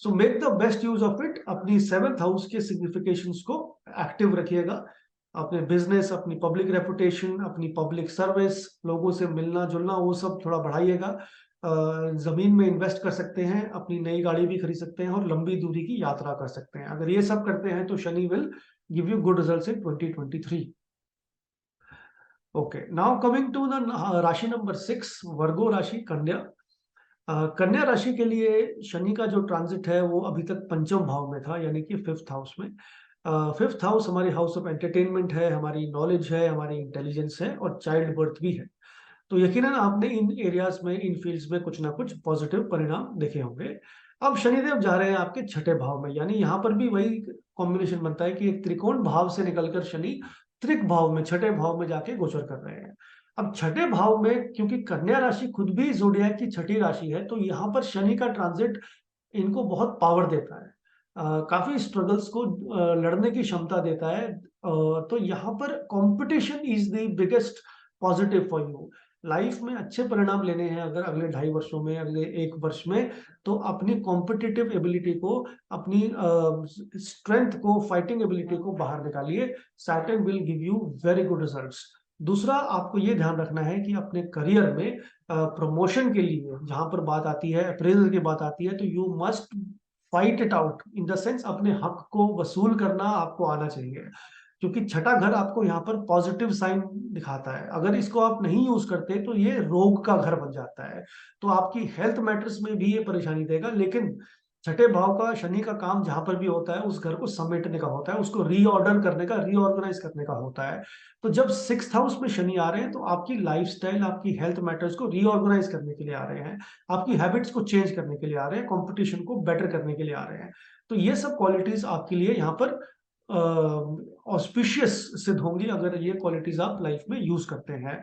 So make the best use of it. अपनी 7th हाउस के सिग्निफिकेशंस को एक्टिव रखिएगा। अपने बिजनेस, अपनी पब्लिक रेपुटेशन, अपनी पब्लिक सर्विस, लोगों से मिलना जुलना, वो सब थोड़ा बढ़ाइएगा। जमीन में इन्वेस्ट कर सकते हैं, अपनी नई गाड़ी भी खरीद सकते हैं, और लंबी दूरी की यात्रा कर सकते हैं। अगर ये सब करते हैं तो Shani will give you good results in 2023। Okay, now coming to the राशि नंबर 6, वर्गो राशि, कन्या। कन्या राशि के लिए शनि का जो ट्रांजिट है वो अभी तक पंचम भाव में था, यानी कि 5th हाउस में। 5th हाउस हमारे हाउस ऑफ एंटरटेनमेंट है, हमारी नॉलेज है, हमारी इंटेलिजेंस है, और चाइल्ड बर्थ भी है। तो यकीनन आपने इन एरियाज में, इन फील्ड्स में कुछ ना कुछ पॉजिटिव परिणाम देखे होंगे। अब शनिदेव जा रहे हैं आपके छठे भाव में, यानी यहाँ पर भी वही कॉम्बिनेशन बनता है कि एक त्रिकोण भाव से निकलकर शनि त्रिक भाव में, छठे भाव में जाके गोचर कर रहे हैं। अब छठे भाव में, क्योंकि कन्या राशि खुद भी जोडियाक की छठी राशि है, तो यहाँ पर शनि का ट्रांजिट इनको बहुत पावर देता है। काफी स्ट्रगल्स को लड़ने की क्षमता देता है। तो यहाँ पर competition is the biggest positive for you. Life में अच्छे परिणाम लेने हैं अगर अगले 2.5 वर्षों में, अगले 1 वर्ष में, तो अपनी कॉम्पिटिटिव एबिलिटी को, अपनी स्ट्रेंथ को, फाइटिंग एबिलिटी को बाहर निकालिए। Saturn will give you very good results. दूसरा, आपको ये ध्यान रखना है कि अपने करियर में प्रमोशन के लिए जहां पर बात आती है, अप्रेजल की बात आती है, तो you must fight it out, in the sense अपने हक को वसूल करना आपको आना चाहिए। क्योंकि छठा घर आपको यहाँ पर पॉजिटिव साइन दिखाता है। अगर इसको आप नहीं यूज करते तो ये रोग का घर बन जाता है, तो आपकी हेल्थ मैटर्स में भी ये परेशानी देगा। लेकिन छठे भाव का शनि का काम जहां पर भी होता है, उस घर को समेटने का होता है, उसको रीऑर्डर करने का, रीऑर्गेनाइज करने का होता है। तो जब 6th हाउस में शनि आ रहे हैं, तो आपकी लाइफस्टाइल, आपकी हेल्थ मैटर्स को रीऑर्गेनाइज करने के लिए आ रहे हैं, आपकी हैबिट्स को चेंज करने के लिए आ रहे हैं, कंपटीशन को बेटर करने के लिए आ रहे हैं। तो ये सब क्वालिटीज आपके लिए यहाँ पर ऑस्पिशियस सिद्ध होंगी, अगर ये क्वालिटीज आप लाइफ में यूज करते हैं।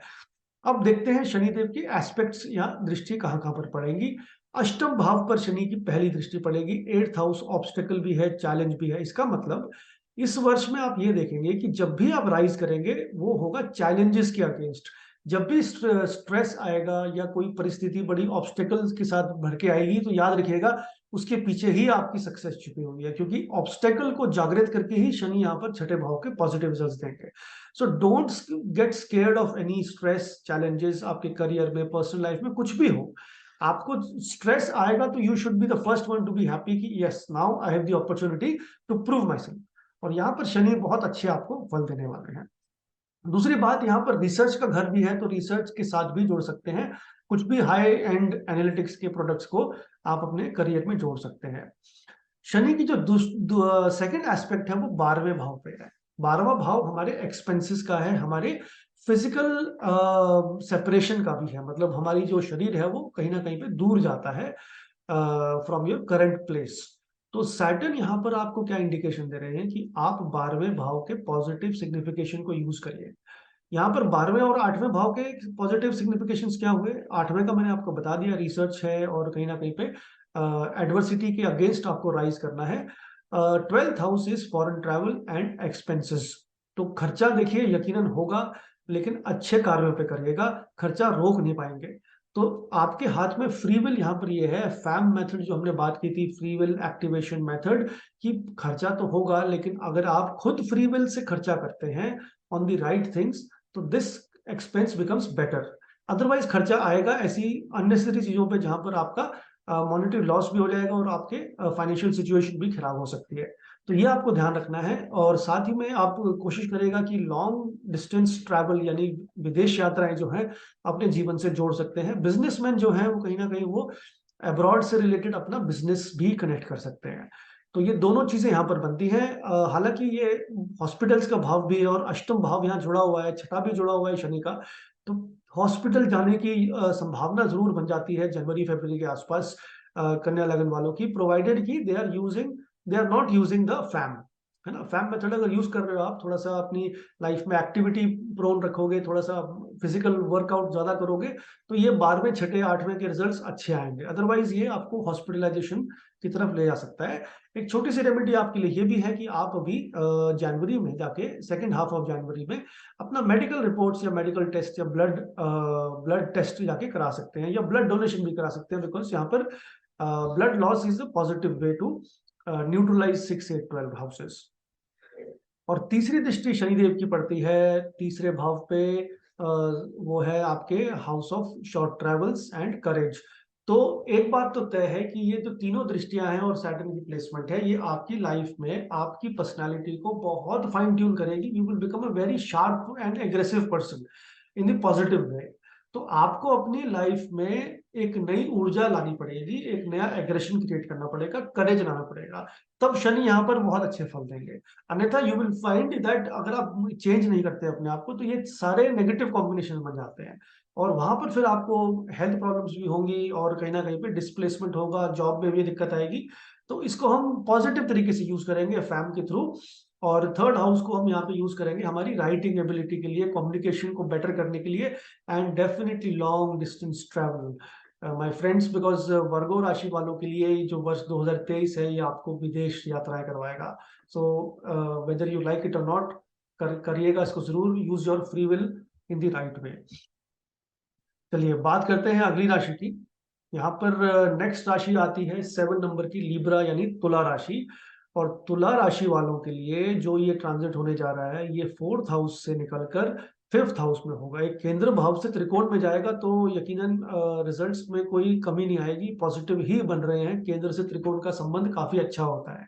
अब देखते हैं शनिदेव की एस्पेक्ट्स या दृष्टि कहाँ कहाँ पर पड़ेगी। अष्टम भाव पर शनि की पहली दृष्टि पड़ेगी। 8th हाउस ऑब्स्टेकल भी है, चैलेंज भी है। इसका मतलब इस वर्ष में आप ये देखेंगे कि जब भी आप राइज करेंगे, वो होगा चैलेंजेस के अगेंस्ट। जब भी स्ट्रेस आएगा या कोई परिस्थिति बड़ी ऑब्स्टेकल्स के साथ भर के आएगी, तो याद रखिएगा उसके पीछे ही आपकी सक्सेस छुपी हुई है, क्योंकि ऑब्स्टेकल को जागृत करके ही शनि यहाँ पर छठे भाव के पॉजिटिव रिजल्ट्स देंगे। So don't get scared of any stress, challenges आपके करियर में, पर्सनल लाइफ में, कुछ भी हो। आपको स्ट्रेस आएगा तो you should be the first one to be happy कि yes, now I have the opportunity to prove myself. और यहाँ पर शनि बहुत अच्छे आपको फल देने वाले हैं। दूसरी बात, यहाँ पर रिसर्च का घर भी है, तो रिसर्च के साथ भी जोड़ सकते हैं। कुछ भी हाई एंड एनालिटिक्स के प्रोडक्ट्स को आप अपने करियर में जोड़ सकते हैं। शनि की जो सेकंड एस्पेक्ट है वो 12वें भाव पे है। 12वां भाव हमारे एक्सपेंसेस का है, हमारे फिजिकल सेपरेशन का भी है। मतलब हमारी जो शरीर है वो कहीं ना कहीं पे दूर जाता है फ्रॉम योर करंट प्लेस। तो सैटर्न यहाँ पर आपको क्या इंडिकेशन दे रहे हैं कि आप 12वें भाव के पॉजिटिव सिग्निफिकेशन को यूज करिए। यहाँ पर 12वें और 8वें भाव के पॉजिटिव सिग्निफिकेशंस क्या हुए? 8वें का मैंने आपको बता दिया, रिसर्च है और कहीं ना कहीं पे एडवर्सिटी के अगेंस्ट आपको राइज करना है। 12th house is foreign travel and expenses. तो खर्चा देखिए यकीनन होगा, लेकिन अच्छे कार्यों पे करिएगा, खर्चा रोक नहीं पाएंगे। तो आपके हाथ में फ्री विल यहाँ पर ये है, फैम मेथड जो हमने बात की थी, फ्री विल एक्टिवेशन मेथड, कि खर्चा तो होगा, लेकिन अगर आप खुद फ्री विल से खर्चा करते हैं ऑन द राइट थिंग्स, तो this expense becomes better. Otherwise खर्चा आएगा ऐसी अननेसेसरी चीजों पे जहां पर आपका मॉनेटरी लॉस भी हो जाएगा और आपके फाइनेंशियल सिचुएशन भी खराब हो सकती है। तो ये आपको ध्यान रखना है। और साथ ही में आप कोशिश करेगा कि लॉन्ग डिस्टेंस ट्रैवल यानी विदेश यात्राएं जो हैं अपने जीवन से जोड़ सकते हैं। बिजनेसमैन जो हैं वो कहीं ना कहीं वो अब्रॉड से रिलेटेड अपना बिजनेस भी कनेक्ट कर सकते हैं। तो ये दोनों चीजें यहाँ पर बनती हैं। हालांकि ये हॉस्पिटल्स का भाव भी है और अष्टम भाव यहाँ जुड़ा हुआ है, छठा भी जुड़ा हुआ है शनि का। तो हॉस्पिटल जाने की संभावना जरूर बन जाती है जनवरी फरवरी के आसपास कन्या लगन वालों की, प्रोवाइडेड कि they are not using the fam, है ना। फैम मेथड अगर यूज कर रहे हो आप, थोड़ा सा अपनी लाइफ में एक्टिविटी प्रोन रखोगे, थोड़ा सा फिजिकल वर्कआउट ज्यादा करोगे, तो ये 12वें छठे 8वें के रिजल्ट्स अच्छे आएंगे। अदरवाइज ये आपको हॉस्पिटलाइजेशन की तरफ ले जा सकता है। एक छोटी सी रेमेडी आपके लिए ये भी है कि आप अभी जनवरी में जाके, सेकेंड हाफ ऑफ जनवरी में अपना मेडिकल रिपोर्ट्स या मेडिकल टेस्ट या ब्लड टेस्ट जाके करा सकते हैं, या ब्लड डोनेशन भी करा सकते हैं, बिकॉज यहाँ पर blood loss is a positive way to neutralize 6, 8, 12 houses. और तीसरी दृष्टि शनिदेव की पड़ती है तीसरे भाव पे, वो है आपके house of short travels and courage. तो एक बात तो तय है कि ये जो तीनों दृष्टियां हैं और सैटर्न की प्लेसमेंट है, ये आपकी लाइफ में आपकी पर्सनालिटी को बहुत फाइन ट्यून करेगी। You will become a very sharp and aggressive person in the positive way. तो आपको अपनी लाइफ में एक नई ऊर्जा लानी पड़ेगी, एक नया एग्रेशन क्रिएट करना पड़ेगा, करेज लाना पड़ेगा, तब शनि यहाँ पर बहुत अच्छे फल देंगे। अन्यथा यू विल फाइंड दैट अगर आप चेंज नहीं करते अपने आप को, तो ये सारे नेगेटिव कॉम्बिनेशन बन जाते हैं, और वहां पर फिर आपको हेल्थ प्रॉब्लम्स भी होंगी और कहीं ना कहीं पे डिस्प्लेसमेंट होगा, जॉब में भी दिक्कत आएगी। तो इसको हम पॉजिटिव तरीके से यूज करेंगे फैम के थ्रू। और थर्ड हाउस को हम यहाँ पे यूज करेंगे हमारी राइटिंग एबिलिटी के लिए, कम्युनिकेशन को बेटर करने के लिए, and definitely long distance travel my friends, because Virgo राशि वालों के लिए जो वर्ष 2023 है ये आपको विदेश यात्राएं करवाएगा। So whether you like it और नॉट, करिएगा इसको जरूर, use your free will in the right way. चलिए बात करते हैं अगली राशि की। यहाँ पर नेक्स्ट राशि आती है 7 नंबर की, लिब्रा यानी तुला राशि। और तुला राशि वालों के लिए जो ये ट्रांजिट होने जा रहा है, ये 4th हाउस से निकलकर 5th हाउस में होगा। एक केंद्र भाव से त्रिकोण में जाएगा, तो यकीनन रिजल्ट्स में कोई कमी नहीं आएगी, पॉजिटिव ही बन रहे हैं। केंद्र से त्रिकोण का संबंध काफी अच्छा होता है।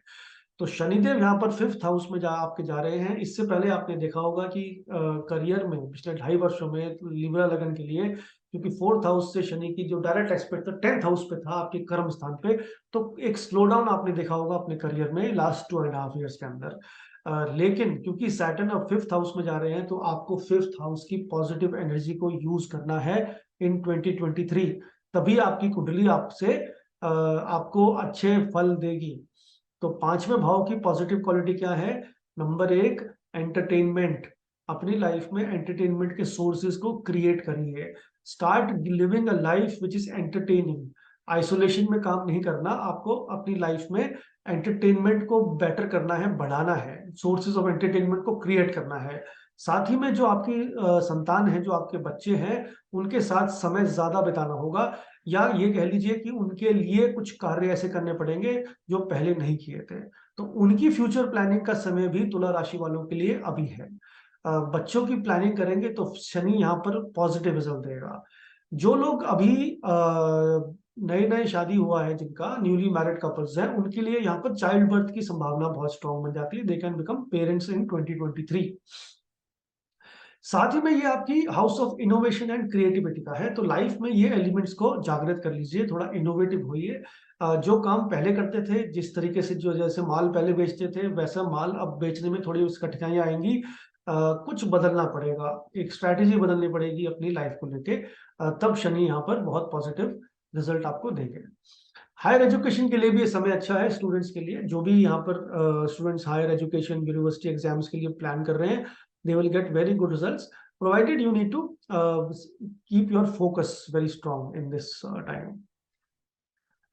तो शनिदेव यहाँ पर 5th हाउस में आपके जा रहे हैं। इससे पहले आपने देखा होगा कि करियर में पिछले 2.5 वर्षों में लिब्रा लगन के लिए, क्योंकि 4th हाउस से शनि की जो डायरेक्ट एस्पेक्ट था 10th हाउस पे था, आपके कर्म स्थान पे, तो एक स्लो डाउन आपने देखा होगा अपने करियर में लास्ट 2.5 ईयर्स के अंदर। लेकिन क्योंकि सैटर्न अब 5th हाउस में जा रहे हैं, तो आपको 5th हाउस की पॉजिटिव एनर्जी को यूज करना है इन 2023। तभी आपकी कुंडली आपसे आपको अच्छे फल देगी। तो 5वें भाव की पॉजिटिव क्वालिटी क्या है? Number 1, entertainment. अपनी लाइफ में एंटरटेनमेंट के सोर्सेज को क्रिएट करिए। Start living a life which is entertaining. Isolation में काम नहीं करना, आपको अपनी लाइफ में एंटरटेनमेंट को बेटर करना है, बढ़ाना है, सोर्सेज ऑफ एंटरटेनमेंट को क्रिएट करना है। साथ ही में जो आपकी संतान है, जो आपके बच्चे हैं, उनके साथ समय ज्यादा बिताना होगा, या ये कह लीजिए कि उनके लिए कुछ कार्य ऐसे करने पड़ेंगे जो पहले नहीं किए थे। तो उनकी फ्यूचर प्लानिंग का समय भी तुला राशि वालों के लिए अभी है। बच्चों की प्लानिंग करेंगे तो शनि यहाँ पर पॉजिटिव रिजल्ट देगा। जो लोग अभी नए नए शादी हुआ है, जिनका न्यूली मैरिड कपल्स हैं, उनके लिए यहाँ पर चाइल्ड बर्थ की संभावना बहुत स्ट्रांग बन जाती है। दे कैन बिकम पेरेंट्स इन 2023। साथ ही में ये आपकी house of innovation and creativity का है, तो लाइफ में ये एलिमेंट्स को जागृत कर लीजिए, थोड़ा इनोवेटिव होइए। जो काम पहले करते थे, जिस तरीके से जो जैसे माल पहले बेचते थे, वैसा माल अब बेचने में थोड़ी कठिनाइयां आएंगी। कुछ बदलना पड़ेगा, एक स्ट्रैटेजी बदलनी पड़ेगी अपनी लाइफ को लेके। तब शनि यहाँ पर बहुत पॉजिटिव रिजल्ट आपको देंगे। हायर एजुकेशन के लिए भी ये समय अच्छा है स्टूडेंट्स के लिए। जो भी यहाँ पर students higher education university exams के लिए प्लान कर रहे हैं, they will get very good results, provided you need to keep your focus very strong in this time.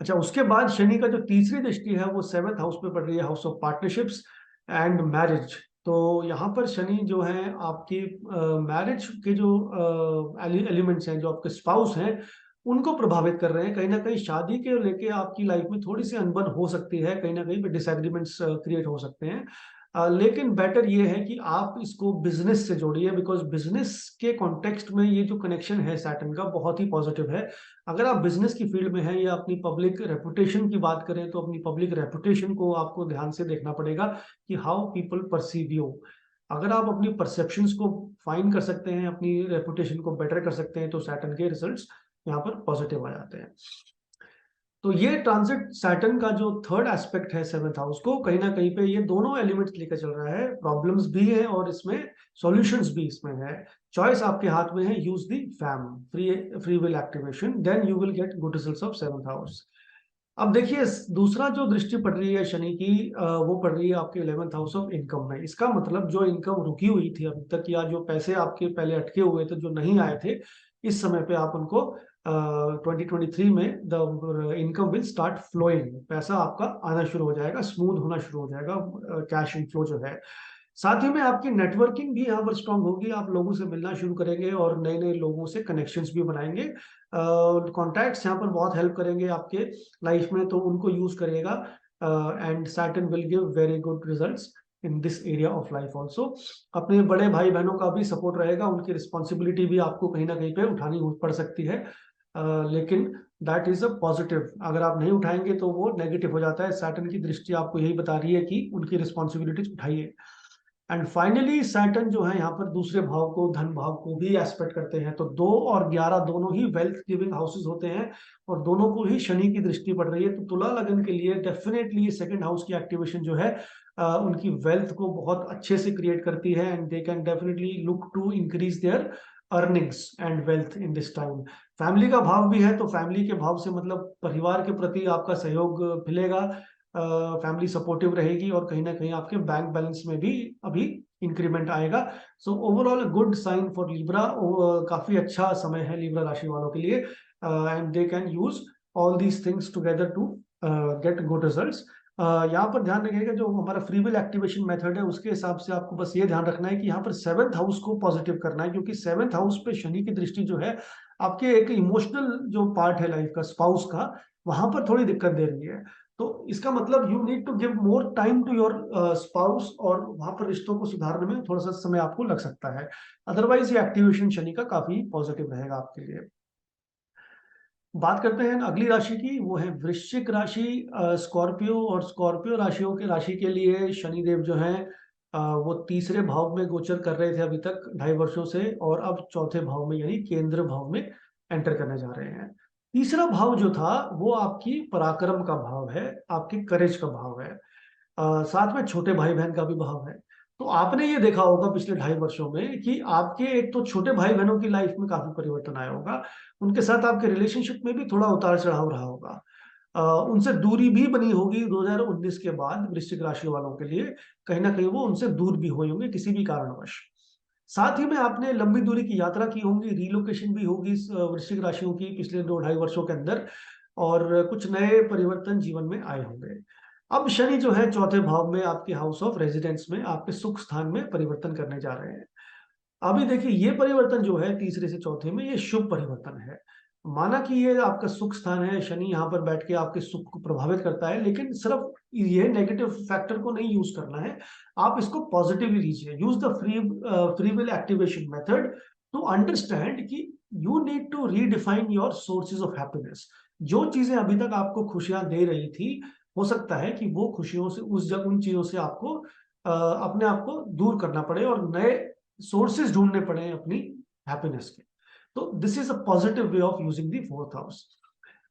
अच्छा, उसके बाद शनि का जो तीसरी दृष्टि है वो 7th हाउस पे पड़ रही है, house of partnerships and marriage. तो यहाँ पर शनि जो है आपकी मैरिज के जो एलिमेंट्स हैं, जो आपके स्पाउस हैं, उनको प्रभावित कर रहे हैं। कहीं ना कहीं शादी के लेके आपकी लाइफ में थोड़ी सी अनबन हो सकती है, कहीं ना कहीं पे डिसएग्रीमेंट्स क्रिएट हो सकते हैं। लेकिन बेटर ये है कि आप इसको बिजनेस से जोड़िए, बिकॉज बिजनेस के कॉन्टेक्स्ट में ये जो कनेक्शन है सैटर्न का बहुत ही पॉजिटिव है। अगर आप बिजनेस की फील्ड में हैं या अपनी पब्लिक रेपुटेशन की बात करें, तो अपनी पब्लिक रेपुटेशन को आपको ध्यान से देखना पड़ेगा कि हाउ पीपल परसीव यू। अगर आप अपनी परसेप्शंस को फाइन कर सकते हैं, अपनी रेपुटेशन को बेटर कर सकते हैं, तो सैटर्न के रिजल्ट्स यहाँ पर पॉजिटिव आ जाते हैं। तो ये ट्रांजिट सैटर्न का जो थर्ड एस्पेक्ट है सेवंथ हाउस को, कहीं ना कहीं पे ये दोनों एलिमेंट्स लेकर चल रहा है। प्रॉब्लम्स भी है और इसमें सॉल्यूशंस भी इसमें है। चॉइस आपके हाथ में है, use the fam, free will activation, then you will get good results of seventh house. अब देखिए, दूसरा जो दृष्टि पड़ रही है शनि की, वो पड़ रही है आपके 11th हाउस ऑफ इनकम में। इसका मतलब जो इनकम रुकी हुई थी अभी तक, या जो पैसे आपके पहले अटके हुए थे जो नहीं आए थे, इस समय पे आप उनको 2023 में the income will start flowing, पैसा आपका आना शुरू हो जाएगा, स्मूथ होना शुरू हो जाएगा कैश इनफ्लो जो है। साथ ही में आपकी नेटवर्किंग भी यहाँ पर स्ट्रांग होगी, आप लोगों से मिलना शुरू करेंगे और नए नए लोगों से कनेक्शंस भी बनाएंगे। कॉन्टैक्ट्स यहाँ पर बहुत हेल्प करेंगे आपके लाइफ में, तो उनको यूज करिएगा। And Saturn will give very good results in this area of life also. अपने बड़े भाई बहनों का भी सपोर्ट रहेगा, उनकी रिस्पॉन्सिबिलिटी भी आपको कहीं ना कहीं पे उठानी पड़ सकती है, लेकिन दैट इज अ पॉजिटिव। अगर आप नहीं उठाएंगे तो वो नेगेटिव हो जाता है। सैटर्न की दृष्टि आपको यही बता रही है कि उनकी रिस्पॉन्सिबिलिटीज उठाइए। एंड फाइनली सैटर्न जो है यहाँ पर दूसरे भाव को, धन भाव को भी एस्पेक्ट करते हैं, तो 2 और 11 दोनों ही वेल्थ गिविंग हाउसेस होते हैं और दोनों को ही शनि की दृष्टि पड़ रही है। तो तुला लगन के लिए डेफिनेटली ये सेकंड हाउस की एक्टिवेशन जो है उनकी वेल्थ को बहुत अच्छे से क्रिएट करती है, and they can definitely look to increase their earnings and wealth in this time. Family का भाव भी है, तो फैमिली के भाव से मतलब परिवार के प्रति आपका सहयोग मिलेगा, फैमिली सपोर्टिव रहेगी और कहीं ना कहीं आपके बैंक बैलेंस में भी अभी इंक्रीमेंट आएगा। So overall good sign for Libra. काफी अच्छा समय है लिब्रा राशि वालों के लिए, and they can use all these things together to get good results. यहाँ पर ध्यान रखिएगा, जो हमारा फ्री विल एक्टिवेशन मेथड है उसके हिसाब से आपको बस ये ध्यान रखना है कि यहाँ पर सेवंथ हाउस को पॉजिटिव करना है, क्योंकि सेवंथ हाउस पे शनि की दृष्टि जो है आपके एक इमोशनल जो पार्ट है लाइफ का, स्पाउस का, वहां पर थोड़ी दिक्कत दे रही है। तो इसका मतलब you need to give more time to your spouse, और वहां पर रिश्तों को सुधारने में थोड़ा सा समय आपको लग सकता है। अदरवाइज ये एक्टिवेशन शनि का काफी पॉजिटिव रहेगा आपके लिए। बात करते हैं अगली राशि की, वो है वृश्चिक राशि। स्कॉर्पियो और स्कॉर्पियो राशियों के राशि के लिए शनिदेव जो है वो तीसरे भाव में गोचर कर रहे थे अभी तक 2.5 वर्षों से, और अब चौथे भाव में यानी केंद्र भाव में एंटर करने जा रहे हैं। तीसरा भाव जो था वो आपकी पराक्रम का भाव है, आपकी करेज का भाव है, साथ में छोटे भाई बहन का भी भाव है। तो आपने ये देखा होगा पिछले 2.5 वर्षों में कि आपके एक तो छोटे भाई बहनों की लाइफ में काफी परिवर्तन आया होगा, उनके साथ आपके रिलेशनशिप में भी थोड़ा उतार चढ़ाव रहा होगा, उनसे दूरी भी बनी होगी 2019 के बाद वृश्चिक राशि वालों के लिए, कहीं ना कहीं वो उनसे दूर भी हुए होंगे किसी भी कारणवश। साथ ही में आपने लंबी दूरी की यात्रा की होंगी, रिलोकेशन भी होगी इस वृश्चिक राशियों की पिछले 2-2.5 वर्षों के अंदर, और कुछ नए परिवर्तन जीवन में आए होंगे। अब शनि जो है चौथे भाव में आपके हाउस ऑफ रेजिडेंस में आपके सुख स्थान में परिवर्तन करने जा रहे हैं। अभी देखिए, ये परिवर्तन जो है तीसरे से चौथे में, ये शुभ परिवर्तन है। माना कि ये आपका सुख स्थान है, शनि यहाँ पर बैठ के आपके सुख को प्रभावित करता है, लेकिन सिर्फ ये नेगेटिव फैक्टर को नहीं यूज करना है, आप इसको पॉजिटिवली लीजिए। Use the free will activation method to understand कि you need to redefine your sources of happiness. जो चीजें अभी तक आपको खुशियां दे रही थी, हो सकता है कि वो खुशियों से, उन चीजों से आपको अपने आप को दूर करना पड़े और नए सोर्सेज ढूंढने पड़े अपनी हैप्पीनेस के। तो this is a positive way of using the fourth house.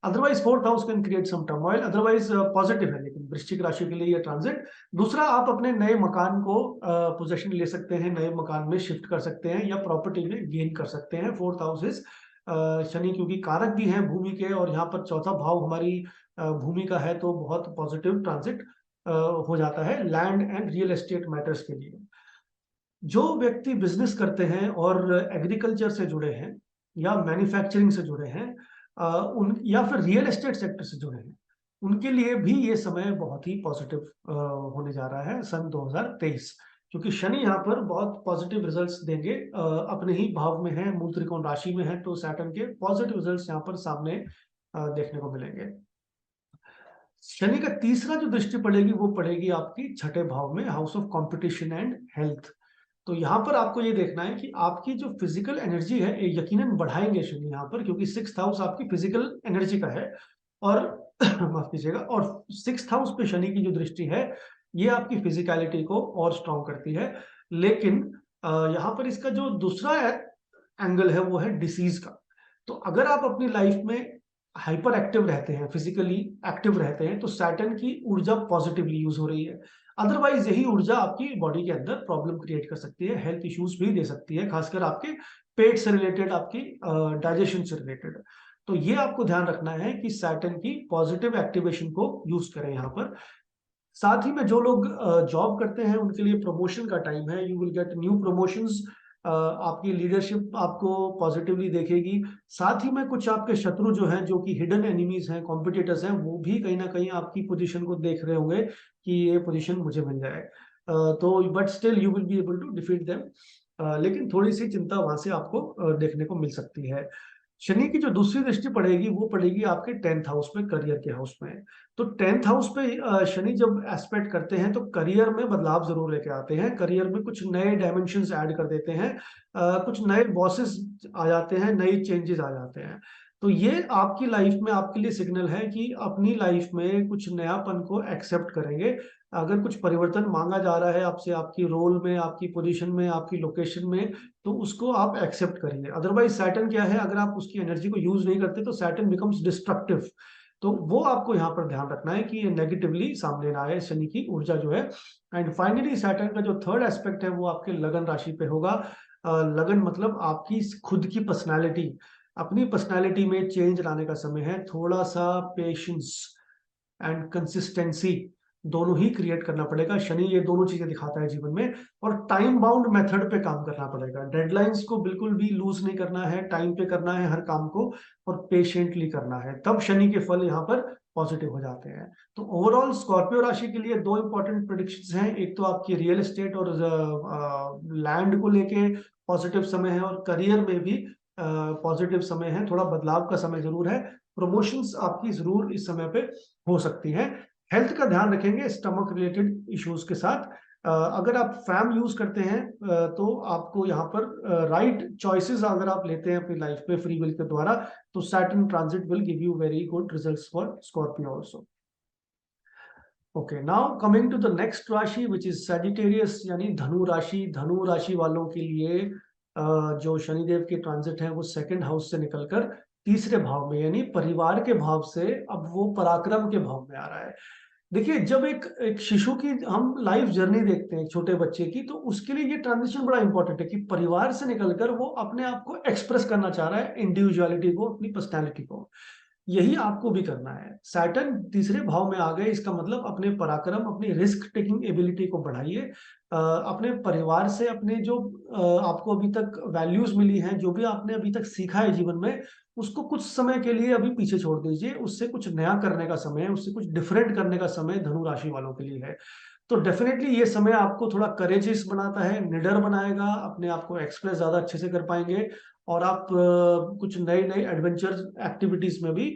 Otherwise fourth house can create some turmoil, otherwise positive है लेकिन वृश्चिक राशि के लिए ये ट्रांजिट। दूसरा, आप अपने नए मकान को पोजेशन ले सकते हैं, नए मकान में शिफ्ट कर सकते हैं या प्रॉपर्टी में गेन कर सकते हैं। फोर्थ हाउस इज शनि, क्योंकि कारक भी हैं भूमि के, और यहाँ पर चौथा भाव हमारी भूमि का है, तो बहुत पॉजिटिव ट्रांजिट हो जाता है land and real estate matters के लिए। जो व्यक्ति बिजनेस करते हैं और एग्रीकल्चर से जुड़े हैं या मैन्युफैक्चरिंग से जुड़े हैं, उन या फिर रियल एस्टेट सेक्टर से जुड़े हैं, उनके लिए भी ये समय बहुत ही पॉजिटिव होने जा रहा है सन 2023, क्योंकि शनि यहाँ पर बहुत पॉजिटिव रिजल्ट्स देंगे। अपने ही भाव में है, मूल त्रिकोण राशि में है, तो सैटर्न के पॉजिटिव रिजल्ट्स यहाँ पर सामने देखने को मिलेंगे। शनि का तीसरा जो दृष्टि पड़ेगी वो पड़ेगी आपकी छठे भाव में, house of competition and health. तो यहाँ पर आपको ये देखना है कि आपकी जो फिजिकल एनर्जी है ये यकीनन बढ़ाएंगे शनि यहाँ पर, क्योंकि सिक्स्थ हाउस आपकी फिजिकल एनर्जी का है। और माफ कीजिएगा, और सिक्स्थ हाउस पे शनि की जो दृष्टि है ये आपकी फिजिकलिटी को और स्ट्रॉन्ग करती है। लेकिन यहाँ पर इसका जो दूसरा एंगल है वो है डिसीज का। तो अगर आप अपनी लाइफ में हाइपर एक्टिव रहते हैं, फिजिकली एक्टिव रहते हैं, तो सैटर्न की ऊर्जा पॉजिटिवली यूज हो रही है। अदरवाइज यही ऊर्जा आपकी बॉडी के अंदर प्रॉब्लम क्रिएट कर सकती है, हेल्थ इश्यूज भी दे सकती है, खासकर आपके पेट से रिलेटेड, आपकी डाइजेशन से रिलेटेड। तो ये आपको ध्यान रखना है कि सैटर्न की पॉजिटिव एक्टिवेशन को यूज करें यहाँ पर। साथ ही में जो लोग जॉब करते हैं उनके लिए प्रमोशन का टाइम है, you will get new promotions. आपकी लीडरशिप आपको पॉजिटिवली देखेगी। साथ ही में कुछ आपके शत्रु जो हैं, जो कि हिडन एनिमीज हैं, कॉम्पिटिटर्स हैं, वो भी कहीं ना कहीं आपकी पोजीशन को देख रहे होंगे कि ये पोजीशन मुझे मिल जाए। तो but still you will be able to defeat them. लेकिन थोड़ी सी चिंता वहां से आपको देखने को मिल सकती है। शनि की जो दूसरी दृष्टि पड़ेगी वो पड़ेगी आपके 10th हाउस में, करियर के हाउस में। तो 10th हाउस पे शनि जब एस्पेक्ट करते हैं तो करियर में बदलाव जरूर लेके आते हैं, करियर में कुछ नए डायमेंशंस ऐड कर देते हैं, कुछ नए बॉसेस आ जाते हैं, नए चेंजेस आ जाते हैं। तो ये आपकी लाइफ में आपके लिए सिग्नल है कि अपनी लाइफ में कुछ नयापन को एक्सेप्ट करेंगे। अगर कुछ परिवर्तन मांगा जा रहा है आपसे, आपकी रोल में, आपकी पोजीशन में, आपकी लोकेशन में, तो उसको आप एक्सेप्ट करिए। अदरवाइज सैटर्न क्या है, अगर आप उसकी एनर्जी को यूज नहीं करते तो सैटर्न बिकम्स डिस्ट्रक्टिव। तो वो आपको यहाँ पर ध्यान रखना है कि ये नेगेटिवली सामने ना आए शनि की ऊर्जा जो है। एंड फाइनली सैटर्न का जो थर्ड एस्पेक्ट है वो आपके लगन राशि पे होगा। लगन मतलब आपकी खुद की पर्सनालिटी, अपनी पर्सनालिटी में चेंज लाने का समय है। थोड़ा सा पेशेंस एंड कंसिस्टेंसी दोनों ही क्रिएट करना पड़ेगा। शनि ये दोनों चीजें दिखाता है जीवन में। और टाइम बाउंड मेथड पे काम करना पड़ेगा, डेडलाइंस को बिल्कुल भी लूज नहीं करना है, टाइम पे करना है हर काम को, और पेशेंटली करना है, तब शनि के फल यहाँ पर पॉजिटिव हो जाते हैं। तो ओवरऑल स्कॉर्पियो राशि के लिए दो इंपॉर्टेंट प्रेडिक्शंस हैं, एक तो आपकी रियल एस्टेट और लैंड को लेके पॉजिटिव समय है, और करियर में भी पॉजिटिव समय है, थोड़ा बदलाव का समय जरूर है। प्रमोशंस आपकी जरूर इस समय पे हो सकती हैं। हेल्थ का ध्यान रखेंगे स्टमक रिलेटेड इश्यूज के साथ। अगर आप फैम यूज करते हैं तो आपको यहाँ पर राइट चॉइसेस अगर आप लेते हैं अपनी लाइफ पे फ्री विल के द्वारा, तो Saturn transit will give you very good results for Scorpio also. Okay, now coming to the next राशि विच इज सैजिटेरियस, यानी धनु राशि। धनु राशि वालों के लिए जो शनिदेव के ट्रांजिट है वो सेकंड हाउस से निकलकर तीसरे भाव में, यानी परिवार के भाव से अब वो पराक्रम के भाव में आ रहा है। देखिए, जब एक एक शिशु की हम लाइफ जर्नी देखते हैं, छोटे बच्चे की, तो उसके लिए ये ट्रांजिशन बड़ा इंपॉर्टेंट है कि परिवार से निकलकर वो अपने आप को एक्सप्रेस करना चाह रहा है, इंडिविजुअलिटी को, अपनी पर्सनैलिटी को। यही आपको भी करना है। सैटर्न तीसरे भाव में आ गए, इसका मतलब अपने पराक्रम, अपनी रिस्क टेकिंग एबिलिटी को बढ़ाइए। अपने परिवार से अपने जो आपको अभी तक वैल्यूज मिली हैं, जो भी आपने अभी तक सीखा है जीवन में, उसको कुछ समय के लिए अभी पीछे छोड़ दीजिए। उससे कुछ नया करने का समय है, उससे कुछ डिफरेंट करने का समय धनु राशि वालों के लिए है। तो डेफिनेटली ये समय आपको थोड़ा करेजियस बनाता है, निडर बनाएगा, अपने आप को एक्सप्रेस ज्यादा अच्छे से कर पाएंगे, और आप कुछ नए नए एडवेंचर एक्टिविटीज में भी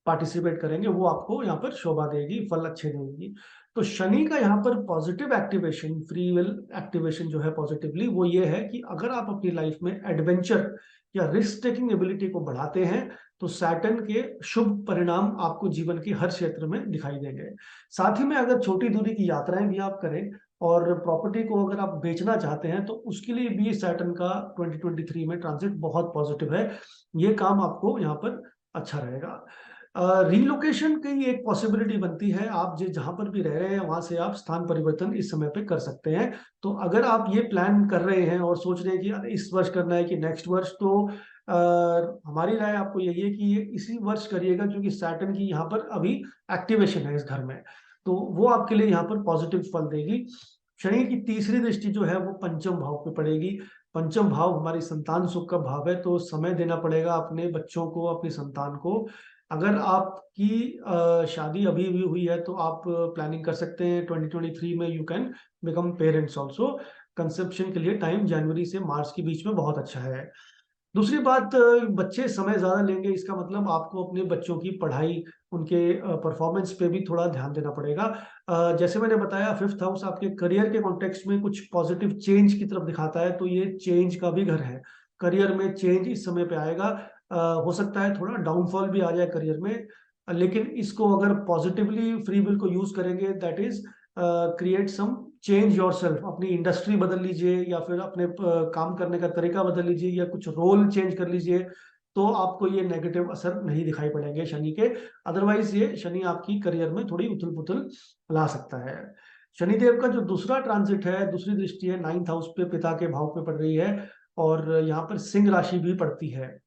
पार्टिसिपेट करेंगे, वो आपको यहाँ पर शोभा देगी, फल अच्छे देगी। तो शनि का यहाँ पर positive activation, free will activation जो है पॉजिटिवली, वो ये है कि अगर आप अपनी लाइफ में एडवेंचर या रिस्क टेकिंग एबिलिटी को बढ़ाते हैं तो सैटर्न के शुभ परिणाम आपको जीवन के हर क्षेत्र में दिखाई देंगे। साथ ही में अगर छोटी दूरी की यात्राएं भी आप करें और प्रॉपर्टी को अगर आप बेचना चाहते हैं तो उसके लिए भी सैटर्न का 2023 में ट्रांजिट बहुत पॉजिटिव है। ये काम आपको यहाँ पर अच्छा रहेगा। रीलोकेशन की एक पॉसिबिलिटी बनती है, आप जहां पर भी रह रहे हैं वहां से आप स्थान परिवर्तन इस समय पे कर सकते हैं। तो अगर आप ये प्लान कर रहे हैं और सोच रहे हैं कि यार इस वर्ष करना है कि नेक्स्ट वर्ष, तो हमारी राय आपको यही है कि ये इसी वर्ष करिएगा, क्योंकि सैटर्न की यहाँ पर अभी एक्टिवेशन है इस घर में, तो वो आपके लिए यहाँ पर पॉजिटिव फल देगी। शनि की तीसरी दृष्टि जो है वो पंचम भाव पे पड़ेगी। पंचम भाव हमारी संतान सुख का भाव है, तो समय देना पड़ेगा अपने बच्चों को, अपनी संतान को। अगर आपकी शादी अभी भी हुई है तो आप प्लानिंग कर सकते हैं 2023 में, you can become parents also. Conception के लिए टाइम जनवरी से मार्च के बीच में बहुत अच्छा है। दूसरी बात, बच्चे समय ज्यादा लेंगे, इसका मतलब आपको अपने बच्चों की पढ़ाई, उनके परफॉर्मेंस पे भी थोड़ा ध्यान देना पड़ेगा। जैसे मैंने बताया, फिफ्थ हाउस आपके करियर के कॉन्टेक्स्ट में कुछ पॉजिटिव चेंज की तरफ दिखाता है, तो ये चेंज का भी घर है। करियर में चेंज इस समय पे आएगा। हो सकता है थोड़ा डाउनफॉल भी आ जाए करियर में, लेकिन इसको अगर पॉजिटिवली फ्री विल को यूज करेंगे, that is create some change yourself. अपनी इंडस्ट्री बदल लीजिए, या फिर अपने काम करने का तरीका बदल लीजिए, या कुछ रोल चेंज कर लीजिए, तो आपको ये नेगेटिव असर नहीं दिखाई पड़ेंगे शनि के। अदरवाइज ये शनि आपकी करियर में थोड़ी उथल पुथल ला सकता है। शनिदेव का जो दूसरा ट्रांजिट है, दूसरी दृष्टि है, 9th हाउस पे, पिता के भाव पे पड़ रही है, और यहाँ पर सिंह राशि भी पड़ती है।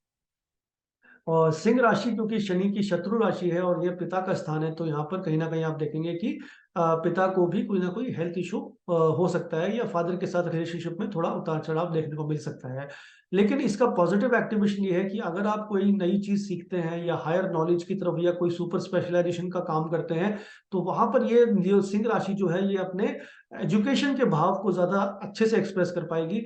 और सिंह राशि क्योंकि शनि की शत्रु राशि है और ये पिता का स्थान है, तो यहाँ पर कहीं ना कहीं आप देखेंगे कि पिता को भी कोई ना कोई हेल्थ इशू हो सकता है, या फादर के साथ रिलेशनशिप में थोड़ा उतार चढ़ाव देखने को मिल सकता है। लेकिन इसका पॉजिटिव एक्टिवेशन ये है कि अगर आप कोई नई चीज सीखते हैं, या हायर नॉलेज की तरफ, या कोई सुपर स्पेशलाइजेशन का काम करते हैं, तो वहां पर ये सिंह राशि जो है, ये अपने एजुकेशन के भाव को ज्यादा अच्छे से एक्सप्रेस कर पाएगी।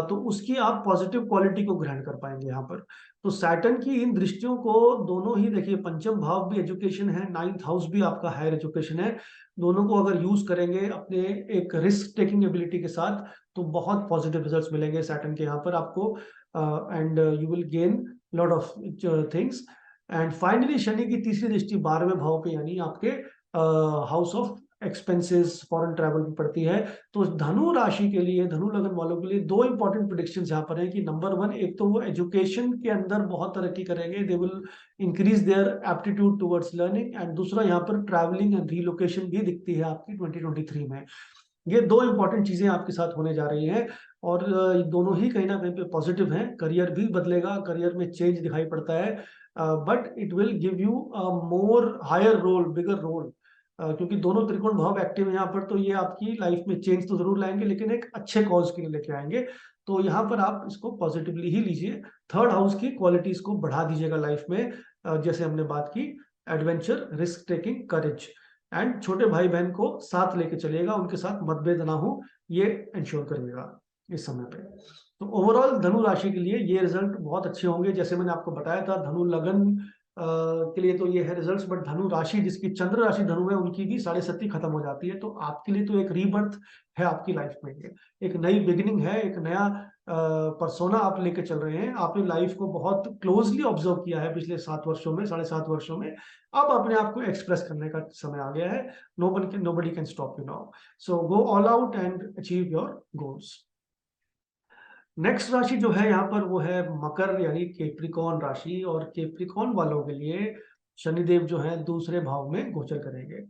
तो उसकी आप पॉजिटिव क्वालिटी को ग्रहण कर पाएंगे यहाँ पर। तो सैटर्न की इन दृष्टियों को दोनों ही देखिए, पंचम भाव भी एजुकेशन है, 9th हाउस भी आपका हायर एजुकेशन है। दोनों को अगर यूज करेंगे अपने एक रिस्क टेकिंग एबिलिटी के साथ, तो बहुत पॉजिटिव रिजल्ट्स मिलेंगे सैटर्न के यहाँ पर आपको, and you will gain lot of things. And finally Shani की तीसरी दृष्टि 12वें भाव पे, यानी आपके house of expenses, foreign travel की पड़ती है। तो धनु राशि के लिए, धनु लगन वालों के लिए दो इंपॉर्टेंट प्रिडिक्शंस यहाँ पर है कि नंबर वन, एक तो वो एजुकेशन के अंदर बहुत तरक्की करेंगे, they will increase their aptitude towards learning, and दूसरा यहाँ पर ट्रैवलिंग एंड रीलोकेशन भी दिखती है आपकी 2023 में। ये दो इंपॉर्टेंट चीजें आपके साथ होने जा रही हैं, और दोनों ही कहीं ना कहीं पे पॉजिटिव हैं। करियर भी बदलेगा, करियर में चेंज दिखाई पड़ता है, but it will give you more higher role, bigger role. क्योंकि दोनों त्रिकोण भाव एक्टिव है यहाँ पर, तो ये आपकी लाइफ में चेंज तो जरूर लाएंगे, लेकिन एक अच्छे कॉज के लिए लेके आएंगे। तो यहाँ पर आप इसको पॉजिटिवली ही लीजिए। थर्ड हाउस की क्वालिटीज को बढ़ा दीजिएगा लाइफ में, जैसे हमने बात की, adventure, risk taking, courage, and छोटे भाई बहन को साथ लेके चलिएगा, उनके साथ मतभेद ना हो, ये इंश्योर करिएगा इस समय पे। तो ओवरऑल धनु राशि के लिए ये रिजल्ट बहुत अच्छे होंगे। जैसे मैंने आपको बताया था, धनु लगन के लिए तो ये है रिजल्ट्स, बट धनु राशि, जिसकी चंद्र राशि धनु है, उनकी भी 7.5 खत्म हो जाती है। तो आपके लिए तो एक रीबर्थ है आपकी लाइफ में, ये एक नई बिगिनिंग है, एक नया परसोना आप लेके चल रहे हैं। आपने लाइफ को बहुत क्लोजली ऑब्जर्व किया है पिछले 7 वर्षों में, 7.5 वर्षों में। अब अपने आप को एक्सप्रेस करने का समय आ गया है। Nobody can stop you now. So go all out and achieve your goals. Next राशि जो है यहाँ पर, वो है मकर, यानी केप्रिकॉन राशि। और केप्रिकॉन वालों के लिए शनिदेव जो है दूसरे भाव में गोचर करेंगे।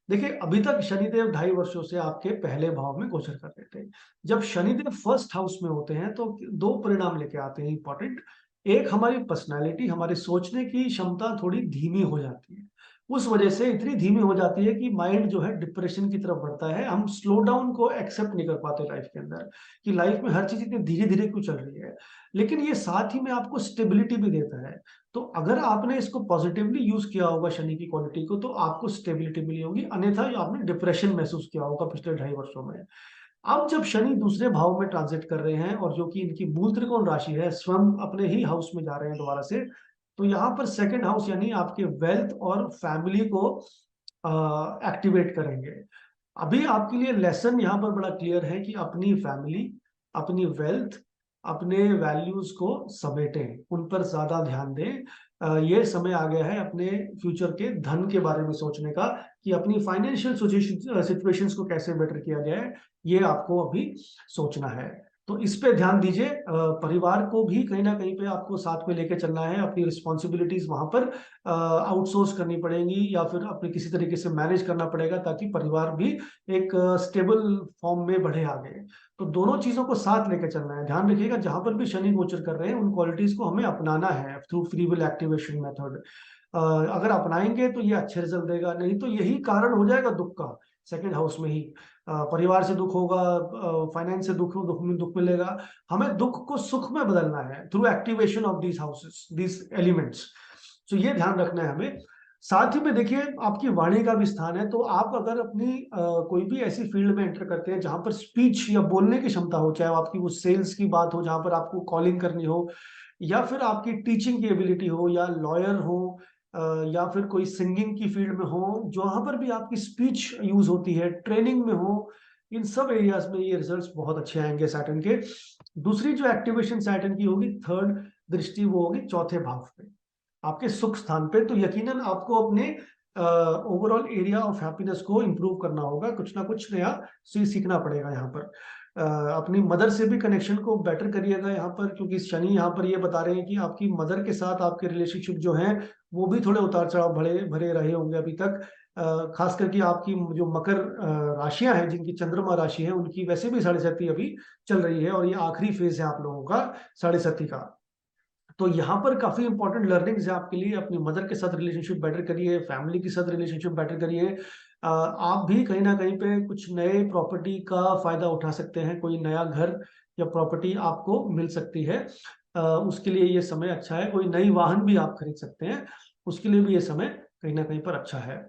देखिए, अभी तक शनिदेव 2.5 वर्षों से आपके पहले भाव में गोचर कर रहे थे। जब शनिदेव फर्स्ट हाउस में होते हैं, तो दो परिणाम लेके आते हैं इंपॉर्टेंट। एक, हमारी पर्सनालिटी, हमारी सोचने की क्षमता थोड़ी धीमी हो जाती है। उस वजह से इतनी धीमी हो जाती है कि माइंड जो है डिप्रेशन की तरफ बढ़ता है। हम स्लो डाउन को एक्सेप्ट नहीं कर पाते लाइफ के अंदर, कि लाइफ में हर चीज इतनी धीरे धीरे क्यों चल रही है। लेकिन ये साथ ही में आपको स्टेबिलिटी भी देता है। तो अगर आपने इसको पॉजिटिवली यूज किया होगा शनि की क्वालिटी को, तो आपको स्टेबिलिटी मिली होगी, अन्यथा आपने डिप्रेशन महसूस किया होगा पिछले 2.5 वर्षों में। अब जब शनि दूसरे भाव में ट्रांजिट कर रहे हैं, और जो कि इनकी मूल त्रिकोण राशि है, स्वयं अपने ही हाउस में जा रहे हैं दोबारा से, तो यहाँ पर सेकंड हाउस, यानी आपके वेल्थ और फैमिली को एक्टिवेट करेंगे। अभी आपके लिए लेसन यहाँ पर बड़ा क्लियर है कि अपनी फैमिली, अपनी वेल्थ, अपने वैल्यूज को समेटें, उन पर ज्यादा ध्यान दें। ये समय आ गया है अपने फ्यूचर के धन के बारे में सोचने का, कि अपनी फाइनेंशियल सिचुएशंस को कैसे बेटर किया जाए, ये आपको अभी सोचना है। तो इस पे ध्यान दीजिए। परिवार को भी कहीं ना कहीं पे आपको साथ में लेके चलना है। अपनी रिस्पॉन्सिबिलिटीज वहां पर आउटसोर्स करनी पड़ेंगी, या फिर अपने किसी तरीके से मैनेज करना पड़ेगा, ताकि परिवार भी एक स्टेबल फॉर्म में बढ़े आगे। तो दोनों चीजों को साथ लेके चलना है। ध्यान रखिएगा, जहां पर भी शनि गोचर कर रहे हैं, उन क्वालिटीज को हमें अपनाना है through free will activation method. अगर अपनाएंगे तो ये अच्छे रिजल्ट देगा, नहीं तो यही कारण हो जाएगा दुख का, सेकंड हाउस में ही। परिवार से दुख होगा, फाइनेंस से दुख मिलेगा। हमें दुख को सुख में बदलना है through activation of these houses, these elements. तो ये ध्यान रखना है हमें। साथ ही में देखिए आपकी वाणी का भी स्थान है, तो आप अगर अपनी कोई भी ऐसी फील्ड में एंटर करते हैं जहां पर स्पीच या बोलने की क्षमता हो, चाहे वो आपकी वो सेल्स की बात हो जहां पर आपको कॉलिंग करनी हो, या फिर आपकी टीचिंग की एबिलिटी हो, या लॉयर हो, या फिर कोई सिंगिंग की फील्ड में हो, जहां पर भी आपकी स्पीच यूज होती है, ट्रेनिंग में हो, इन सब एरियाज में ये रिजल्ट्स बहुत अच्छे आएंगे सैटर्न के। दूसरी जो एक्टिवेशन सैटर्न की होगी, थर्ड दृष्टि, वो होगी चौथे भाव पे, आपके सुख स्थान पे। तो यकीनन आपको अपने ओवरऑल एरिया ऑफ हैप्पीनेस को इम्प्रूव करना होगा, कुछ ना कुछ नया सीखना पड़ेगा यहाँ पर। अपनी मदर से भी कनेक्शन को बेटर करिएगा यहाँ पर, क्योंकि शनि यहाँ पर ये बता रहे हैं कि आपकी मदर के साथ आपके रिलेशनशिप जो हैं वो भी थोड़े उतार चढ़ाव भरे भरे रहे होंगे अभी तक। खास करके आपकी जो मकर राशियां हैं, जिनकी चंद्रमा राशि है, उनकी वैसे भी साढ़े साथी अभी चल रही है, और ये आखिरी फेज है आप लोगों का साढ़े साथी का। तो यहाँ पर काफी इंपॉर्टेंट लर्निंग्स है आपके लिए। अपनी मदर के साथ रिलेशनशिप बेटर करिए, फैमिली के साथ रिलेशनशिप बेटर करिए। आप भी कहीं ना कहीं पे कुछ नए प्रॉपर्टी का फायदा उठा सकते हैं, कोई नया घर या प्रॉपर्टी आपको मिल सकती है। उसके लिए ये समय अच्छा है। कोई नई वाहन भी आप खरीद सकते हैं, उसके लिए भी ये समय कहीं ना कहीं पर अच्छा है।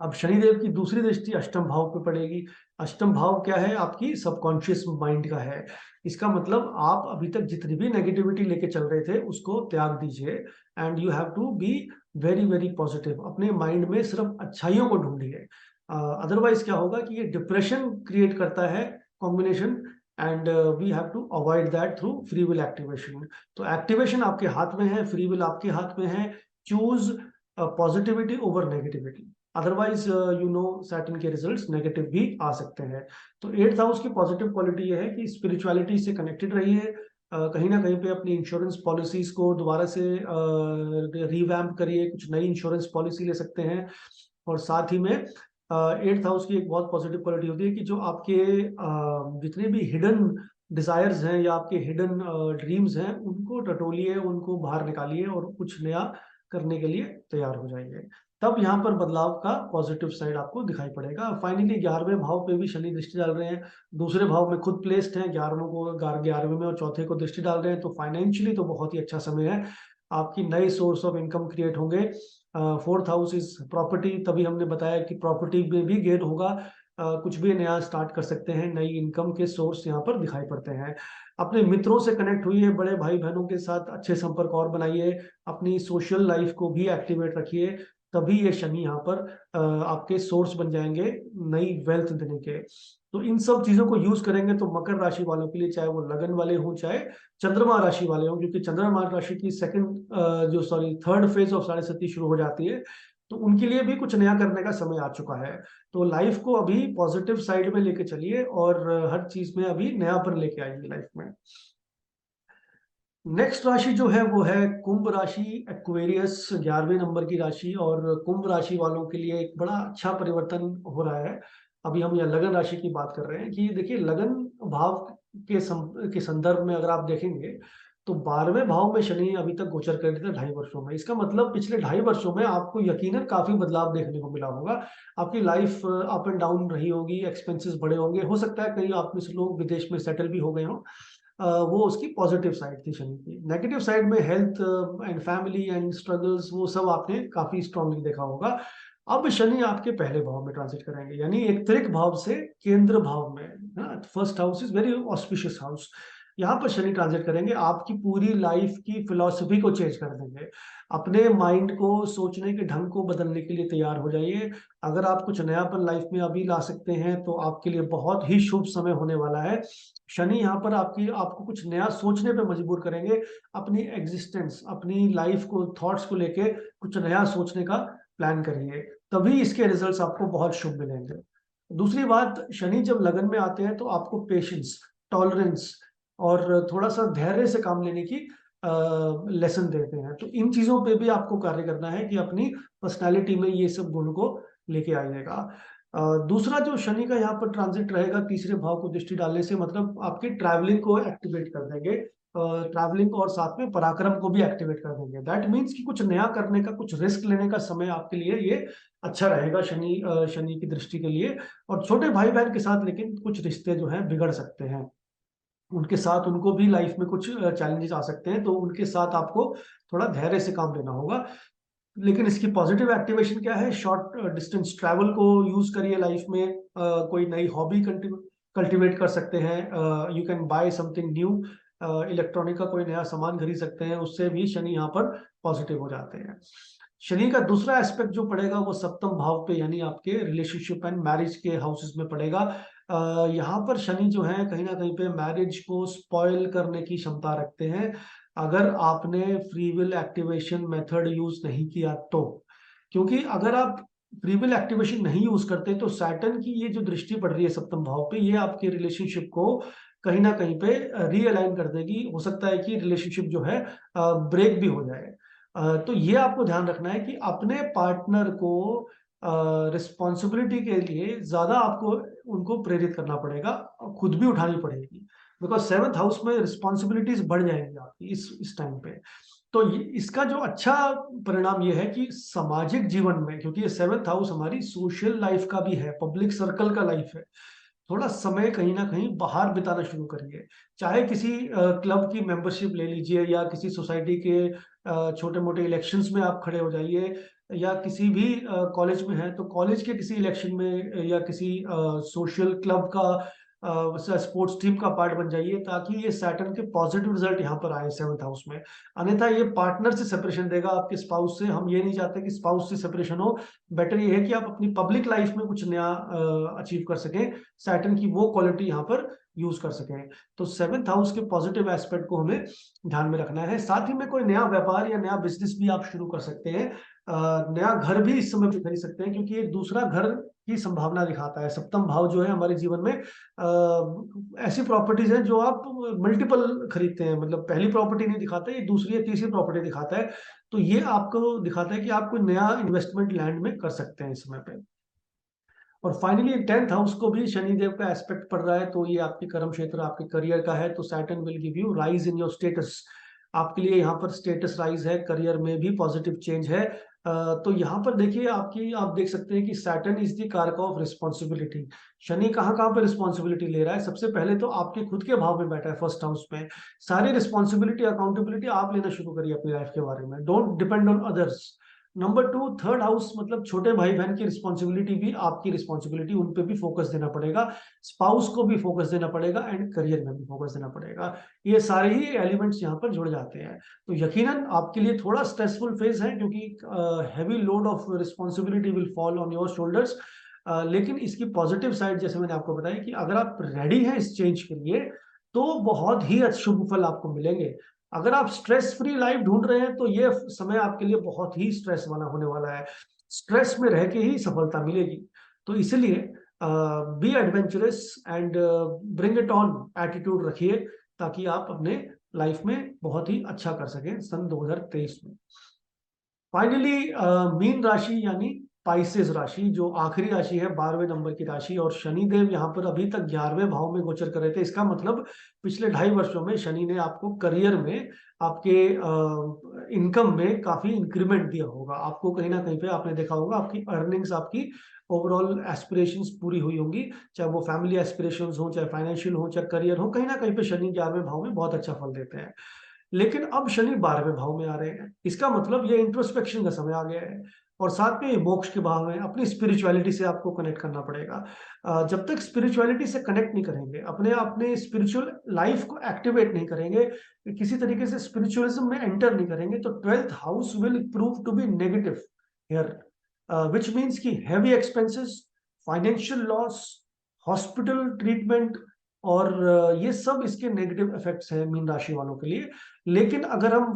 अब शनिदेव की दूसरी दृष्टि अष्टम भाव पे पड़ेगी। अष्टम भाव क्या है? आपकी सबकॉन्शियस माइंड का है। इसका मतलब आप अभी तक जितनी भी नेगेटिविटी लेके चल रहे थे उसको त्याग दीजिए, and you have to be very very positive. अपने माइंड में सिर्फ अच्छाइयों को ढूंढिए, अदरवाइज क्या होगा कि ये डिप्रेशन क्रिएट करता है combination, and we have to avoid that through free will activation. तो एक्टिवेशन आपके हाथ में है, फ्री विल आपके हाथ में है। Choose positivity over negativity, otherwise you know Saturn के रिजल्ट्स नेगेटिव भी आ सकते हैं। तो एट्थ हाउस की पॉजिटिव क्वालिटी ये है कि स्पिरिचुअलिटी से कनेक्टेड रहिए। कहीं ना कहीं पे अपनी इंश्योरेंस पॉलिसीज को दोबारा से रिवैम्प करिए, कुछ नई इंश्योरेंस पॉलिसी ले सकते हैं। और साथ ही में एट्थ हाउस की एक बहुत पॉजिटिव क्वालिटी होती है कि जो आपके जितने भी हिडन डिजायर्स हैं या आपके हिडन ड्रीम्स हैं, उनको टटोलिए, उनको बाहर निकालिए और कुछ नया करने के लिए तैयार हो जाइए। तब यहाँ पर बदलाव का पॉजिटिव साइड आपको दिखाई पड़ेगा। फाइनली 11वें भाव पे भी शनि दृष्टि डाल रहे हैं, दूसरे भाव में खुद प्लेस्ड हैं, 11वें में और चौथे को दृष्टि डाल रहे हैं। तो फाइनेंशियली तो बहुत ही अच्छा समय है, आपकी नए सोर्स ऑफ इनकम क्रिएट होंगे। फोर्थ हाउस इज प्रॉपर्टी, तभी हमने बताया कि प्रॉपर्टी में भी गेन होगा। कुछ भी नया स्टार्ट कर सकते हैं, नई इनकम के सोर्स यहाँ पर दिखाई पड़ते हैं। अपने मित्रों से कनेक्ट हुई है, बड़े भाई बहनों के साथ अच्छे संपर्क और बनाइए, अपनी सोशल लाइफ को भी एक्टिवेट रखिए, तभी ये शनि यहाँ पर आपके सोर्स बन जाएंगे नई वेल्थ देने के। तो इन सब चीजों को यूज करेंगे तो मकर राशि वालों के लिए, चाहे वो लगन वाले हों चाहे चंद्रमा राशि वाले हों, क्योंकि चंद्रमा राशि की थर्ड फेज ऑफ साढ़े सती शुरू हो जाती है, तो उनके लिए भी कुछ नया करने का समय आ चुका है। तो लाइफ को अभी पॉजिटिव साइड में लेके चलिए, और हर चीज में अभी नयापन लेके आइए लाइफ में। नेक्स्ट राशि जो है वो है कुंभ राशि, एक्वेरियस 11वें नंबर की राशि। और कुंभ राशि वालों के लिए एक बड़ा अच्छा परिवर्तन हो रहा है। अभी हम यहाँ लगन राशि की बात कर रहे हैं कि देखिए लगन भाव के संदर्भ में अगर आप देखेंगे तो 12वें भाव में शनि अभी तक गोचर कर रहे थे 2.5 वर्षों में। इसका मतलब पिछले 2.5 वर्षों में आपको यकीनन काफी बदलाव देखने को मिला होगा। आपकी लाइफ अप एंड डाउन रही होगी, एक्सपेंसेस बढ़े होंगे, हो सकता है कई आप में से लोग विदेश में सेटल भी हो गए हों। वो उसकी पॉजिटिव साइड थी शनि की। नेगेटिव साइड में health and family and struggles, वो सब आपने काफी स्ट्रांगली देखा होगा। अब शनि आपके पहले भाव में ट्रांजिट करेंगे, यानी एक त्रिक भाव से केंद्र भाव में। First house is very auspicious house. यहाँ पर शनि ट्रांजिट करेंगे, आपकी पूरी लाइफ की फिलॉसफी को चेंज कर देंगे। अपने माइंड को, सोचने के ढंग को बदलने के लिए तैयार हो जाइए। अगर आप कुछ नयापन लाइफ में अभी ला सकते हैं तो आपके लिए बहुत ही शुभ समय होने वाला है। शनि यहाँ पर आपको कुछ नया सोचने पे मजबूर करेंगे। अपनी एग्जिस्टेंस, अपनी लाइफ को, थॉट्स को लेके कुछ नया सोचने का प्लान करिए, तभी इसके रिजल्ट्स आपको बहुत शुभ मिलेंगे। दूसरी बात, शनि जब लगन में आते हैं तो आपको पेशेंस, टॉलरेंस और थोड़ा सा धैर्य से काम लेने की लेसन देते हैं। तो इन चीजों पे भी आपको कार्य करना है कि अपनी पर्सनालिटी में ये सब गुण को लेके आइएगा। दूसरा जो शनि का यहाँ पर ट्रांजिट रहेगा, तीसरे भाव को दृष्टि डालने से मतलब आपके ट्रैवलिंग को एक्टिवेट कर देंगे। ट्रैवलिंग और साथ में पराक्रम को भी एक्टिवेट कर देंगे। दैट मीन्स कि कुछ नया करने का, कुछ रिस्क लेने का समय आपके लिए ये अच्छा रहेगा शनि की दृष्टि के लिए। और छोटे भाई बहन के साथ लेकिन कुछ रिश्ते जो हैं बिगड़ सकते हैं, उनके साथ, उनको भी लाइफ में कुछ चैलेंजेस आ सकते हैं, तो उनके साथ आपको थोड़ा धैर्य से काम लेना होगा। लेकिन इसकी पॉजिटिव एक्टिवेशन क्या है? शॉर्ट डिस्टेंस ट्रैवल को यूज करिए लाइफ में, कोई नई हॉबी कल्टिवेट कर सकते हैं, you can buy something new, electronic का कोई नया सामान खरीद सकते हैं, उससे भी शनि यहाँ पर पॉजिटिव हो जाते हैं। शनि का दूसरा एस्पेक्ट जो पड़ेगा वो सप्तम भाव पे, यानी आपके रिलेशनशिप एंड मैरिज के हाउसेस में पड़ेगा। यहाँ पर शनि जो है कहीं ना कहीं पे मैरिज को स्पॉइल करने की क्षमता रखते हैं, अगर आपने free will activation method use नहीं किया तो। क्योंकि अगर आप फ्री विल एक्टिवेशन नहीं यूज करते तो सैटर्न की ये जो दृष्टि पड़ रही है सप्तम भाव पे, ये आपके रिलेशनशिप को कहीं ना कहीं पे रीअलाइन कर देगी। हो सकता है कि रिलेशनशिप जो है ब्रेक भी हो जाए। तो ये आपको ध्यान रखना है कि अपने पार्टनर को रिस्पॉन्सिबिलिटी के लिए ज्यादा आपको उनको प्रेरित करना पड़ेगा, खुद भी उठानी पड़ेगी, बिकॉज सेवंथ हाउस में रिस्पॉन्सिबिलिटीज बढ़ जाएंगी आपकी इस टाइम पे। तो इसका जो अच्छा परिणाम ये है कि सामाजिक जीवन में, क्योंकि ये सेवंथ हाउस हमारी सोशल लाइफ का भी है, पब्लिक सर्कल का लाइफ है, थोड़ा समय कहीं ना कहीं बाहर बिताना शुरू करिए। चाहे किसी क्लब की मेंबरशिप ले लीजिए, या किसी सोसाइटी के छोटे मोटे इलेक्शंस में आप खड़े हो जाइए, या किसी भी कॉलेज में है तो कॉलेज के किसी इलेक्शन में, या किसी सोशल क्लब का स्पोर्ट्स टीम का पार्ट बन जाइए, ताकि ये सैटर्न के पॉजिटिव रिजल्ट यहाँ पर आए सेवंथ हाउस में। अन्यथा ये पार्टनर से सेपरेशन देगा, आपके स्पाउस से। हम ये नहीं चाहते कि स्पाउस से सेपरेशन हो। बेटर ये है कि आप अपनी पब्लिक लाइफ में कुछ नया अचीव कर सकें, सैटर्न की वो क्वालिटी यहाँ पर यूज कर सकें। तो सेवंथ हाउस के पॉजिटिव एस्पेक्ट को हमें ध्यान में रखना है। साथ ही में कोई नया व्यापार या नया बिजनेस भी आप शुरू कर सकते हैं, नया घर भी इस समय पे खरीद सकते हैं, क्योंकि एक दूसरा घर की संभावना दिखाता है। सप्तम भाव जो है हमारे जीवन में ऐसी प्रॉपर्टीज हैं जो आप मल्टीपल खरीदते हैं, मतलब पहली प्रॉपर्टी नहीं दिखाता, ये दूसरी या तीसरी प्रॉपर्टी दिखाता है। तो ये आपको दिखाता है कि आप कोई नया इन्वेस्टमेंट लैंड में कर सकते हैं इस समय पे। और फाइनली टेंथ हाउस को भी शनिदेव का एस्पेक्ट पड़ रहा है, तो ये आपके कर्म क्षेत्र, आपके करियर का है। तो Saturn will give you rise in your status, आपके लिए यहाँ पर स्टेटस राइज है, करियर में भी पॉजिटिव चेंज है। तो यहाँ पर देखिए, आप देख सकते हैं कि सैटर्न इज द कारक ऑफ रिस्पॉन्सिबिलिटी। शनि कहाँ कहाँ पर रिस्पॉन्सिबिलिटी ले रहा है? सबसे पहले तो आपके खुद के भाव में बैठा है, फर्स्ट हाउस में। सारी रिस्पॉन्सिबिलिटी, अकाउंटेबिलिटी आप लेना शुरू करिए अपनी लाइफ के बारे में, don't depend on others. Number two, third house मतलब छोटे भाई बहन की रिस्पॉन्सिबिलिटी भी आपकी रिस्पॉन्सिबिलिटी, उन पे भी फोकस देना पड़ेगा, स्पाउस को भी फोकस देना पड़ेगा, एंड करियर में भी फोकस देना पड़ेगा। ये सारे ही एलिमेंट्स यहाँ पर जुड़ जाते हैं। तो यकीनन आपके लिए थोड़ा स्ट्रेसफुल फेज है, क्योंकि heavy load of responsibility will fall on your shoulders. लेकिन इसकी पॉजिटिव साइड, जैसे मैंने आपको बताया, कि अगर आप रेडी हैं इस चेंज के लिए तो बहुत ही शुभ फल आपको मिलेंगे। अगर आप स्ट्रेस फ्री लाइफ ढूंढ रहे हैं तो ये समय आपके लिए बहुत ही स्ट्रेस वाला होने वाला है, स्ट्रेस में रह के ही सफलता मिलेगी। तो इसलिए be adventurous and bring it on attitude रखिए, ताकि आप अपने लाइफ में बहुत ही अच्छा कर सकें सन 2023 में। फाइनली मीन राशि यानी पाइसेस राशि, जो आखिरी राशि है, 12वें नंबर की राशि, और शनिदेव यहाँ पर अभी तक 11वें भाव में गोचर कर रहे थे। इसका मतलब पिछले 2.5 वर्षों में शनि ने आपको करियर में, आपके इनकम में काफी इंक्रीमेंट दिया होगा। आपको कहीं ना कहीं पे आपने देखा होगा, आपकी अर्निंग्स, आपकी ओवरऑल एस्पिरेशंस पूरी हुई होंगी, चाहे वो फैमिली एस्पिरेशंस हो, चाहे फाइनेंशियल हो, चाहे करियर हो। कहीं ना कहीं पे शनि 11वें भाव में बहुत अच्छा फल देते हैं। लेकिन अब शनि 12वें भाव में आ रहे हैं, इसका मतलब ये इंट्रोस्पेक्शन का समय आ गया है। और साथ में ये मोक्ष के भाव है, अपनी स्पिरिचुअलिटी से आपको कनेक्ट करना पड़ेगा। जब तक स्पिरिचुअलिटी से कनेक्ट नहीं करेंगे, अपने अपने स्पिरिचुअल लाइफ को एक्टिवेट नहीं करेंगे, किसी तरीके से स्पिरिचुअलिज्म में एंटर नहीं करेंगे, तो twelfth house will prove to be negative here, which means की heavy expenses, financial loss, hospital treatment, और ये सब इसके नेगेटिव इफेक्ट्स हैं मीन राशि वालों के लिए। लेकिन अगर हम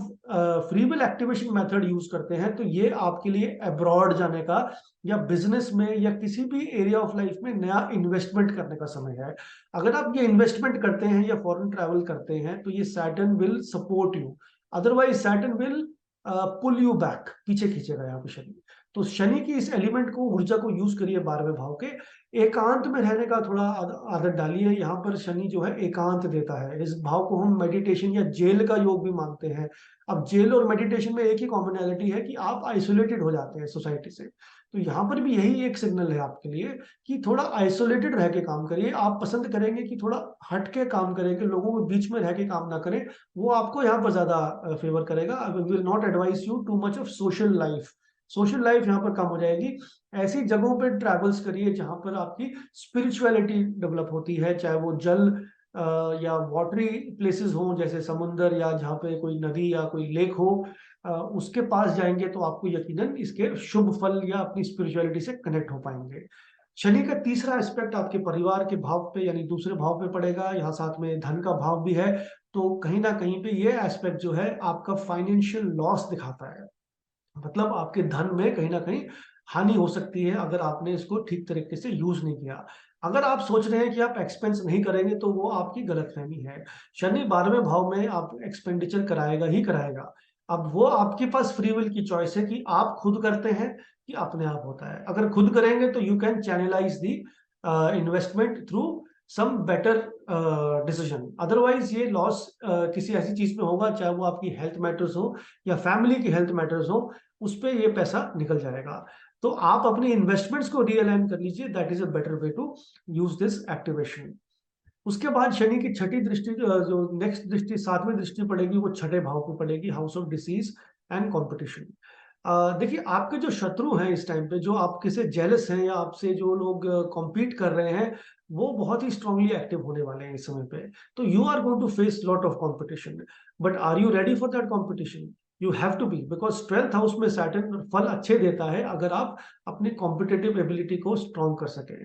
free will activation method use करते हैं तो ये आपके लिए अब्रॉड जाने का, या बिजनेस में, या किसी भी एरिया ऑफ लाइफ में नया इन्वेस्टमेंट करने का समय है। अगर आप ये इन्वेस्टमेंट करते हैं या फॉरेन ट्रैवल करते हैं तो ये Saturn will support you, otherwise Saturn will pull you back, पीछे खींचेगा यहाँ पे शनि। तो शनि की इस एलिमेंट को, ऊर्जा को यूज करिए 12वें भाव के। एकांत में रहने का थोड़ा आदत डालिए। यहाँ पर शनि जो है एकांत देता है, इस भाव को हम मेडिटेशन या जेल का योग भी मानते हैं। अब जेल और मेडिटेशन में एक ही कॉमनैलिटी है कि आप आइसोलेटेड हो जाते हैं सोसाइटी से। तो यहाँ पर भी यही एक सिग्नल है आपके लिए कि थोड़ा आइसोलेटेड रह के काम करिए। आप पसंद करेंगे कि थोड़ा हट के काम करें, कि लोगों के बीच में रह के काम ना करें, वो आपको यहाँ पर ज्यादा फेवर करेगा। I will not advice you too much of social life, social life यहाँ पर कम हो जाएगी। ऐसी जगहों पे ट्रैवल्स करिए जहाँ पर आपकी स्पिरिचुअलिटी डेवलप होती है, चाहे वो जल या वाटरी प्लेसेस हों, जैसे समुंदर, या जहाँ पे कोई नदी या कोई लेक हो, उसके पास जाएंगे तो आपको यकीनन इसके शुभ फल या अपनी स्पिरिचुअलिटी से कनेक्ट हो पाएंगे। शनि का तीसरा एस्पेक्ट आपके परिवार के भाव पे यानी दूसरे भाव पे पड़ेगा, यहाँ साथ में धन का भाव भी है। तो कहीं ना कहीं पे ये एस्पेक्ट जो है आपका फाइनेंशियल लॉस दिखाता है, मतलब आपके धन में कहीं ना कहीं हानि हो सकती है अगर आपने इसको ठीक तरीके से यूज नहीं किया। अगर आप सोच रहे हैं कि आप एक्सपेंस नहीं करेंगे तो वो आपकी गलतफहमी है। शनि 12वें भाव में आप एक्सपेंडिचर कराएगा ही कराएगा। अब वो आपके पास फ्री विल की चॉइस है कि आप खुद करते हैं कि अपने आप होता है। अगर खुद करेंगे तो you can channelize the investment through some better decision. अदरवाइज ये लॉस किसी ऐसी चीज में होगा, चाहे वो आपकी हेल्थ मैटर्स हो या फैमिली की हेल्थ मैटर्स हो, उस पे ये पैसा निकल जाएगा। तो आप अपनी इन्वेस्टमेंट्स को रीअलाइन कर लीजिए, that is a better way to use this activation. उसके बाद शनि की छठी दृष्टि, जो नेक्स्ट दृष्टि 7वीं दृष्टि पड़ेगी, वो छठे भाव पे पड़ेगी, house of disease and competition. देखिए, आपके जो शत्रु हैं इस टाइम पे, जो आपके से जेलस हैं या आपसे जो लोग कॉम्पीट कर रहे हैं, वो बहुत ही स्ट्रांगली एक्टिव होने वाले हैं इस समय पे। तो you are going to face lot of competition, but are you ready for that competition? You have to be, because 12th house में सैटर्न फल अच्छे देता है अगर आप अपनी कॉम्पिटिटिव एबिलिटी को स्ट्रॉन्ग कर सकें,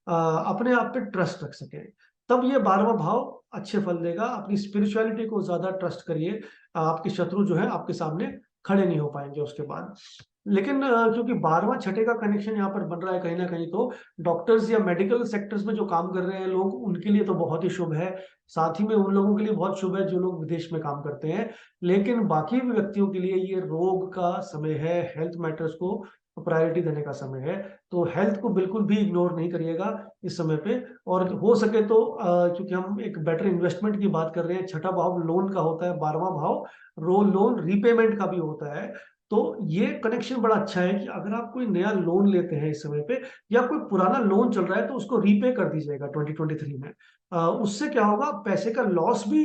अपने आप पे ट्रस्ट रख सकें, तब ये 12वां भाव अच्छे फल देगा। अपनी स्पिरिचुअलिटी को ज्यादा ट्रस्ट करिए, आपके शत्रु जो है आपके सामने खड़े नहीं हो पाएंगे उसके बाद। लेकिन क्योंकि 12वां छठे का कनेक्शन यहाँ पर बन रहा है कहीं ना कहीं, तो डॉक्टर्स या मेडिकल सेक्टर्स में जो काम कर रहे हैं लोग, उनके लिए तो बहुत ही शुभ है। साथ ही में उन लोगों के लिए बहुत शुभ है जो लोग विदेश में काम करते हैं। लेकिन बाकी भी व्यक्तियों के लिए ये रोग का समय है, हेल्थ मैटर्स को प्रायोरिटी देने का समय है। तो हेल्थ को बिल्कुल भी इग्नोर नहीं करिएगा इस समय पे। और हो सके तो क्योंकि हम एक बेटर इन्वेस्टमेंट की बात कर रहे हैं, छठा भाव लोन का होता है, 12वां भाव लोन रीपेमेंट का भी होता है। तो ये कनेक्शन बड़ा अच्छा है कि अगर आप कोई नया लोन लेते हैं इस समय पे, या कोई पुराना लोन चल रहा है, तो उसको रीपे कर दीजिएगा 2023 में। उससे क्या होगा, पैसे का लॉस भी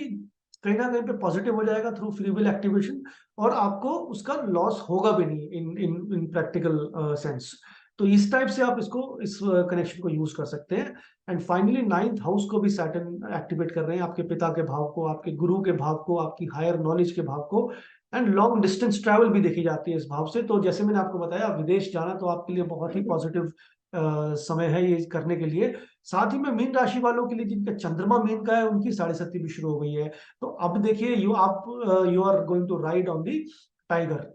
कहीं ना कहीं पे पॉजिटिव हो जाएगा थ्रू फ्री विल एक्टिवेशन, और आपको उसका लॉस होगा भी नहीं इन इन इन प्रैक्टिकल सेंस। तो इस टाइप से आप इसको, इस कनेक्शन को यूज कर सकते हैं। एंड फाइनली 9th हाउस को भी सैटर्न एक्टिवेट कर रहे हैं, आपके पिता के भाव को, आपके गुरु के भाव को, आपकी हायर नॉलेज के भाव को। एंड लॉन्ग डिस्टेंस ट्रैवल भी देखी जाती है इस भाव से। तो जैसे मैंने आपको बताया, विदेश जाना तो आपके लिए बहुत ही पॉजिटिव समय है ये करने के लिए। साथ ही में मीन राशि वालों के लिए जिनका चंद्रमा मीन का है, उनकी 7.5 भी शुरू हो गई है। तो अब देखिए, you are going to ride on the tiger.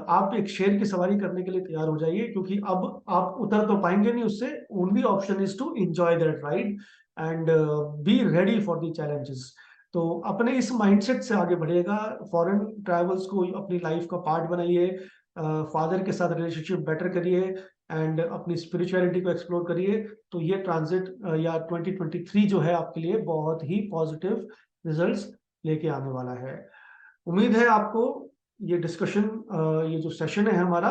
आप एक शेर की सवारी करने के लिए तैयार हो जाइए, क्योंकि अब आप उतर तो पाएंगे नहीं उससे। Only option is to enjoy that ride and be ready for the challenges. तो अपने इस माइंडसेट से आगे बढ़िएगा, फॉरेन ट्रैवल्स को अपनी लाइफ का पार्ट बनाइए, फादर के साथ रिलेशनशिप बेटर करिए, एंड अपनी स्पिरिचुअलिटी को एक्सप्लोर करिए। तो ये ट्रांजिट या 2023 जो है आपके लिए बहुत ही पॉजिटिव रिजल्ट्स लेके आने वाला है। उम्मीद है आपको ये डिस्कशन, ये जो सेशन है हमारा,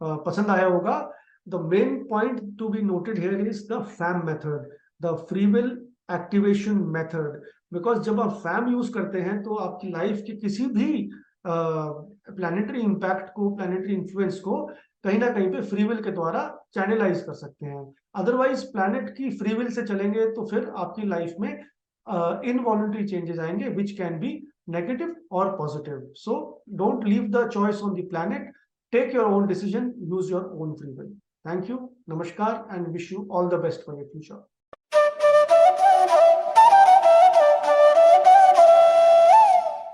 पसंद आया होगा। The main point to be noted here is the fam method, the free will activation method. Because जब आप फैम यूज करते हैं तो आपकी लाइफ के किसी भी प्लानिटरी इंपैक्ट को, प्लानिटरी इन्फ्लुएंस को कहीं ना कहीं पे फ्री विल के द्वारा चैनलाइज कर सकते हैं। अदरवाइज प्लानिट की फ्री विल से चलेंगे तो फिर आपकी लाइफ में इनवॉलंटरी चेंजेस आएंगे, which can be negative or positive. So don't leave the choice on the planet. Take your own decision, use your own free will. Thank you, namaskar, and wish you all the best for your future.